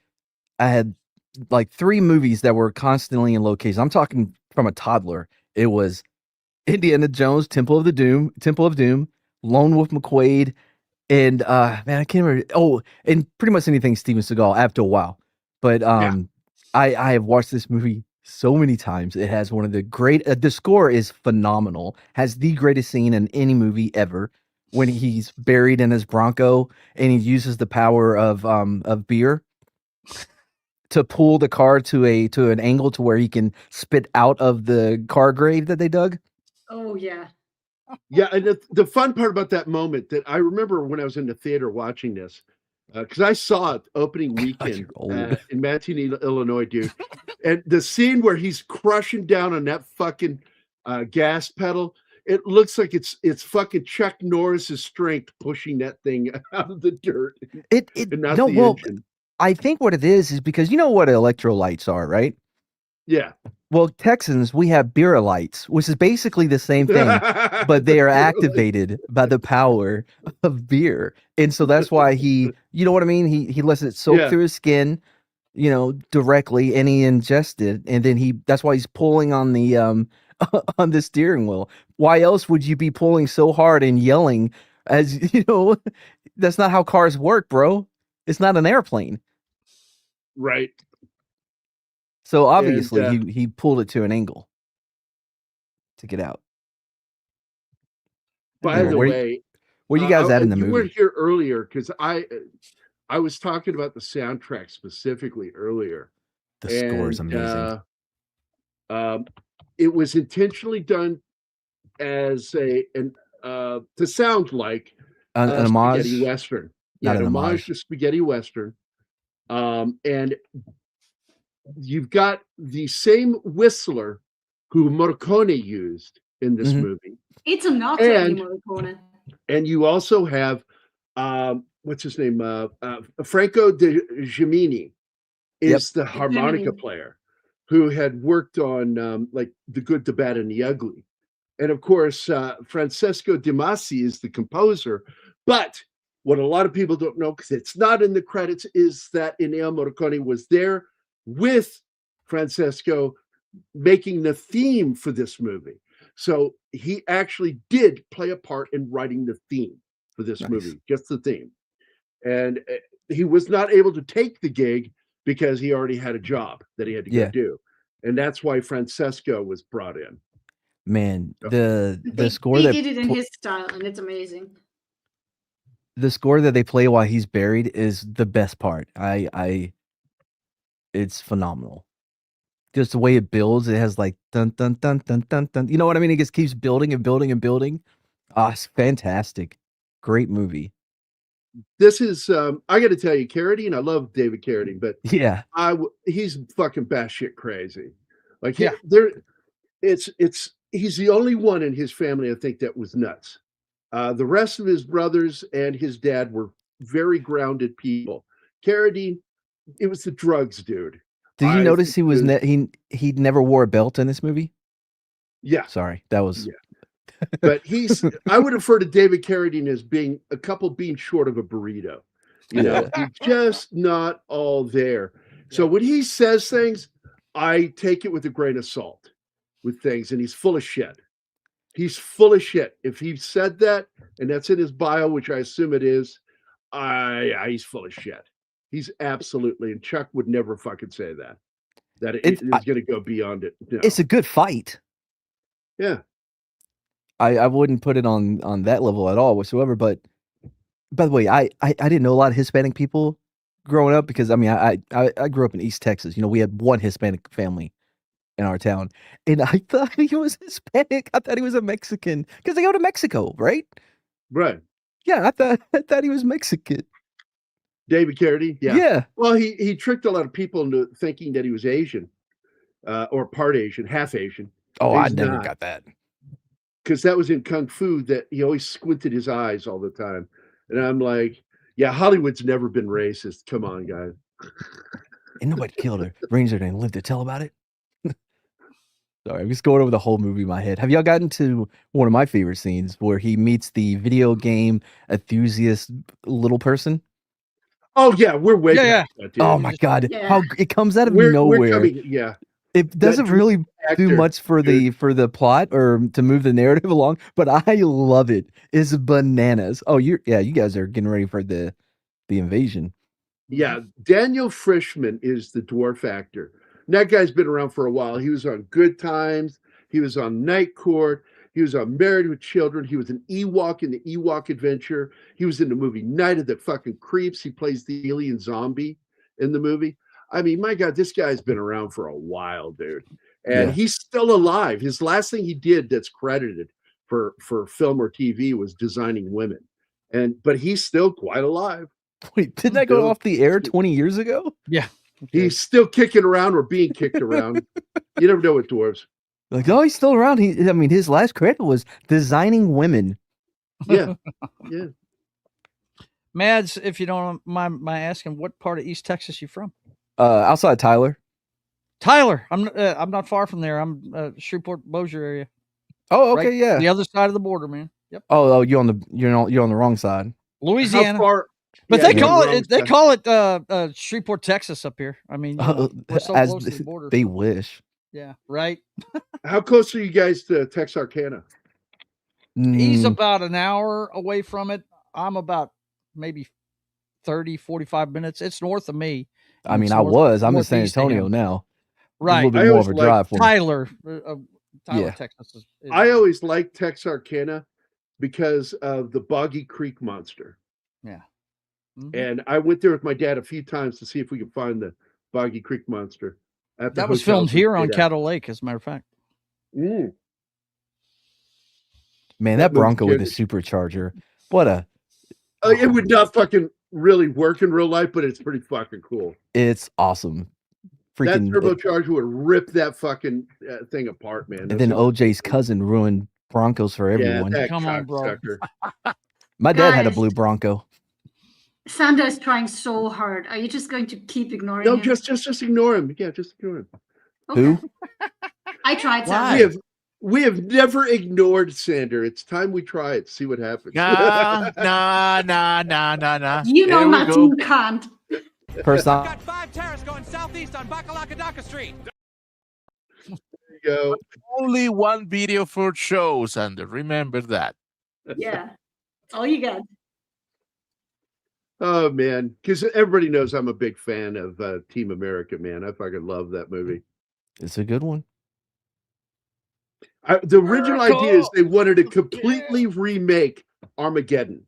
like 3 movies that were constantly in location. I'm talking from a toddler. It was Indiana Jones, Temple of Doom, Lone Wolf McQuade, and man, I can't remember. Oh, and pretty much anything Steven Seagal after a while. But I have watched this movie so many times. It has one of the great. The score is phenomenal. Has the greatest scene in any movie ever when he's buried in his Bronco and he uses the power of beer to pull the car to an angle to where he can spit out of the car grave that they dug. Oh yeah. Yeah, and the fun part about that moment that I remember when I was in the theater watching this, because I saw it opening weekend in Manatee, Illinois, dude. And the scene where he's crushing down on that fucking gas pedal, it looks like it's fucking Chuck Norris's strength pushing that thing out of the dirt. Engine. I think what it is because you know what electrolytes are, right? Yeah. Well, Texans, we have beer lights, which is basically the same thing, but they are activated by the power of beer. And so that's why you know what I mean? He lets it soak through his skin, directly, and he ingests it. And then that's why he's pulling on the on the steering wheel. Why else would you be pulling so hard and yelling that's not how cars work, bro. It's not an airplane. Right. So obviously he pulled it to an angle to get out. By the way, where you guys at in the movie? You weren't here earlier because I was talking about the soundtrack specifically earlier. The score is amazing. It was intentionally done as to sound like an homage, spaghetti western. Not an homage to spaghetti western. And you've got the same whistler who Morricone used in this movie. It's a not Morricone. And you also have what's his name? Franco de Gemini is the harmonica player who had worked on like The Good, the Bad, and the Ugly. And of course, Francesco De Masi is the composer. But what a lot of people don't know, because it's not in the credits, is that Ennio Morricone was there with Francesco making the theme for this movie. So he actually did play a part in writing the theme for this movie, just the theme. And he was not able to take the gig because he already had a job that he had to go do. And that's why Francesco was brought in. Man, the score they did it in his style, and it's amazing. The score that they play while he's buried is the best part. I It's phenomenal. Just the way it builds, it has like dun dun dun dun dun dun. You know what I mean? It just keeps building and building and building. Ah, it's fantastic. Great movie. This is I got to tell you, Carradine. I love David Carradine, but Yeah. he's fucking batshit crazy. Like Yeah. he's the only one in his family I think that was nuts. The rest of his brothers and his dad were very grounded people. Carradine, it was the drugs, dude. Did you I notice think he never wore a belt in this movie? Yeah. Sorry, that was. Yeah. But I would refer to David Carradine as being short of a burrito. You know, he's just not all there. So when he says things, I take it with a grain of salt with things, and he's full of shit. He's full of shit. If he said that, and that's in his bio, which I assume it is, he's full of shit. He's absolutely, and Chuck would never fucking say that. That it's going to go beyond it. No. It's a good fight. Yeah. I wouldn't put it on that level at all whatsoever. But by the way, I didn't know a lot of Hispanic people growing up because I mean I grew up in East Texas. You know, we had one Hispanic family in our town, and I thought he was Hispanic. I thought he was a Mexican because they go to Mexico, right? Right. Yeah, I thought he was Mexican. David Carradine, yeah. Yeah. Well, he tricked a lot of people into thinking that he was Asian, or part Asian, half Asian. Oh, I never got that. Because that was in Kung Fu that he always squinted his eyes all the time. And I'm like, yeah, Hollywood's never been racist. Come on, guys. And nobody killed her. Ranger didn't live to tell about it. Sorry, I'm just going over the whole movie in my head. Have y'all gotten to one of my favorite scenes where he meets the video game enthusiast little person? Oh, yeah, we're way past that, dude. Oh, my God. Yeah. How it comes out of We're nowhere. coming, yeah. It doesn't really do much for the plot or to move the narrative along, but I love it. It's bananas. Oh, you guys are getting ready for the invasion. Yeah, Daniel Frischman is the dwarf actor. And that guy's been around for a while. He was on Good Times. He was on Night Court. He was on Married with Children. He was an Ewok in the Ewok Adventure. He was in the movie Night of the Fucking Creeps. He plays the alien zombie in the movie. I mean, my God, this guy's been around for a while, dude. And he's still alive. His last thing he did that's credited for film or TV was Designing Women. But he's still quite alive. Wait, didn't that go off the air 20 years ago? Yeah. He's still kicking around or being kicked around. You never know with dwarves. Like, oh, he's still around. His last credit was Designing Women. Yeah. Yeah. Mads, if you don't mind my asking, what part of East Texas you from? Outside Tyler. Tyler, I'm not far from there. I'm Shreveport, Bossier area. Oh, okay, right, yeah. The other side of the border, man. Yep. Oh, you're on the wrong side. Louisiana. How far? But Yeah, they call it Shreveport, Texas up here. I mean, we're so close to the border. They wish. Yeah, right. How close are you guys to Texarkana? He's about an hour away from it. I'm about maybe 30, 45 minutes. It's north of me. I mean, I'm in San Antonio now. Right. A little bit more of a drive for me. Tyler, Texas. I always liked Texarkana because of the Boggy Creek monster. Yeah. Mm-hmm. And I went there with my dad a few times to see if we could find the Boggy Creek monster. That was filmed here on Caddo Lake, as a matter of fact. Mm. Man, that Bronco with the supercharger. What a... it would not fucking really work in real life, but it's pretty fucking cool. It's awesome. Freaking, that turbocharger would rip that fucking thing apart, man. And then OJ's cousin ruined Broncos for everyone. Yeah, come on, bro. My dad had a blue Bronco. Sandra is trying so hard. Are you just going to keep ignoring him? No, just ignore him. Yeah, just ignore him. Okay. Who? I tried something. We have never ignored Sander. It's time we try it. See what happens. Nah. You know Martin can't. First time. Got 5 terrorists going southeast on Bakalakadaka Street. There you go. Only one video for show, Sander. Remember that. Yeah. All you got. Oh, man. Because everybody knows I'm a big fan of Team America, man. I fucking love that movie. It's a good one. The original idea is they wanted to completely remake Armageddon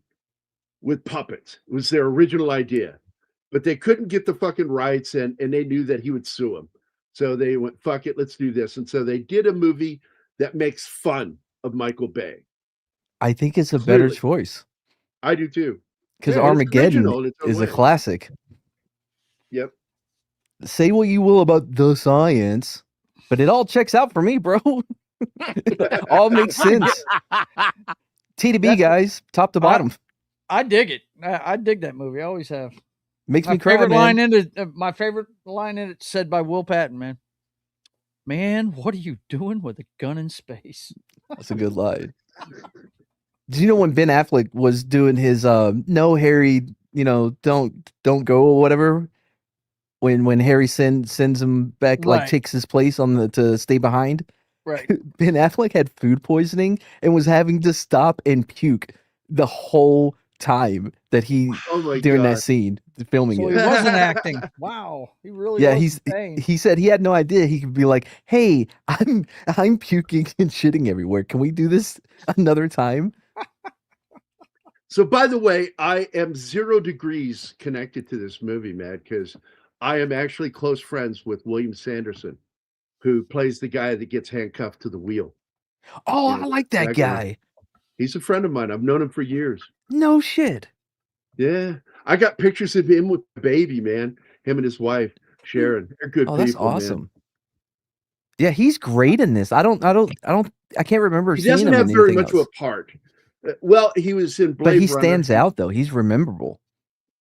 with puppets. It was their original idea. but they couldn't get the fucking rights, and they knew that he would sue them. So they went, fuck it, let's do this. And so they did a movie that makes fun of Michael Bay. I think it's a better Clearly. choice I do too. because Yeah, it's Armageddon original in its own is a way. classic. Yep. Say what you will about the science, but it all checks out for me, bro. All makes sense. T to B, guys, top to bottom. I dig it. I dig that movie. I always have. Makes my me cry, favorite man. line in it. My favorite line in it said by Will Patton. Man, what are you doing with a gun in space? That's a good line. Do you know when Ben Affleck was doing his no Harry, don't go or whatever? When Harry sends him back, like Right. takes his place to stay behind. Right. Ben Affleck had food poisoning and was having to stop and puke the whole time that he Oh my during God. that scene filming So it. he wasn't acting. Wow, he really Yeah, was in pain. he said he had no idea he could be like, "Hey, I'm puking and shitting everywhere. Can we do this another time?" So, by the way, I am 0 degrees connected to this movie, man, because I am actually close friends with William Sanderson, who plays the guy that gets handcuffed to the wheel. Oh, You know, I like that background. guy. He's a friend of mine. I've known him for years. No shit. Yeah, I got pictures of him with the baby, man. Him and his wife Sharon. They're good Oh, people. that's awesome. Man. Yeah, he's great in this. I can't remember He seeing doesn't him have in very anything much of else. a part. Well, he was in Blade But he Runner. stands out though. He's memorable.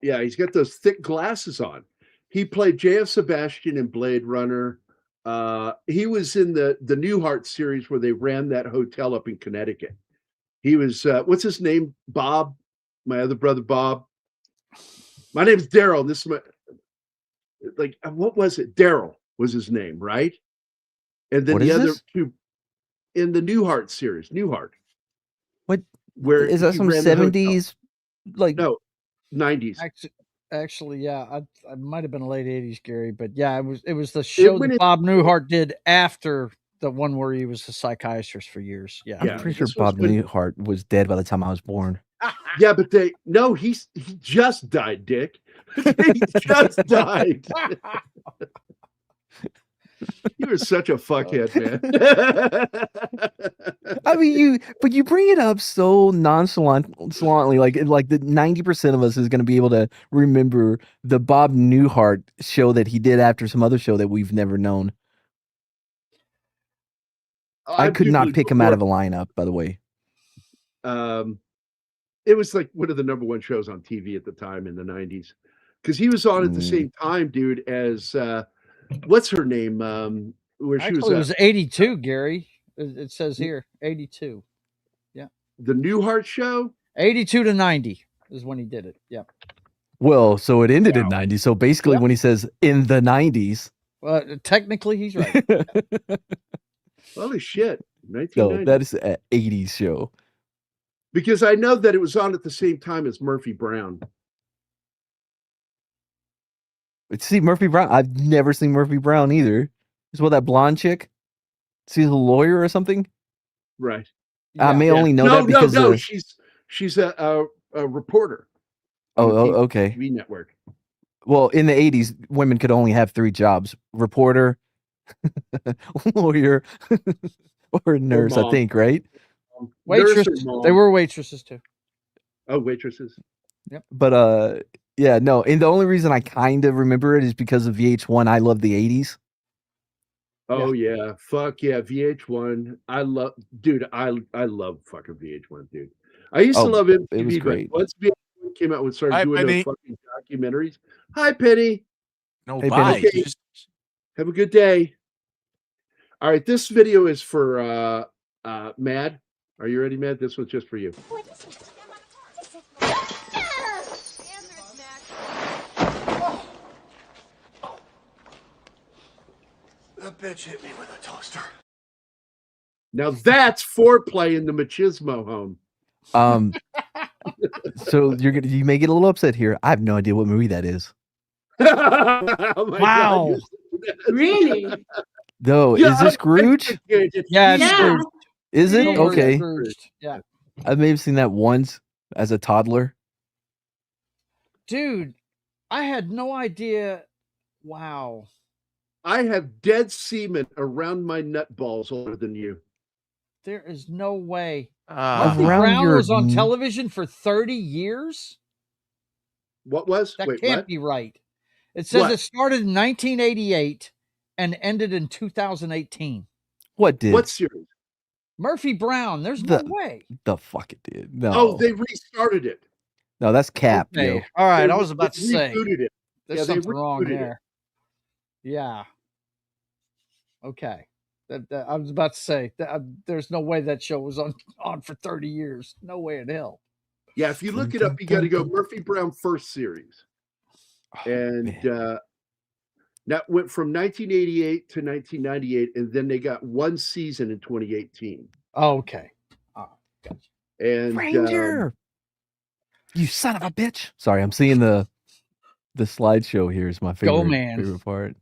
Yeah, he's got those thick glasses on. He played J.F. Sebastian in Blade Runner. He was in the Newhart series where they ran that hotel up in Connecticut. He was what's his name? Bob, my other brother Bob. My name's Daryl. This is what was it? Daryl was his name, right? And then What the is other this? two in the Newhart series, Newhart. What Where is that? he Some ran the hotel. 70s, like No, 90s. Actually, yeah, I might have been late 80s, Gary, but yeah, it was the show went that in- Bob Newhart did after the one where he was a psychiatrist for years. Yeah, I'm pretty sure this was Bob when- Newhart was dead by the time I was born. Yeah, but he just died, Dick. He just died. You were such a fuckhead, man. I mean, but you bring it up so nonchalantly, like the 90% of us is going to be able to remember the Bob Newhart show that he did after some other show that we've never known. I could not pick him out of a lineup, by the way. It was like one of the number one shows on TV at the time in the 90s. Because he was on at the same time, dude, as what's her name? Where she actually, it was 82, Gary. It says here 82. Yeah, the Newhart show. 82 to 90 is when he did it. Yeah. Well, so it ended in 90. So basically, when he says in the 90s, Well, technically, he's right. Holy shit. no, 1990. that is an 80s show. Because I know that it was on at the same time as Murphy Brown. See, Murphy Brown. I've never seen Murphy Brown either. Is what that blonde chick? She's a lawyer or something? Right. I may only know that because no. She's a reporter. on the okay. TV network. Well, in the 80s, women could only have 3 jobs: reporter, lawyer, or nurse, I mom. think, right? Waitress. Nurse or mom. They were waitresses too. Oh, waitresses. But yeah, no. And the only reason I kind of remember it is because of VH1. I love the 80s. Oh yeah. Fuck yeah. VH1. I love fucking VH1, dude. I used to Oh, love MTV, it was but great. once VH1 came out and started Hi, doing Penny. those fucking documentaries. Hi, Penny. No, Hey, bye. Penny. Just- Have a good day. All right, this video is for Mad. Are you ready, Mad? This one's just for you. The bitch hit me with a toaster. Now that's foreplay in the machismo home. So you may get a little upset here. I have no idea what movie that is. Oh my Wow. God. Really? No, Yeah, is this Scrooge? Yeah, it's Yeah. Scrooge. Is it? Yeah. Okay. Scrooged. Yeah. I may have seen that once as a toddler. Dude, I had no idea. Wow. I have dead semen around my nut balls older than you. There is no way. Uh-huh. Murphy Around Brown your was on n- television for 30 years? What was? That Wait, can't what? be right. It says What? it started in 1988 and ended in 2018. What did? What series? Murphy Brown. There's no way. The fuck it did. Oh, No. they restarted it. No, that's cap, Okay. yo. All right. They I was about to say rebooted it. there's Yeah, they something wrong rebooted it. there. Yeah. Okay. I was about to say that there's no way that show was on for 30 years. No way in hell. Yeah, if you look it up, you got to go Murphy Brown first series. And that went from 1988 to 1998, and then they got one season in 2018. Okay. Oh, gotcha. And Ranger, you son of a bitch! Sorry, I'm seeing the slideshow here. Is my favorite part.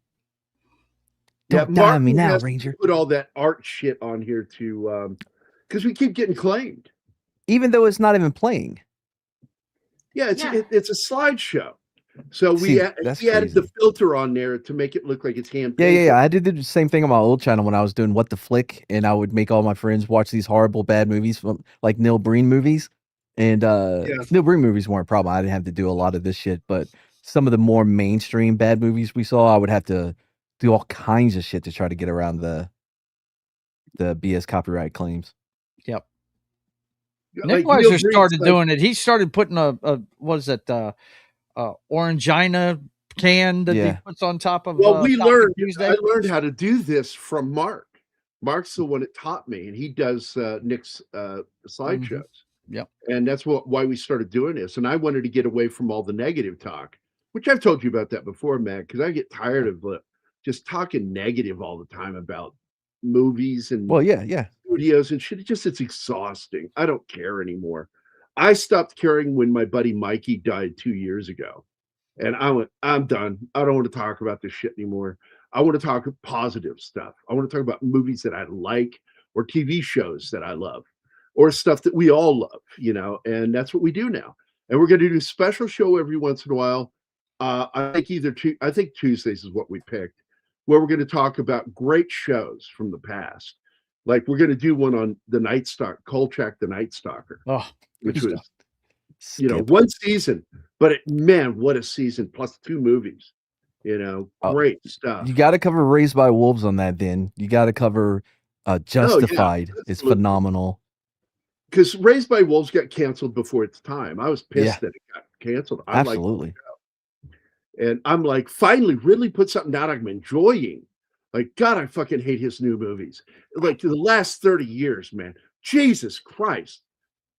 Don't die on me Martin now, has to Ranger. put all that art shit on here to because we keep getting claimed. Even though it's not even playing. Yeah, it's a slideshow. So See, we that's added the crazy. filter on there to make it look like it's hand Yeah, painted. yeah, yeah. I did the same thing on my old channel when I was doing What the Flick, and I would make all my friends watch these horrible bad movies from like Neil Breen movies. And Neil Breen movies weren't a problem. I didn't have to do a lot of this shit, but some of the more mainstream bad movies we saw, I would have to do all kinds of shit to try to get around the BS copyright claims. Yep. Like Nick Weiser Neil Breen's started like- doing it. He started putting a what is it, Orangina can that he puts on top of. Well, we Taco learned. Tuesday. I learned how to do this from Mark. Mark's the one that taught me, and he does Nick's slideshows. Yep. And that's why we started doing this. And I wanted to get away from all the negative talk, which I've told you about that before, Matt, because I get tired of just talking negative all the time about movies and studios and shit. It's exhausting. I don't care anymore. I stopped caring when my buddy Mikey died 2 years ago. And I went, I'm done. I don't want to talk about this shit anymore. I want to talk positive stuff. I want to talk about movies that I like or TV shows that I love or stuff that we all love, and that's what we do now. And we're going to do a special show every once in a while. I think Tuesdays is what we picked, where we're going to talk about great shows from the past. Like we're going to do one on the Night Stalker, Kolchak the Night Stalker, which was, one season, but man, what a season, plus 2 movies, great stuff. You got to cover Raised by Wolves on that. Then you got to cover Justified. It's phenomenal. Because Raised by Wolves got canceled before its time. I was pissed that it got canceled. Absolutely. And I'm like, finally, really put something out I'm enjoying. Like, God, I fucking hate his new movies. Like, the last 30 years, man. Jesus Christ.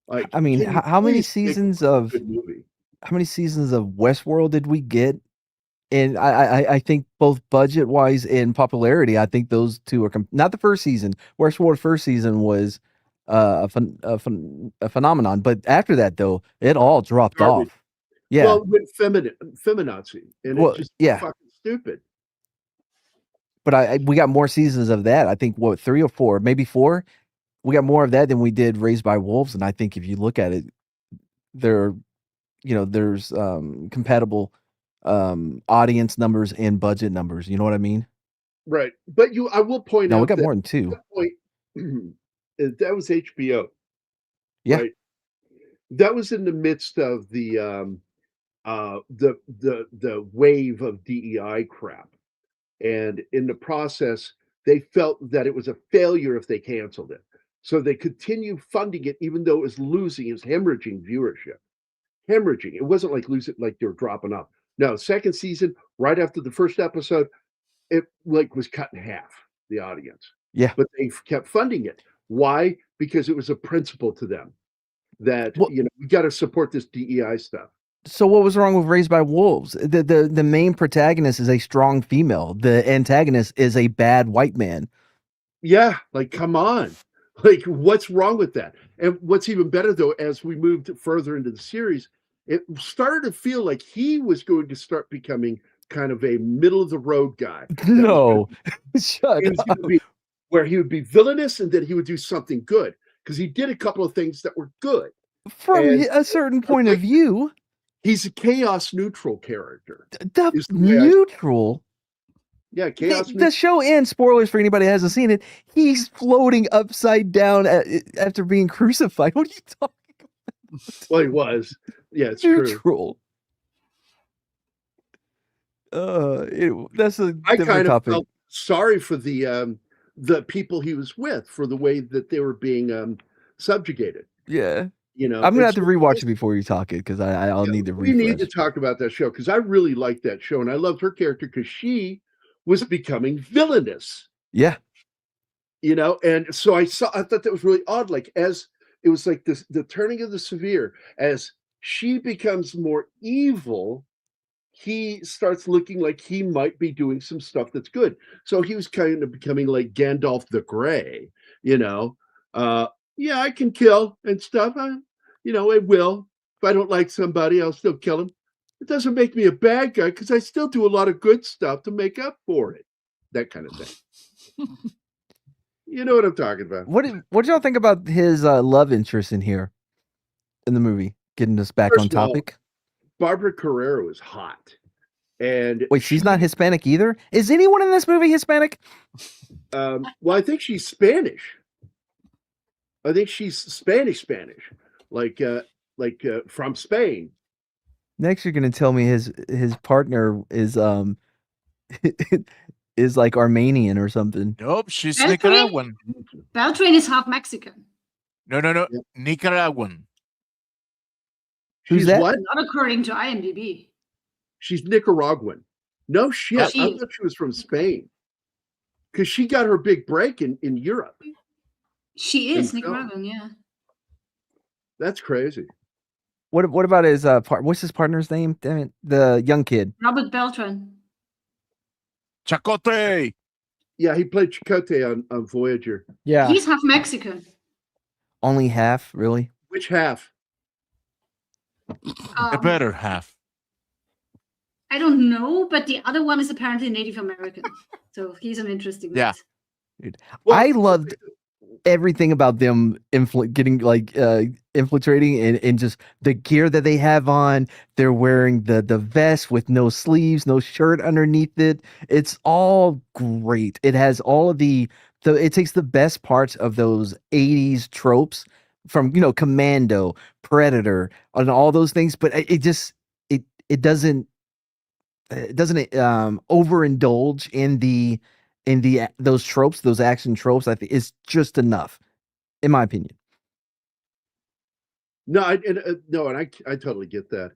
Like, I mean, how many seasons of Westworld did we get? And I think both budget wise and popularity, I think those two are not the first season. Westworld first season was a phenomenon, but after that though, it all dropped off. Yeah, well, it went feminazi, and it's just fucking stupid. But we got more seasons of that. I think 3 or 4, maybe 4. We got more of that than we did Raised by Wolves, and I think if you look at it, there's compatible audience numbers and budget numbers. You know what I mean? Right. But I will point out we got more than 2. That was HBO. Yeah. Right? That was in the midst of the wave of DEI crap. And in the process, they felt that it was a failure if they canceled it. So they continued funding it, even though it was hemorrhaging viewership. Hemorrhaging. It wasn't like losing, like they were dropping off. No, second season, right after the first episode, it was cut in half, the audience. Yeah. But they kept funding it. Why? Because it was a principle to them that, we got to support this DEI stuff. So what was wrong with Raised by Wolves? The main protagonist is a strong female. The antagonist is a bad white man. Yeah, like, come on. Like, what's wrong with that? And what's even better, though, as we moved further into the series, it started to feel like he was going to start becoming kind of a middle-of-the-road guy. No, shut up. Where he would be villainous and then he would do something good. Because he did a couple of things that were good. From a certain point of view. He's a chaos neutral character. Neutral. Yeah, chaos. The show ends. Spoilers for anybody who hasn't seen it. He's floating upside down after being crucified. What are you talking about? Well, he was. Yeah, it's neutral. That's a I different kind of topic. felt sorry for the people he was with for the way that they were being subjugated. Yeah. You know, I'm gonna have to rewatch it before you talk it because I'll need to refresh. We need to talk about that show because I really liked that show and I loved her character because she was becoming villainous. Yeah. You know, and so I thought that was really odd. Like as it was like this, the turning of the severe, as she becomes more evil, he starts looking like he might be doing some stuff that's good. So he was kind of becoming like Gandalf the Grey, you know. Yeah, I can kill and stuff. I will. If I don't like somebody, I'll still kill him. It doesn't make me a bad guy because I still do a lot of good stuff to make up for it. That kind of thing. You know what I'm talking about. What did y'all think about his love interest in here in the movie? Getting us back on topic. Barbara Carrera was hot. And wait, she's not Hispanic either? Is anyone in this movie Hispanic? Well, I think she's Spanish. I think she's Spanish, like from Spain. Next, you're gonna tell me his partner is is like Armenian or something. Nope, she's Nicaraguan. Beltran is half Mexican. No, yep. Nicaraguan. Who's that? What? Not according to IMDb. She's Nicaraguan. No shit. I thought she was from Spain. Because she got her big break in Europe. She is Nicaraguan, yeah. That's crazy. What about his what's his partner's name? Damn it. The young kid. Robert Beltran. Chakotay. Yeah, he played Chakotay on Voyager. Yeah. He's half Mexican. Only half, really? Which half? The better half. I don't know, but the other one is apparently Native American. So he's an interesting mix. Dude, I loved everything about them getting like infiltrating and just the gear that they have on. They're wearing the vest with no sleeves, no shirt underneath it. It's all great. It has all of it takes the best parts of those 80s tropes from, Commando, Predator, and all those things, but it doesn't overindulge in those tropes, those action tropes. I think it's just enough, in my opinion. No, I totally get that.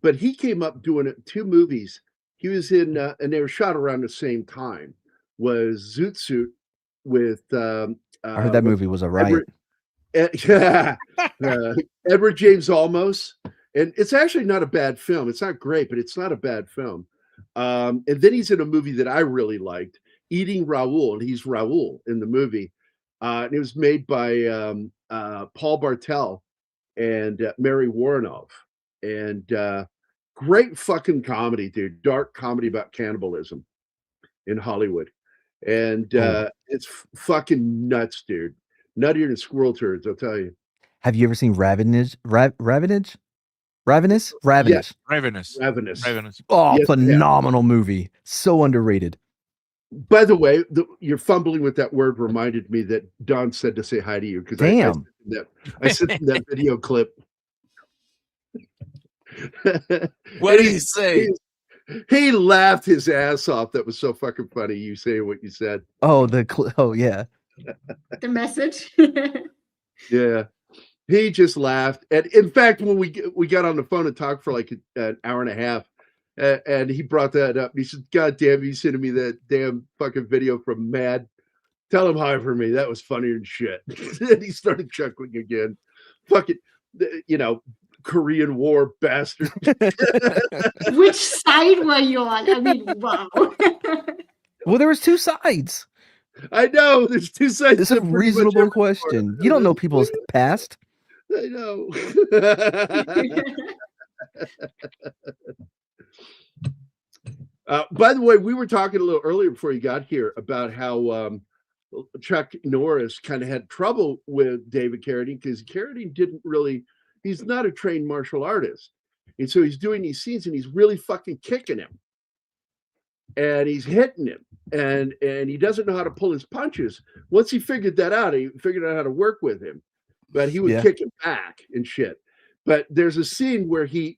But he came up doing 2 movies. He was in, and they were shot around the same time. Was Zoot Suit with? I heard that movie was a riot. Edward James Olmos, and it's actually not a bad film. It's not great, but it's not a bad film. And then he's in a movie that I really liked, Eating Raoul, and he's Raoul in the movie. And it was made by Paul Bartel and Mary Warrenov. And great fucking comedy, dude. Dark comedy about cannibalism in Hollywood. And it's fucking nuts, dude. Nuttier than squirrel turds, I'll tell you. Have you ever seen Ravenous? Ravenous? Yes. Ravenous. Oh, yes, phenomenal movie. So underrated. By the way, you're fumbling with that word reminded me that Don said to say hi to you because I sent him that video clip. What did he say? He laughed his ass off. That was so fucking funny. You saying what you said. Oh, yeah. The message. Yeah. He just laughed. And in fact, when we got on the phone and talked for like an hour and a half, and he brought that up, and he said, God damn, you sending me that damn fucking video from Mad. Tell him hi for me. That was funnier than shit. And he started chuckling again. Fucking, Korean War bastard. Which side were you on? I mean, wow. Well, there was 2 sides. I know. There's 2 sides. It's a reasonable question. You don't know people's past. I know. By the way, we were talking a little earlier before you got here about how Chuck Norris kind of had trouble with David Carradine because Carradine didn't really, he's not a trained martial artist. And so he's doing these scenes and he's really fucking kicking him. And he's hitting him. And he doesn't know how to pull his punches. Once he figured that out, he figured out how to work with him. But he would kick him back and shit. But there's a scene where he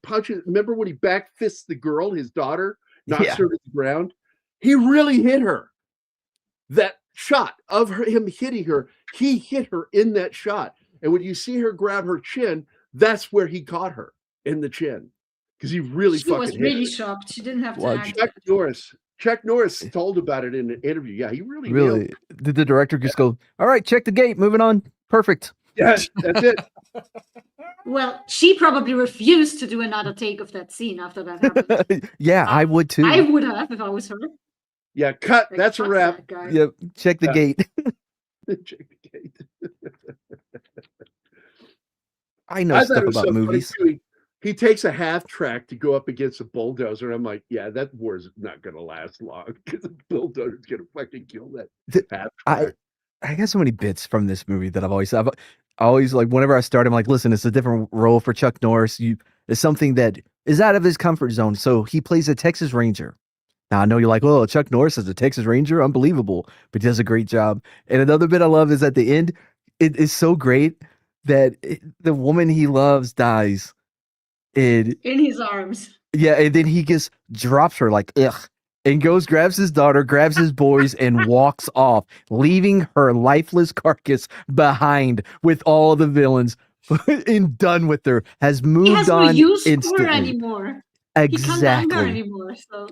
punches. Remember when he back fists the girl, his daughter, knocks her to the ground? He really hit her. That shot of him hitting her, he hit her in that shot. And when you see her grab her chin, that's where he caught her, in the chin. Because he really She fucking was hit really her. shocked. She didn't have to act. Chuck Norris told about it in an interview. Yeah, he really Really? Did the director just go, all right, check the gate, moving on. Perfect. Yeah, that's it. Well, she probably refused to do another take of that scene after that happened. Yeah, I would too. I would have if I was her. Yeah, cut. Like, That's a fuck wrap. that guy. Yep. Check the gate. Check the gate. I know thought stuff it was about so funny, movies. too. He takes a half track to go up against a bulldozer, and I'm like, yeah, that war's not going to last long because the bulldozer's going to fucking kill that half track. I got so many bits from this movie that I've always like, whenever I start, I'm like, listen, it's a different role for Chuck Norris. It's something that is out of his comfort zone. So he plays a Texas Ranger. Now I know you're like, oh, Chuck Norris is a Texas Ranger, unbelievable, but he does a great job. And another bit I love is at the end, it is so great that the woman he loves dies. In his arms. Yeah, and then he just drops her like, ugh, and goes, grabs his daughter, grabs his boys, and walks off, leaving her lifeless carcass behind with all the villains and done with her. Has moved He has no on use instantly. for her anymore. Exactly. He can't anger anymore. So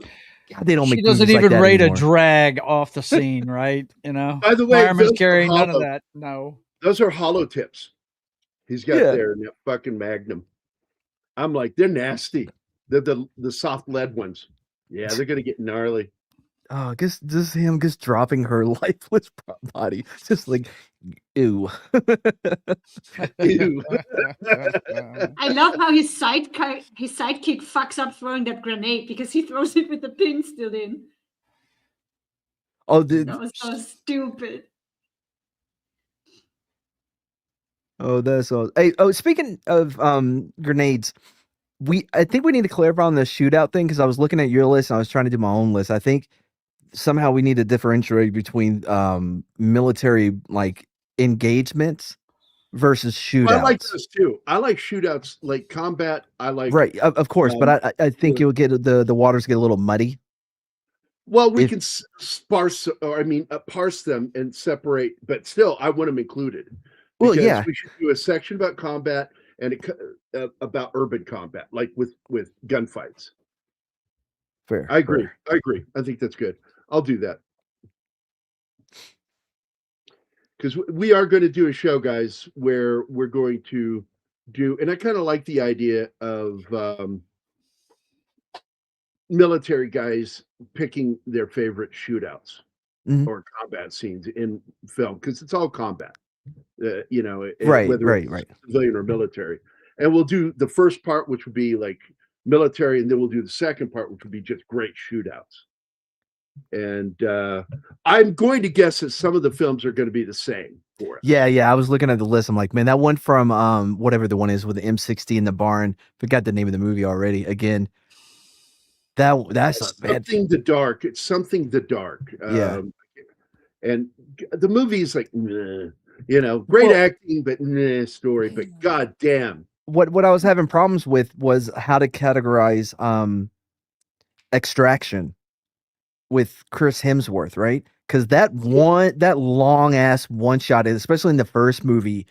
God, they don't make She doesn't movies like even that rate anymore. a drag off the scene, right? You know, By the way, fireman's those are carry, none of hollow. that. No. Those are hollow tips. He's got Yeah. there in that fucking Magnum. I'm like, they're nasty. They're the soft lead ones. Yeah, they're gonna get gnarly. Oh, I guess just him just dropping her lifeless body, just like, ew. Ew. I love how his sidekick fucks up throwing that grenade because he throws it with the pin still in. Oh, That was so stupid. Oh, that's all. Hey, speaking of grenades, I think we need to clarify on the shootout thing because I was looking at your list and I was trying to do my own list. I think somehow we need to differentiate between military like engagements versus shootouts. Well, I like those too. I like shootouts, like combat. I like right, of course, but I think you'll get the waters get a little muddy. Well, we can parse them and separate, but still, I want them included. Well, Because yeah, we should do a section about combat and about urban combat, like with gunfights. fair. I agree. fair. I agree. I think that's good. I'll do that. Because we are going to do a show, guys, where we're going to do, and I kind of like the idea of military guys picking their favorite shootouts or combat scenes in film, because it's all combat. Right, whether right, it's right. civilian or military. And we'll do the first part, which would be like military, and then we'll do the second part, which would be just great shootouts. And I'm going to guess that some of the films are going to be the same for us. Yeah. I was looking at the list. I'm like, man, that one from whatever the one is with the M60 in the barn. Forgot the name of the movie already. Again, that's something the dark. It's something the dark. Yeah. And the movie is like, great acting, but story. But god damn. What I was having problems with was how to categorize Extraction with Chris Hemsworth, right? Because that long ass one shot, especially in the first movie,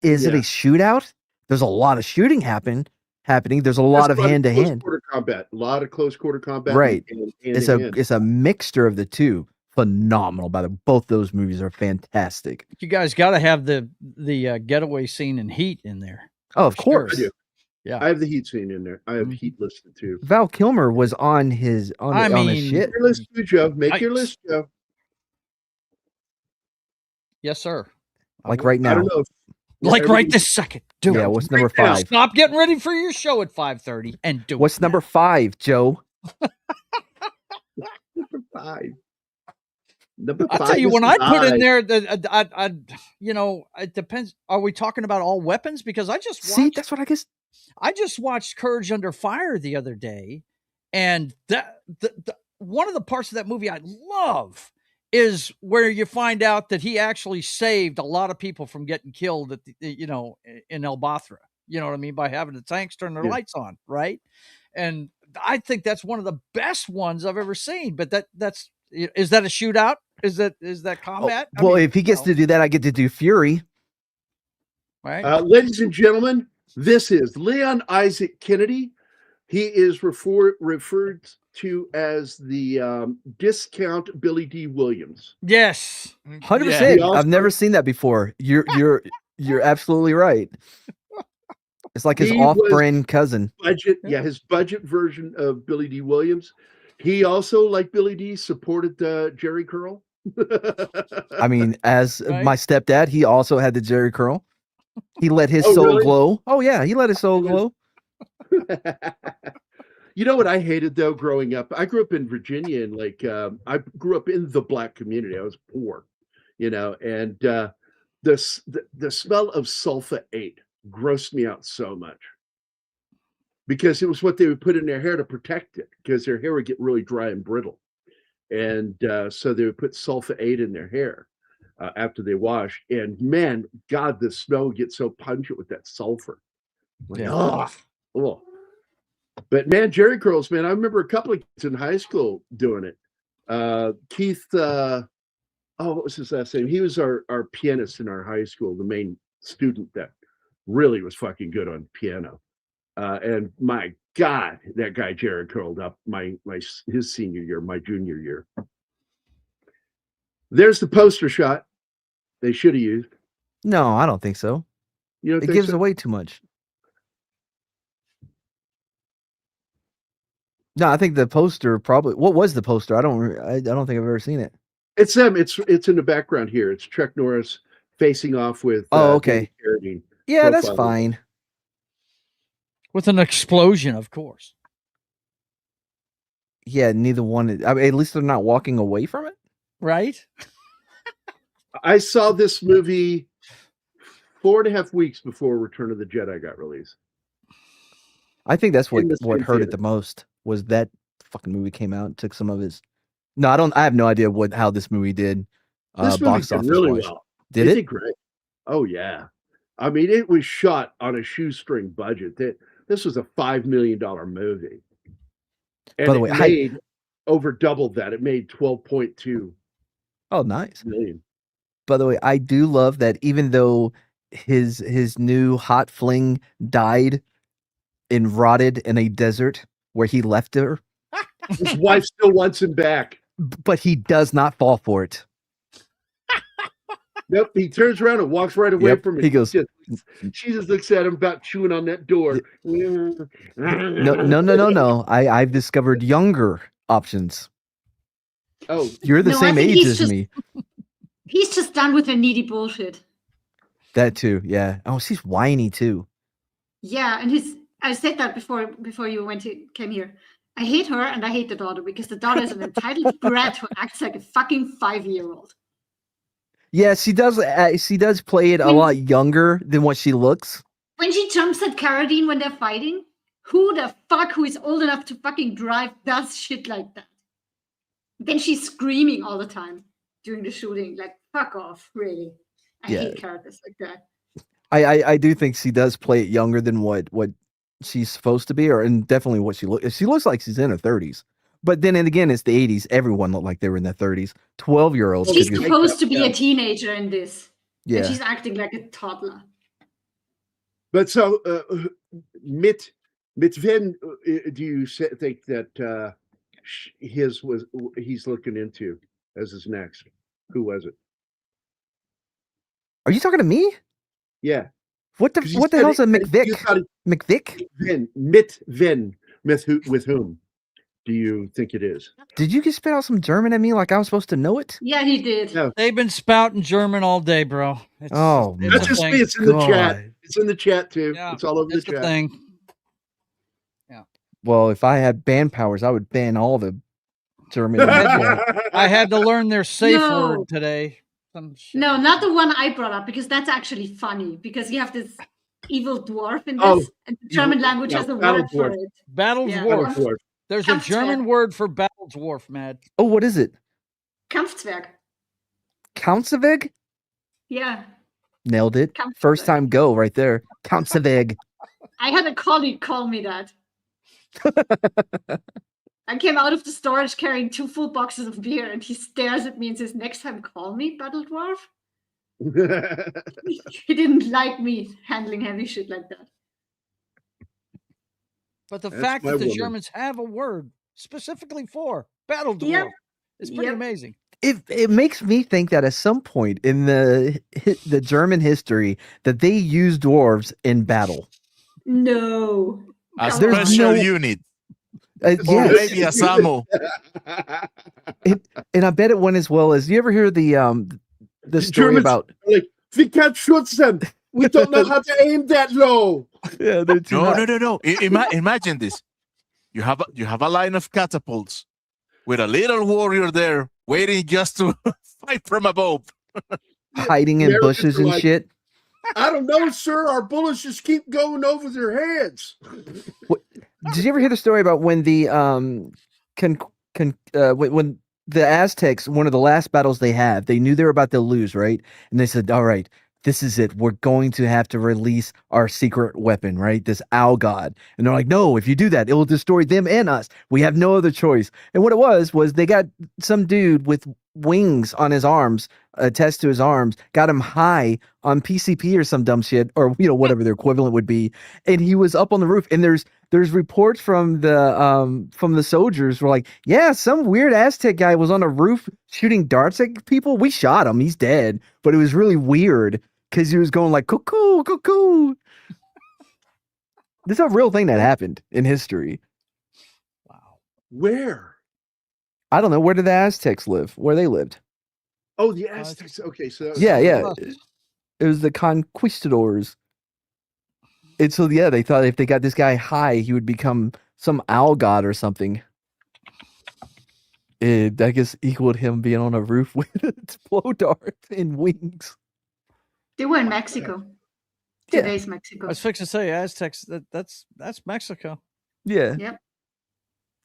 is it a shootout? There's a lot of shooting happening. There's a lot of hand to hand combat, a lot of close quarter combat. Right. And It's a mixture of the two. Phenomenal. Both those movies are fantastic. You guys got to have the getaway scene in Heat in there. Oh, of course. I do. Yeah, I have the Heat scene in there. I have Heat listed too. Val Kilmer was on his on his shit. Make your list too, Joe. Make your list, Joe. Yes, sir. Like right now. I don't know. Like right this second. Do it. Yeah, what's number 5? Stop getting ready for your show at 5:30 and do What's it. number 5, Joe? Number 5. Number I'll tell five you, is when I put in I. there that it depends. Are we talking about all weapons? Because I just See, watched, that's what I guess. I just watched Courage Under Fire the other day, and that the one of the parts of that movie I love is where you find out that he actually saved a lot of people from getting killed at in El Batra. You know what I mean, by having the tanks turn their Yeah. lights on, right? And I think that's one of the best ones I've ever seen. But that's is that a shootout? Is that combat? I Well, mean, if he gets to do that, I get to do Fury. right? Ladies and gentlemen, this is Leon Isaac Kennedy. He is referred to as the discount Billy D. Williams. Yes, 100%. also- I've never seen that before. You're absolutely right. It's like his He was off-brand cousin. His budget version of Billy D. Williams. He also, like Billy D., supported Jerry Curl. I mean, as Right. my stepdad, he also had the Jerry curl. He let his Oh, soul really? glow. Oh yeah, he let his soul glow. You know what I hated though growing up? I grew up in Virginia, and I grew up in the black community. I was poor, and the smell of sulfa 8 grossed me out so much because it was what they would put in their hair to protect it, because their hair would get really dry and brittle, and so they would put sulfa 8 in their hair after they washed. And man, God, the smell would get so pungent with that sulfur. Oh. But man, Jerry curls, man, I remember a couple of kids in high school doing it. Keith, what was his last name? He was our pianist in our high school, the main student that really was fucking good on piano. And my God, that guy Jerry curled up his senior year, my junior year. There's the poster shot they should have used. No, I don't think so. You don't It think gives so? away too much. No, I think the poster probably. What was the poster? I don't think I've ever seen it. It's them. It's in the background here. It's Chuck Norris facing off with. Okay. Carradine, Yeah, that's profiling. fine. With an explosion, of course. Yeah, neither one. I mean, at least they're not walking away from it. Right? I saw this movie 4.5 weeks before Return of the Jedi got released. I think that's what In the same hurt it theater. the most was that fucking movie came out and took some of his. No, I have no idea how this movie did. This movie Box did office really wise. well. Did It it? did great. Oh yeah, I mean it was shot on a shoestring budget. This was a $5 million movie, and By the way, it made over double that. It made 12.2 Oh, nice. million. By the way, I do love that even though his new hot fling died and rotted in a desert where he left her, His wife still wants him back. but he does not fall for it. Nope, he turns around and walks right away Yep, from it. he goes- She just looks at him about chewing on that door. No. I've discovered younger options. Oh, You're the No, I same think age he's as just- me. He's just done with the needy bullshit. That too, yeah. Oh, she's whiny too. Yeah, and I said that before you came here. I hate her and I hate the daughter because the daughter is an entitled brat who acts like a fucking 5-year-old. Yeah, she does. She does play it a lot younger than what she looks. When she jumps at Carradine when they're fighting, who the fuck who is old enough to fucking drive does shit like that? Then she's screaming all the time during the shooting, like fuck off, really. I Yeah. hate characters like that. I do think she does play it younger than what she's supposed to be, and definitely what she looks. She looks like she's in her 30s. But then and again, it's the 80s. Everyone looked like they were in their 30s. 12-year-olds. She's could get- supposed to be a teenager in this. Yeah. And she's acting like a toddler. but so mit when do you think that he's looking into as his next? Who was it? Are you talking to me? Yeah. What the 'Cause you what the said hell's a it- McVick? you thought it- McVick? With whom do you think it is? Did you just spit out some German at me like I was supposed to know it? Yeah, he did. No. They've been spouting German all day, bro. It's, Oh, it's That's a just thing. me. It's in the chat. God. It's in the chat too. Yeah, It's all over the It's a chat. thing. Well, if I had ban powers, I would ban all the German. I had to learn their safe No. word today. No, not the one I brought up, because that's actually funny. Because you have this evil dwarf in this, Oh, and the German language has a battle word for dwarf. it. Battle Yeah. dwarf. Battle dwarf. There's a Kampfzwerg. German word for battle dwarf, Matt. Oh, what is it? Kampfzwerg. Councevig? Yeah. Nailed it. Kampfzwerg. First time go right there. Councevig. I had a colleague call me that. I came out of the storage carrying 2 full boxes of beer, and he stares at me and says, "Next time, call me Battle Dwarf." He didn't like me handling heavy shit like that. But the That's fact my that the woman. Germans have a word specifically for battle dwarf Yep. is pretty Yep. amazing. It makes me think that at some point in the German history that they used dwarves in battle. No. A Come There's on. special no- unit. Or Or yes. maybe a Samo. And I bet it went as well as. You ever hear the story Germans about? are like, we can't shoot them. We don't know how to aim that low. Yeah, they're too No, high. no. Imagine this. You have a line of catapults with a little warrior there waiting just to fight from above. Hiding in Americans bushes are and like- shit. I don't know, sir. Our bullets just keep going over their heads. Did you ever hear the story about when the when the Aztecs, one of the last battles they had, they knew they were about to lose, right? And they said, "All right, this is it. We're going to have to release our secret weapon, right? This owl god." And they're like, "No, if you do that, it will destroy them and us. We have no other choice." And what it was they got some dude with wings on his arms, attached to his arms, got him high on PCP or some dumb shit, or whatever their equivalent would be. And he was up on the roof, and there's reports from the soldiers were like, "Yeah, some weird Aztec guy was on a roof shooting darts at people. We shot him. He's dead." But it was really weird because he was going like, "Cuckoo, cuckoo." This is a real thing that happened in history. Wow. Where? I don't know. Where did the Aztecs live? Where they lived? Oh, the Aztecs. Okay, so Yeah. It was the conquistadors. And so, yeah, they thought if they got this guy high, he would become some owl god or something. It, I guess, equaled him being on a roof with blow darts and wings. They were in Mexico. Yeah. Today's Mexico. I was fixing to say Aztecs. That's Mexico. Yeah. Yep.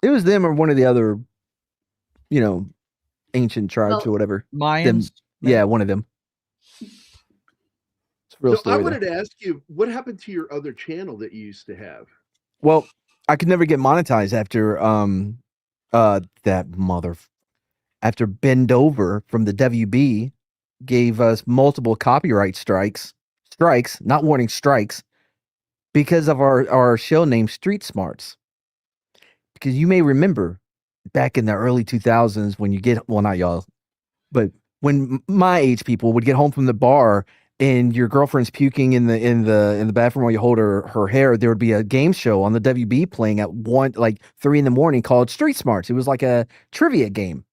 It was them or one of the other, ancient tribes Well, or whatever. Mayans. Yeah, one of them. It's a real So I story. though. wanted to ask you, what happened to your other channel that you used to have? Well, I could never get monetized after after Bend Over from the WB gave us multiple copyright strikes, not warning strikes, because of our show named Street Smarts. Because you may remember back in the early 2000s when not y'all, but when my age people would get home from the bar and your girlfriend's puking in the bathroom while you hold her hair, there would be a game show on the WB playing at 3 a.m. called Street Smarts. It was like a trivia game.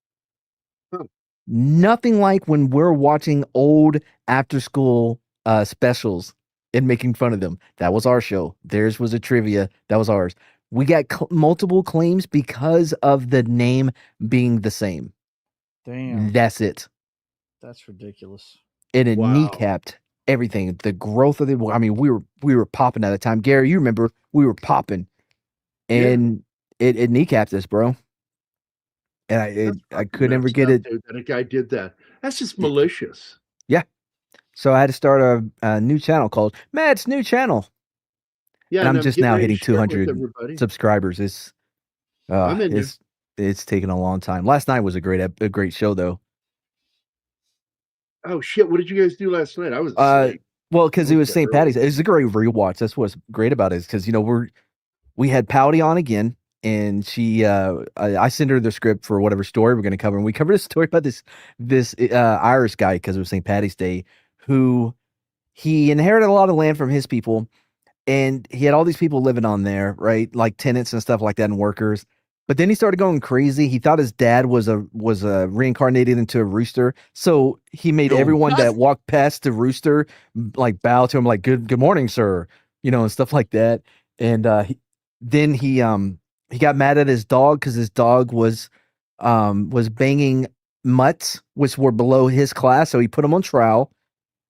Nothing like when we're watching old after school specials and making fun of them. That was our show. Theirs was a trivia. That was ours. We got multiple claims because of the name being the same. Damn. That's it. That's ridiculous. And it Wow. kneecapped everything. The growth of it. I mean, we were popping at the time. Gary, you remember we were popping, and it kneecapped us, bro. And I could never get it. That a guy did that. That's just malicious. Yeah. So I had to start a new channel called Matt's New Channel. Yeah, And I'm just now getting ready hitting to share it with 200 everybody. subscribers. I'm in there. It's taken a long time. Last night was a great show though. Oh shit! What did you guys do last night? I was asleep. Well, because it was Okay, St. early. Patty's. It was a great rewatch. That's what's great about it, is because we had Pouty on again, and she I sent her the script for whatever story we're going to cover, and we covered a story about this Irish guy because it was St. Patty's Day, who he inherited a lot of land from his people, and he had all these people living on there, right, like tenants and stuff like that, and workers. But then he started going crazy. He thought his dad was reincarnated into a rooster. So he made everyone that walked past the rooster like bow to him, like good morning, sir, and stuff like that. And then he got mad at his dog because his dog was was banging mutts, which were below his class. So he put them on trial,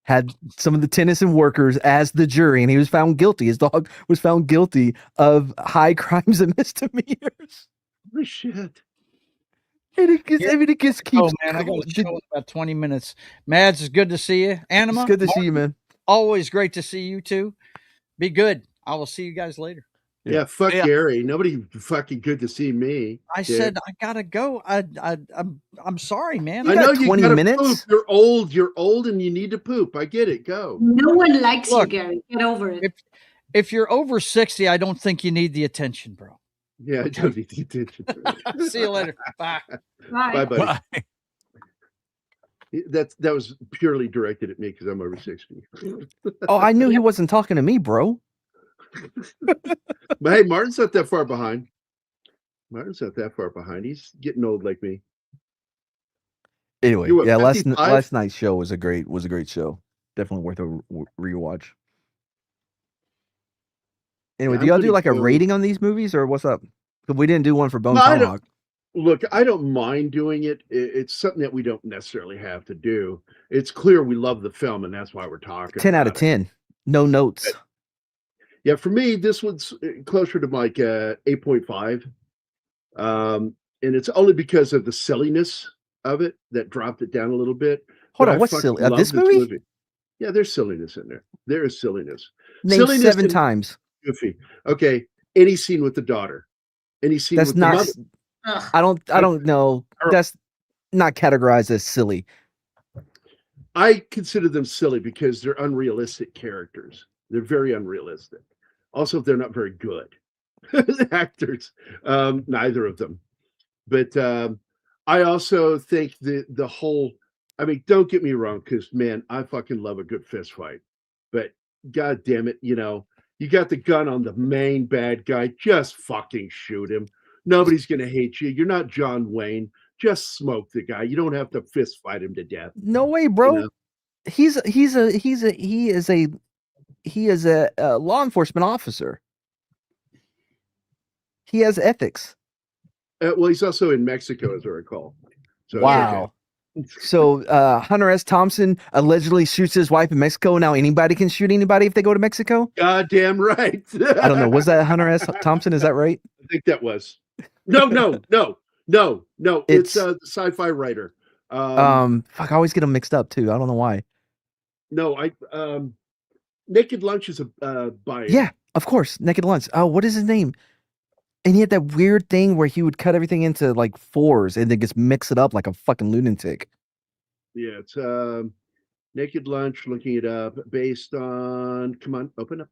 had some of the Tennyson workers as the jury, and he was found guilty. His dog was found guilty of high crimes and misdemeanors. Holy shit. And it just keeps. Oh man, I got a show in about 20 minutes. Mads, it's good to see you. Anima, It's good to see you, man. Always great to see you too. Be good. I will see you guys later. Yeah, fuck Gary. Nobody fucking good to see me. I said I gotta go. I'm sorry, man. I know you 20 gotta minutes? poop. You're old and you need to poop. I get it. Go. No one likes Look, you, Gary. Get over it. If you're over 60, I don't think you need the attention, bro. Yeah, I don't need the attention. See you later. Bye. Bye, buddy. That was purely directed at me because I'm over 60. Oh, I knew he wasn't talking to me, bro. But hey, Martin's not that far behind. He's getting old like me. Anyway, You're what, yeah, 55? last night's show was a great show. Definitely worth a rewatch. Anyway, Yeah, do I'm y'all do gonna like a go- rating on these movies, or what's up? 'Cause we didn't do one for Bone No, I don't- Tomahawk. Look, I don't mind doing it. It's something that we don't necessarily have to do. It's clear we love the film, and that's why we're talking. 10 out of about it. 10. No notes. Yeah, for me, this one's closer to like 8.5. And it's only because of the silliness of it that dropped it down a little bit. Hold But on, I what's fucking silly? love This movie? Yeah, there's silliness in there. There is silliness. Named Silliness 7 and times. Goofy. Okay, any scene with the daughter, any scene That's with not. the mother. I don't know. That's not categorized as silly. I consider them silly because they're unrealistic characters. They're very unrealistic. Also, they're not very good actors. Neither of them. But I also think the whole. I mean, don't get me wrong, because man, I fucking love a good fist fight. But god damn it, you got the gun on the main bad guy. Just fucking shoot him. Nobody's gonna hate you. You're not John Wayne. Just smoke the guy. You don't have to fist fight him to death. No way, bro. You know? He is a law enforcement officer. He has ethics. Well, he's also in Mexico, as I recall. So it's Wow. okay. So Hunter S. Thompson allegedly shoots his wife in Mexico. Now anybody can shoot anybody if they go to Mexico. Goddamn right. I don't know. Was that Hunter S. Thompson? Is that right? I think that was. No. It's the sci-fi writer. Fuck, I always get them mixed up too. I don't know why. No, Naked Lunch is a by. Yeah, of course. Naked Lunch. Oh, what is his name? And he had that weird thing where he would cut everything into like 4s and then just mix it up like a fucking lunatic. Yeah, it's Naked Lunch. Looking it up, based on. Come on, open.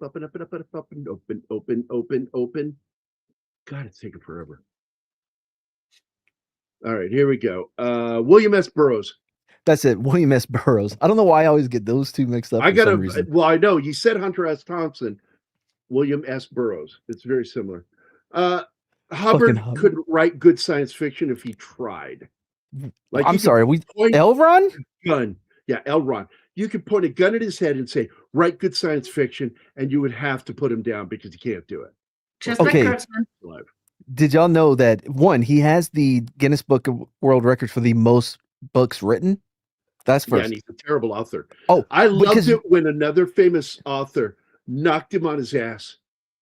God, it's taking forever. All right, here we go. William S. Burroughs. That's it, William S. Burroughs. I don't know why I always get those two mixed up. I for got some to. reason. Well, I know you said Hunter S. Thompson, William S. Burroughs. It's very similar. Hubbard Hubbard. could write good science fiction if he tried. Like I'm you could sorry. point L. Ron? a gun. Yeah, L. Ron. You could point a gun at his head and say, "Write good science fiction," and you would have to put him down because he can't do it. Just Okay. like Kurtzman. Alive. Did y'all know that one, he has the Guinness Book of World Records for the most books written? That's Yeah, first. and he's a terrible author. Oh, I loved because- it when another famous author knocked him on his ass,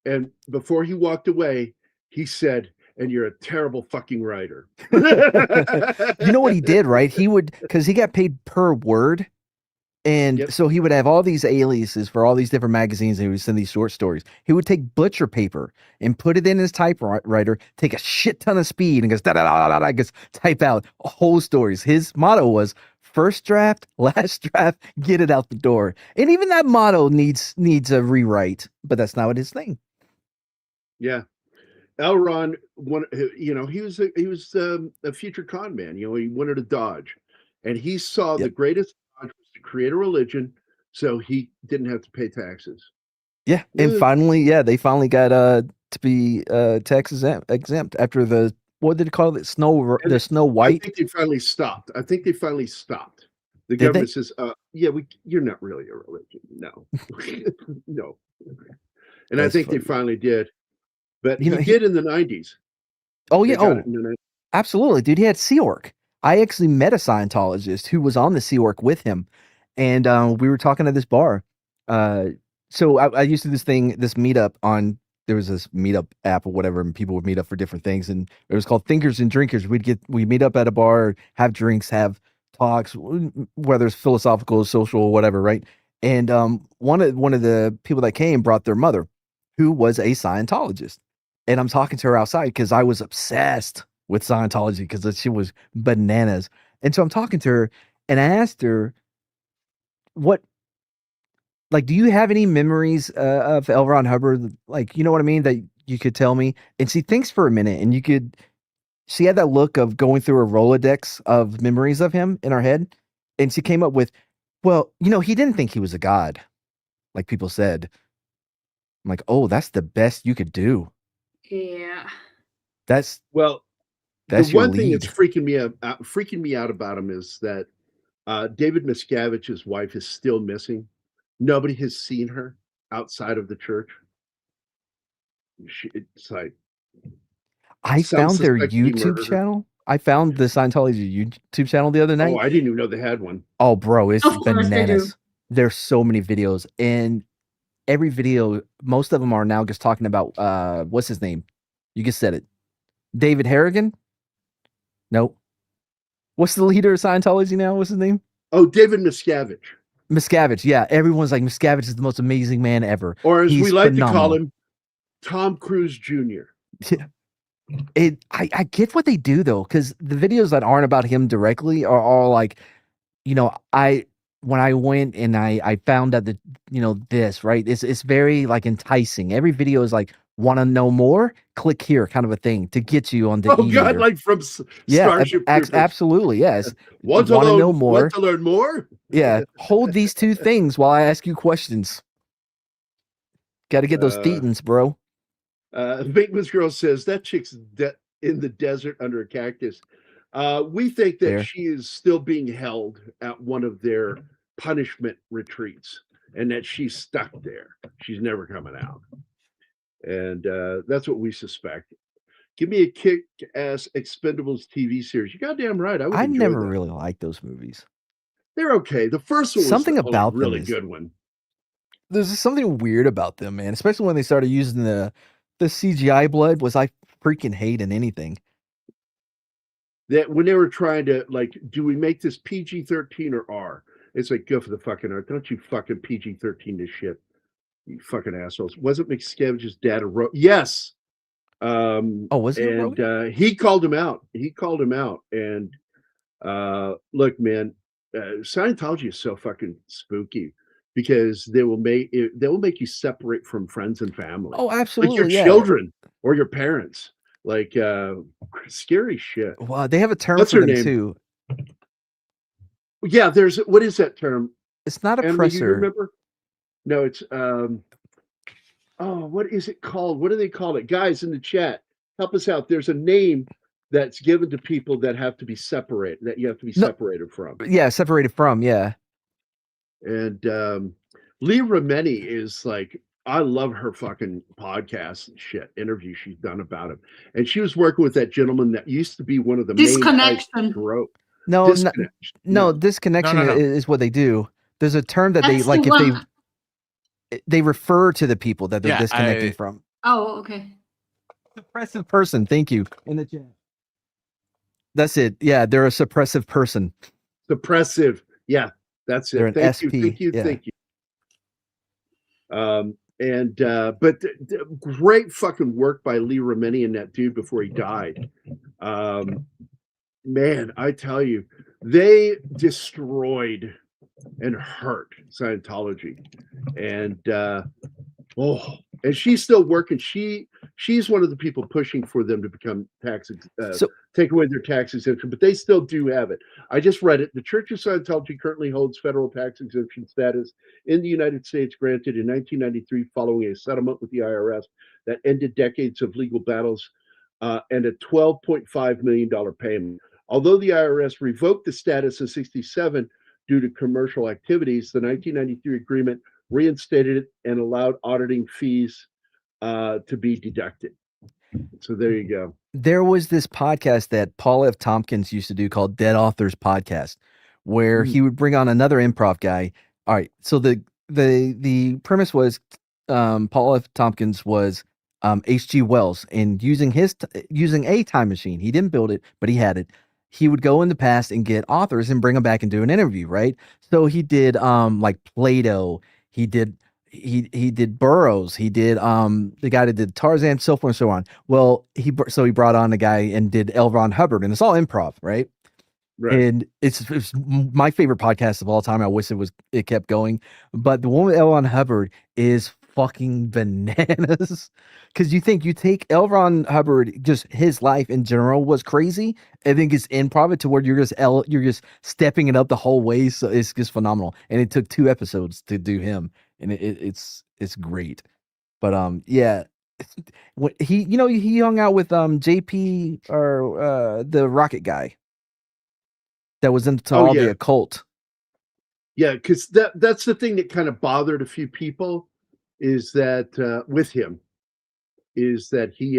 and before he walked away, he said, "And you're a terrible fucking writer." You know what he did, right? He would, because he got paid per word. And Yep. so he would have all these aliases for all these different magazines, and he would send these short stories. He would take butcher paper and put it in his typewriter, take a shit ton of speed, and goes da da da da da, goes type out whole stories. His motto was first draft, last draft, get it out the door. And even that motto needs a rewrite, but that's not what his thing. Yeah. L. Ron, he was a future con man. He wanted to dodge, and he saw the greatest dodge was to create a religion, so he didn't have to pay taxes. Yeah, and Yeah. finally, they finally got to be tax exempt after the, what did they call it? And Snow I White. think they finally stopped. The Did government they? says, "Yeah, you're not really a religion, no, no." And I That's think they funny. finally did, but You know, he did in the '90s. Oh They yeah. got Oh, it in the 90s. Absolutely, dude. He had Sea Org. I actually met a Scientologist who was on the Sea Org with him, and we were talking at this bar. So I used to do this meetup on. There was this meetup app or whatever, and people would meet up for different things, and it was called Thinkers and Drinkers. We'd meet up at a bar, have drinks, have talks, whether it's philosophical, social, whatever, right? And one of the people that came brought their mother, who was a Scientologist, and I'm talking to her outside because I was obsessed with Scientology because she was bananas. And so I'm talking to her, and I asked her, "What, like, do you have any memories of L. Ron Hubbard? Like, you know what I mean, that you could tell me?" And she thinks for a minute, and she had that look of going through a Rolodex of memories of him in her head, and she came up with, "Well, he didn't think he was a god, like people said." I'm like, "Oh, that's the best you could do." Yeah. That's the your one thing lead. that's freaking me out about him is that David Miscavige's wife is still missing. Nobody has seen her outside of the church. It's like I some found their suspect he YouTube murdered her. channel. I found the Scientology YouTube channel the other night. Oh, I didn't even know they had one. Oh, bro, it's Of course they do. bananas. There's so many videos, and every video, most of them are now just talking about what's his name? You just said it. David Harrigan? Nope. What's the leader of Scientology now? What's his name? Oh, David Miscavige. Miscavige, yeah. Everyone's like, Miscavige is the most amazing man ever. Or as He's we like phenomenal. to call him, Tom Cruise Jr. Yeah. I get what they do though, because the videos that aren't about him directly are all like, when I went and I found out that this, right, it's very like enticing. Every video is like, want to know more? Click here, kind of a thing to get you on the Oh God, like from Starship Troopers. Absolutely, yes. Want to know more? Want to learn more? Yeah, hold these two things while I ask you questions. Got to get those thetans, bro. Bateman's girl says that chick's in the desert under a cactus. We think that she is still being held at one of their punishment retreats, and that she's stuck there. She's never coming out, and that's what we suspect. Give me a kick-ass Expendables TV series. You're goddamn right. I never really liked those movies. They're okay. The first one was something the about really them good one. There's just something weird about them, man. Especially when they started using the CGI blood. Was I freaking hating anything? That when they were trying to like, do we make this PG-13 or R? It's like, go for the fucking R. Don't you fucking PG-13 this shit, you fucking assholes. Wasn't McScavige's dad a rogue? Yes. Was he a rogue? And he called him out. And look, man, Scientology is so fucking spooky because they will make you separate from friends and family. Oh, absolutely. Like your children or your parents. Like scary shit. Wow, they have a term What's for her them name? too. Yeah, what is that term? It's not Emily, oppressor. you remember? No, it's what is it called? What do they call it? Guys in the chat, help us out. There's a name that's given to people that have to be separated, that you have to be separated from. Yeah, separated from, yeah. And Lee Remini is like, I love her fucking podcast and shit, interview she's done about him. And she was working with that gentleman that used to be one of the Disconnection. main Disconnection is what they do. There's a term that they like if they refer to the people that they're disconnecting from. Oh, okay. Suppressive person, thank you. In the chat. That's it. Yeah, they're a suppressive person. Suppressive. Yeah, that's it. They're an Thank SP. you. Thank you. But great fucking work by Lee Remini and that dude before he died. Man, I tell you, they destroyed and hurt Scientology. And and she's still working. She's one of the people pushing for them to become take away their tax exemption, but they still do have it. I just read it. The Church of Scientology currently holds federal tax exemption status in the United States, granted in 1993 following a settlement with the IRS that ended decades of legal battles and a $12.5 million payment. Although the IRS revoked the status in 1967 due to commercial activities, the 1993 agreement reinstated it and allowed auditing fees to be deducted. So there you go. There was this podcast that Paul F. Tompkins used to do called Dead Authors Podcast, where he would bring on another improv guy. All right, so the premise was Paul F. Tompkins was H.G. Wells, and using a time machine. He didn't build it, but he had it. He would go in the past and get authors and bring them back and do an interview, right? So he did like Plato. He did Burroughs. He did the guy that did Tarzan, so forth and so on. Well, he brought on a guy and did L. Ron Hubbard, and it's all improv, right? Right. And it's my favorite podcast of all time. I wish it kept going, but the one with L. Ron Hubbard is fucking bananas. Because you take L. Ron Hubbard, just his life in general was crazy, and then gets improv it to where you're just stepping it up the whole way. So it's just phenomenal. And it took 2 episodes to do him, and it's great. But yeah, he hung out with JP or the Rocket guy that was into all the occult. Yeah, because that's the thing that kind of bothered a few people is that with him is that he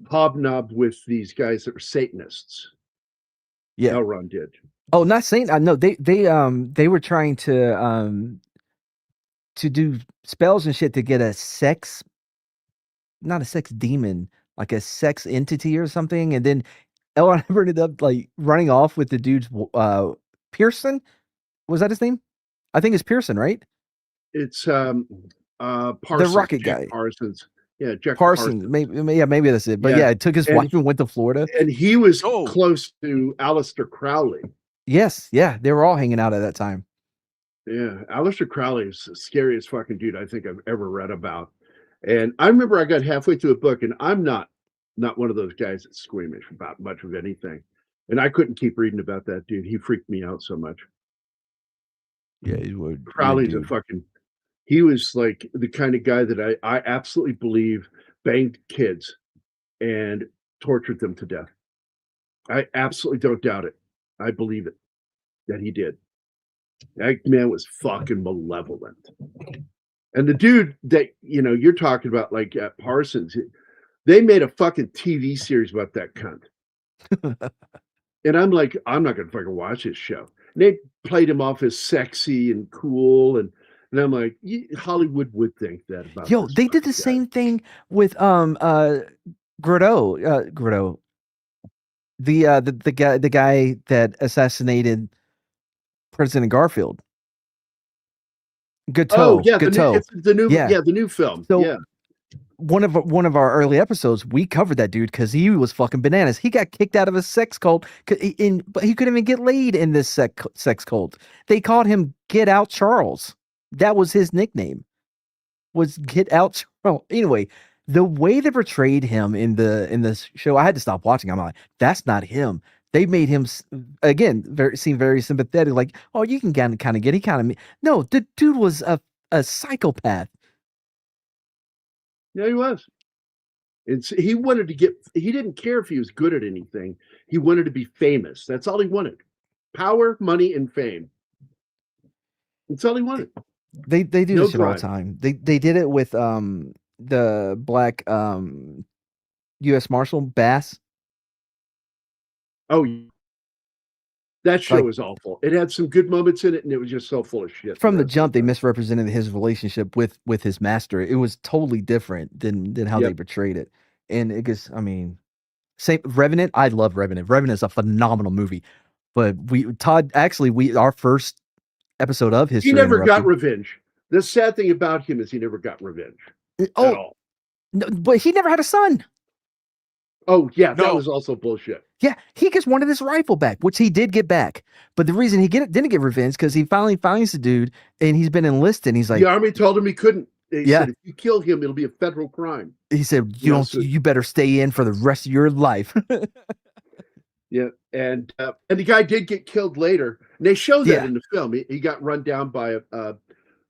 hobnobbed with these guys that were Satanists. Yeah, Elron did. Oh, not Satan. No, they were trying to do spells and shit to get not a sex demon, like a sex entity or something, and then Elron ended up like running off with the dude's Pearson. Was that his name? I think it's Pearson, right? It's Parsons, the Rocket Jack guy. Parsons. Yeah, Jack Parsons. Maybe that's it. But yeah, it took his wife and went to Florida. And he was close to Aleister Crowley. Yes, yeah, they were all hanging out at that time. Yeah, Aleister Crowley is the scariest fucking dude I think I've ever read about. And I remember I got halfway through a book, and I'm not one of those guys that's squeamish about much of anything. And I couldn't keep reading about that dude. He freaked me out so much. Yeah, he would. Crowley's he was like the kind of guy that I absolutely believe banged kids and tortured them to death. I absolutely don't doubt it. I believe it that he did. That man was fucking malevolent. And the dude that you're talking about, like Parsons, they made a fucking TV series about that cunt. And I'm like, I'm not gonna fucking watch this show. And they played him off as sexy and cool, and I'm like, Hollywood would think that about. Yo, they did the same thing with Grotto, the guy that assassinated President Garfield. Gateau. Oh yeah, Gateau. The new film. So, yeah. One of our early episodes, we covered that dude because he was fucking bananas. He got kicked out of a sex cult, but he couldn't even get laid in this sex cult. They called him Get Out Charles. That was his nickname. Was Get Out Charles. Anyway, the way they portrayed him in this show, I had to stop watching. I'm like, that's not him. They made him again seem very sympathetic. Like, oh, you can kind of get. He kind of no. The dude was a psychopath. Yeah, he was. He wanted to get. He didn't care if he was good at anything. He wanted to be famous. That's all he wanted. Power, money, and fame. That's all he wanted. They do this shit all the time. They did it with the black U.S. Marshal Bass. Oh, that show was awful. It had some good moments in it, and it was just so full of shit. From the jump, they misrepresented his relationship with his master. It was totally different than how they portrayed it. And it gets, same Revenant. I love Revenant. Revenant is a phenomenal movie. But our first episode of his. He never got revenge. The sad thing about him is he never got revenge at all. No, but he never had a son. Oh yeah, that was also bullshit. Yeah, he just wanted his rifle back, which he did get back. But the reason he didn't get revenge because he finally finds the dude and he's been enlisted. And he's like, the army told him he couldn't. They said, if you kill him, it'll be a federal crime. He said, you better stay in for the rest of your life. Yeah, and the guy did get killed later. And they show that in the film. He got run down by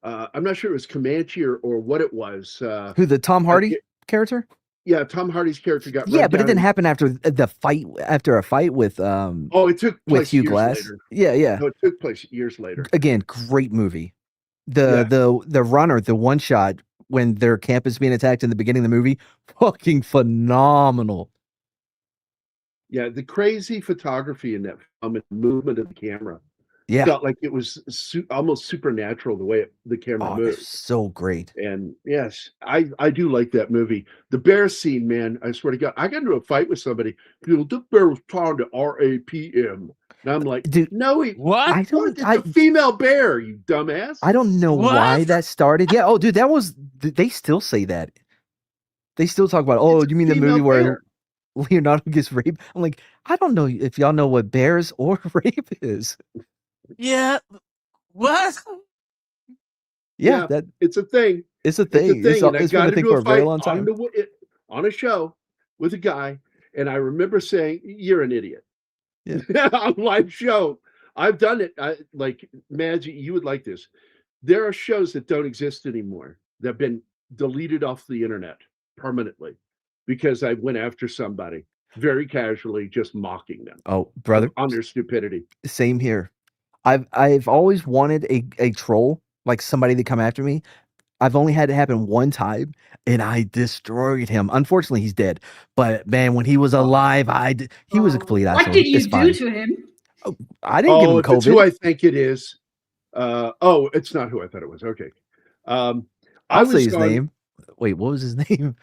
I'm not sure it was Comanche or what it was. Who, the Tom Hardy character? Yeah, Tom Hardy's character got. Yeah, but it didn't happen after the fight. After a fight with it took place with Hugh years Glass. Later. Yeah. No, it took place years later. Again, great movie. The runner, the one shot when their camp is being attacked in the beginning of the movie, fucking phenomenal. Yeah, the crazy photography in that film and the movement of the camera. Yeah. Felt like it was almost supernatural the way the camera moved. It's so great. And yes, I do like that movie. The bear scene, man, I swear to God, I got into a fight with somebody. The bear was talking to RAPM. And I'm like, dude, no, what? It's a female bear, you dumbass. I don't know why that started. Yeah. Oh, dude, they still say that. They still talk about, oh, you mean the movie where Leonardo gets raped? I'm like, I don't know if y'all know what bears or rape is. Yeah. What? Yeah, it's a thing. It's a thing. It's been a thing for a very long time. On a show with a guy, and I remember saying, "You're an idiot." Yeah. On live show, I've done it. Like Magic, you would like this. There are shows that don't exist anymore that have been deleted off the internet permanently because I went after somebody very casually, just mocking them. Oh, brother, on their stupidity. Same here. I've always wanted a troll, like somebody to come after me. I've only had it happen one time, and I destroyed him. Unfortunately, he's dead. But man, when he was alive, he was a complete asshole. What did you do to him? Oh, I didn't give him COVID. It's who I think it is. It's not who I thought it was. Okay. I'll say his name. Wait, what was his name?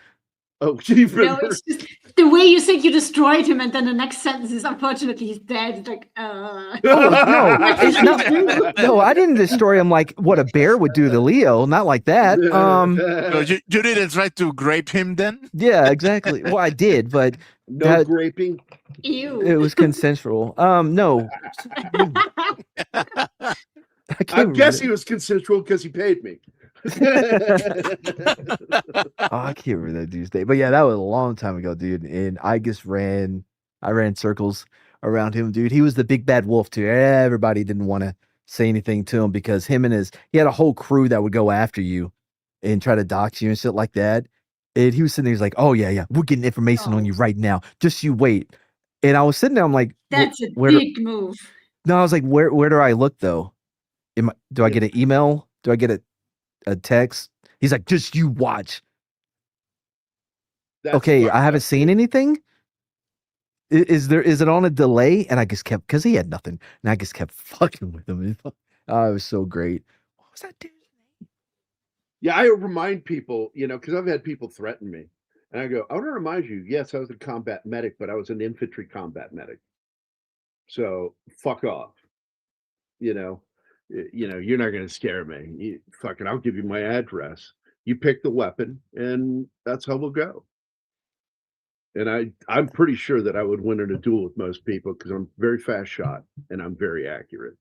Oh, Chief. No, it's just the way you said you destroyed him, and then the next sentence is, unfortunately, he's dead. It's like, Oh, no, no, I didn't destroy him like what a bear would do to Leo. Not like that. So you didn't try to grape him then? Yeah, exactly. Well, I did, but no graping. Ew. It was consensual. No. I guess he was consensual because he paid me. I can't remember that dude's name, but yeah, that was a long time ago, dude. And I ran circles around him, dude. He was the big bad wolf too. Everybody didn't want to say anything to him because he had a whole crew that would go after you and try to dox you and shit like that. And he was sitting there, he's like, "Oh yeah, we're getting information on you right now. Just you wait." And I was sitting there, I'm like, "That's a big move." No, I was like, "Where do I look though? Do I get an email? Do I get a text?" He's like, "Just you watch." Okay, I haven't seen anything. Is it on a delay? And I just kept, because he had nothing, and I just kept fucking with him. Oh, it was so great. What was that dude's name? Yeah, I remind people, because I've had people threaten me, and I go, "I want to remind you, yes, I was a combat medic, but I was an infantry combat medic. So fuck off. You're not going to scare me. I'll give you my address. You pick the weapon, and that's how we'll go." And I'm pretty sure that I would win in a duel with most people because I'm very fast shot and I'm very accurate.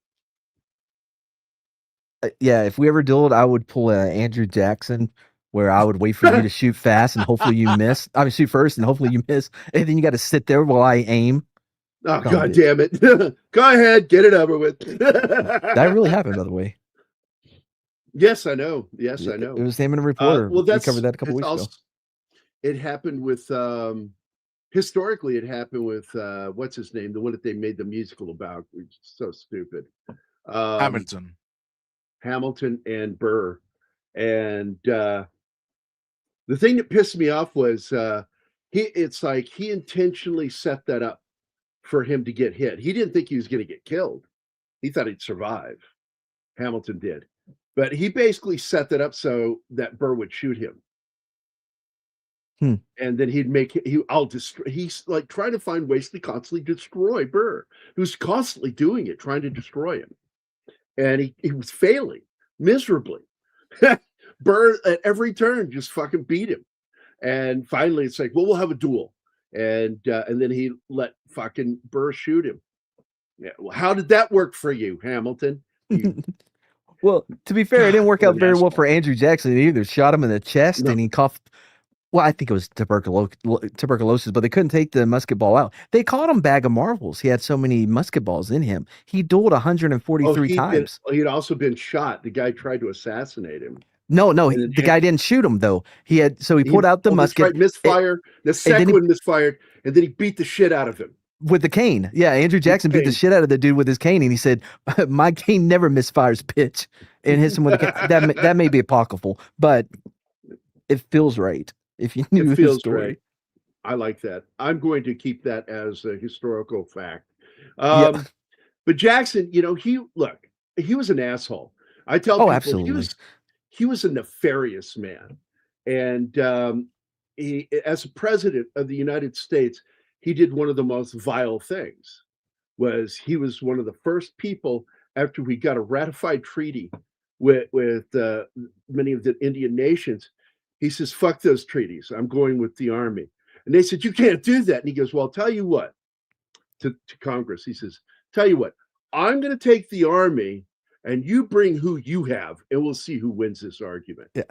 Yeah, if we ever dueled, I would pull Andrew Jackson, where I would wait for you to shoot fast and hopefully you miss. I mean, shoot first and hopefully you miss, and then you got to sit there while I aim. Oh, God damn it. Go ahead, get it over with. That really happened, by the way. Yes, I know. Yes, I know. It was him and a reporter. We covered that a couple weeks ago. It happened with, historically, it happened with, what's his name? The one that they made the musical about, which is so stupid. Hamilton and Burr. And the thing that pissed me off was it's like he intentionally set that up for him to get hit. He didn't think he was going to get killed. He thought he'd survive. Hamilton did. But he basically set that up so that Burr would shoot him. And then he's like trying to find ways to constantly destroy Burr, who's constantly doing it, trying to destroy him. And he was failing miserably. Burr at every turn just fucking beat him. And finally it's like, well, we'll have a duel. And then he let fucking Burr shoot him. Yeah. Well, how did that work for you, Hamilton? Well, to be fair, it didn't work out very well for Andrew Jackson either. Shot him in the chest and he coughed. Well, I think it was tuberculosis, but they couldn't take the musket ball out. They called him Bag of Marbles. He had so many musket balls in him. He dueled 143 times. He'd also been shot. The guy tried to assassinate him. No, the guy didn't shoot him though. He pulled out the musket. Misfire. The second one misfired, and then he beat the shit out of him with the cane. Yeah, Andrew Jackson beat the shit out of the dude with his cane, and he said, "My cane never misfires, bitch," and hits him with a cane. That may be apocryphal, but it feels right if you knew It the feels story. right. I like that. I'm going to keep that as a historical fact. Yeah. But Jackson, he was an asshole. I tell Oh, people absolutely. he was a nefarious man, and he, as a president of the United States, he did one of the most vile things. He was one of the first people after we got a ratified treaty with many of the Indian nations. He says, "Fuck those treaties. I'm going with the army." And they said, "You can't do that." And he goes, "Well, I'll tell you what," to Congress. He says, "Tell you what, I'm going to take the army and you bring who you have, and we'll see who wins this argument." Yeah.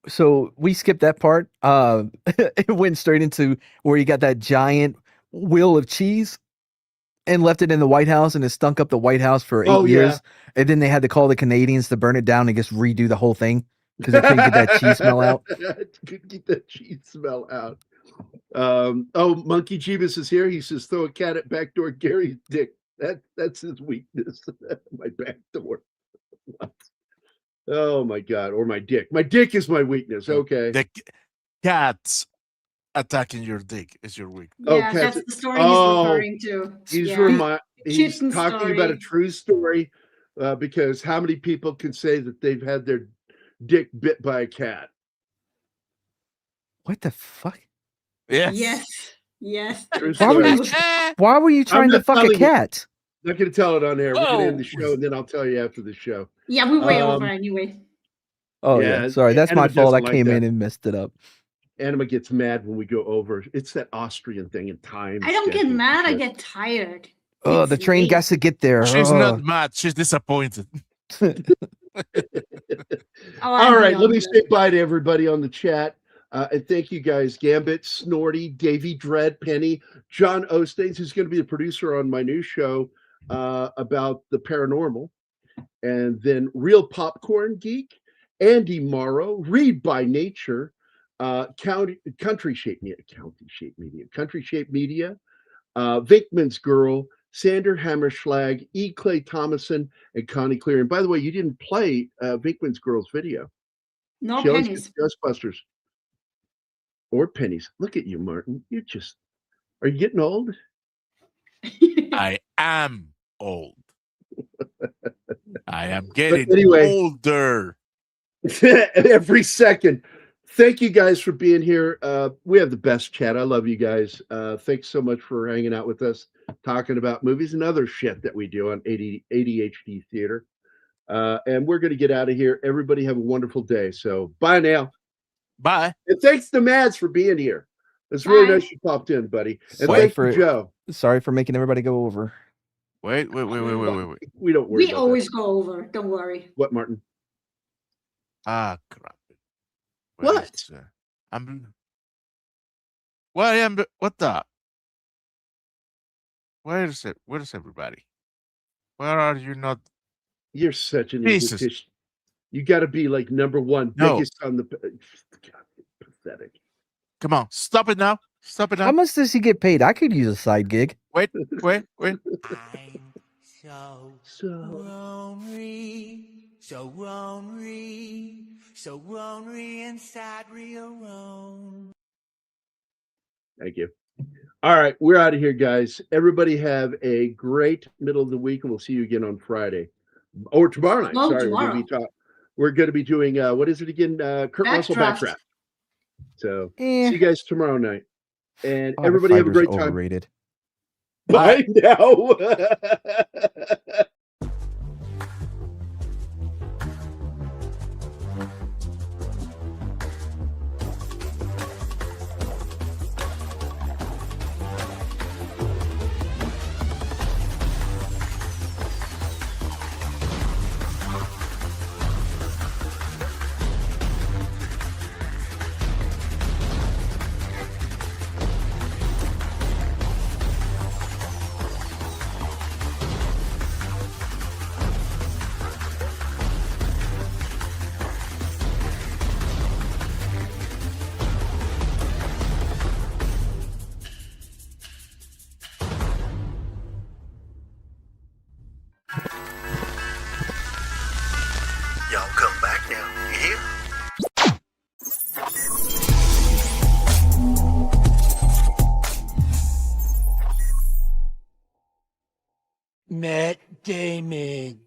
So we skipped that part. It went straight into where you got that giant wheel of cheese and left it in the White House, and it stunk up the White House for 8 years. And then they had to call the Canadians to burn it down and just redo the whole thing because they couldn't get that cheese smell out. Couldn't get that cheese smell out. Monkey Jeebus is here. He says, "Throw a cat at backdoor Gary's dick." That's his weakness. My back door. Oh my God. Or my dick. My dick is my weakness. Okay. The cats attacking your dick is your weakness. Yeah, that's the story he's referring to. He's talking about a true story, because how many people can say that they've had their dick bit by a cat? What the fuck? Yes. Why were you trying to fuck a cat? I'm not going to tell it on air. We're going to end the show, and then I'll tell you after the show. Yeah, we're way over anyway. Oh, yeah. Sorry, that's my fault. I came in and messed it up. Anima gets mad when we go over. It's that Austrian thing in time. I don't get mad. I get tired. Oh, the train got to get there. She's not mad. She's disappointed. All right, let me say bye to everybody on the chat. And thank you guys, Gambit, Snorty, Davey Dread, Penny, John Ostanes, who's going to be the producer on my new show about the paranormal, and then Real Popcorn Geek, Andy Morrow, Read by Nature, Country Shape Media, Vinkman's Girl, Sander Hammerschlag, E. Clay Thomason, and Connie Clear. And by the way, you didn't play Vinkman's Girl's video. No She always pennies. gets Ghostbusters. Or pennies. Look at you, Martin. Are you getting old? I am old. I am getting older. Every second. Thank you guys for being here. We have the best chat. I love you guys. Thanks so much for hanging out with us, talking about movies and other shit that we do on ADHD Theater. And we're going to get out of here. Everybody have a wonderful day. So bye now. Bye. And thanks to Mads for being here. It's really nice you popped in, buddy. And thanks for Joe. Sorry for making everybody go over. Wait. We don't worry. We always go over. Don't worry. What, Martin? Ah, crap. What? What the? Where's everybody? Where are you not? You're such an egotist. You got to be like number one, biggest on the. God, pathetic. Come on, stop it now. How much does he get paid? I could use a side gig. Wait. I'm so lonely inside real Rome. Thank you. All right, we're out of here, guys. Everybody have a great middle of the week, and we'll see you again on Friday or tomorrow night. No, Sorry, tomorrow. we're going to be doing what is it again? Kurt Russell Backdraft. So see you guys tomorrow night, and everybody have a great time. Overrated. Bye now. Y'all come back now. You hear? Matt Damon.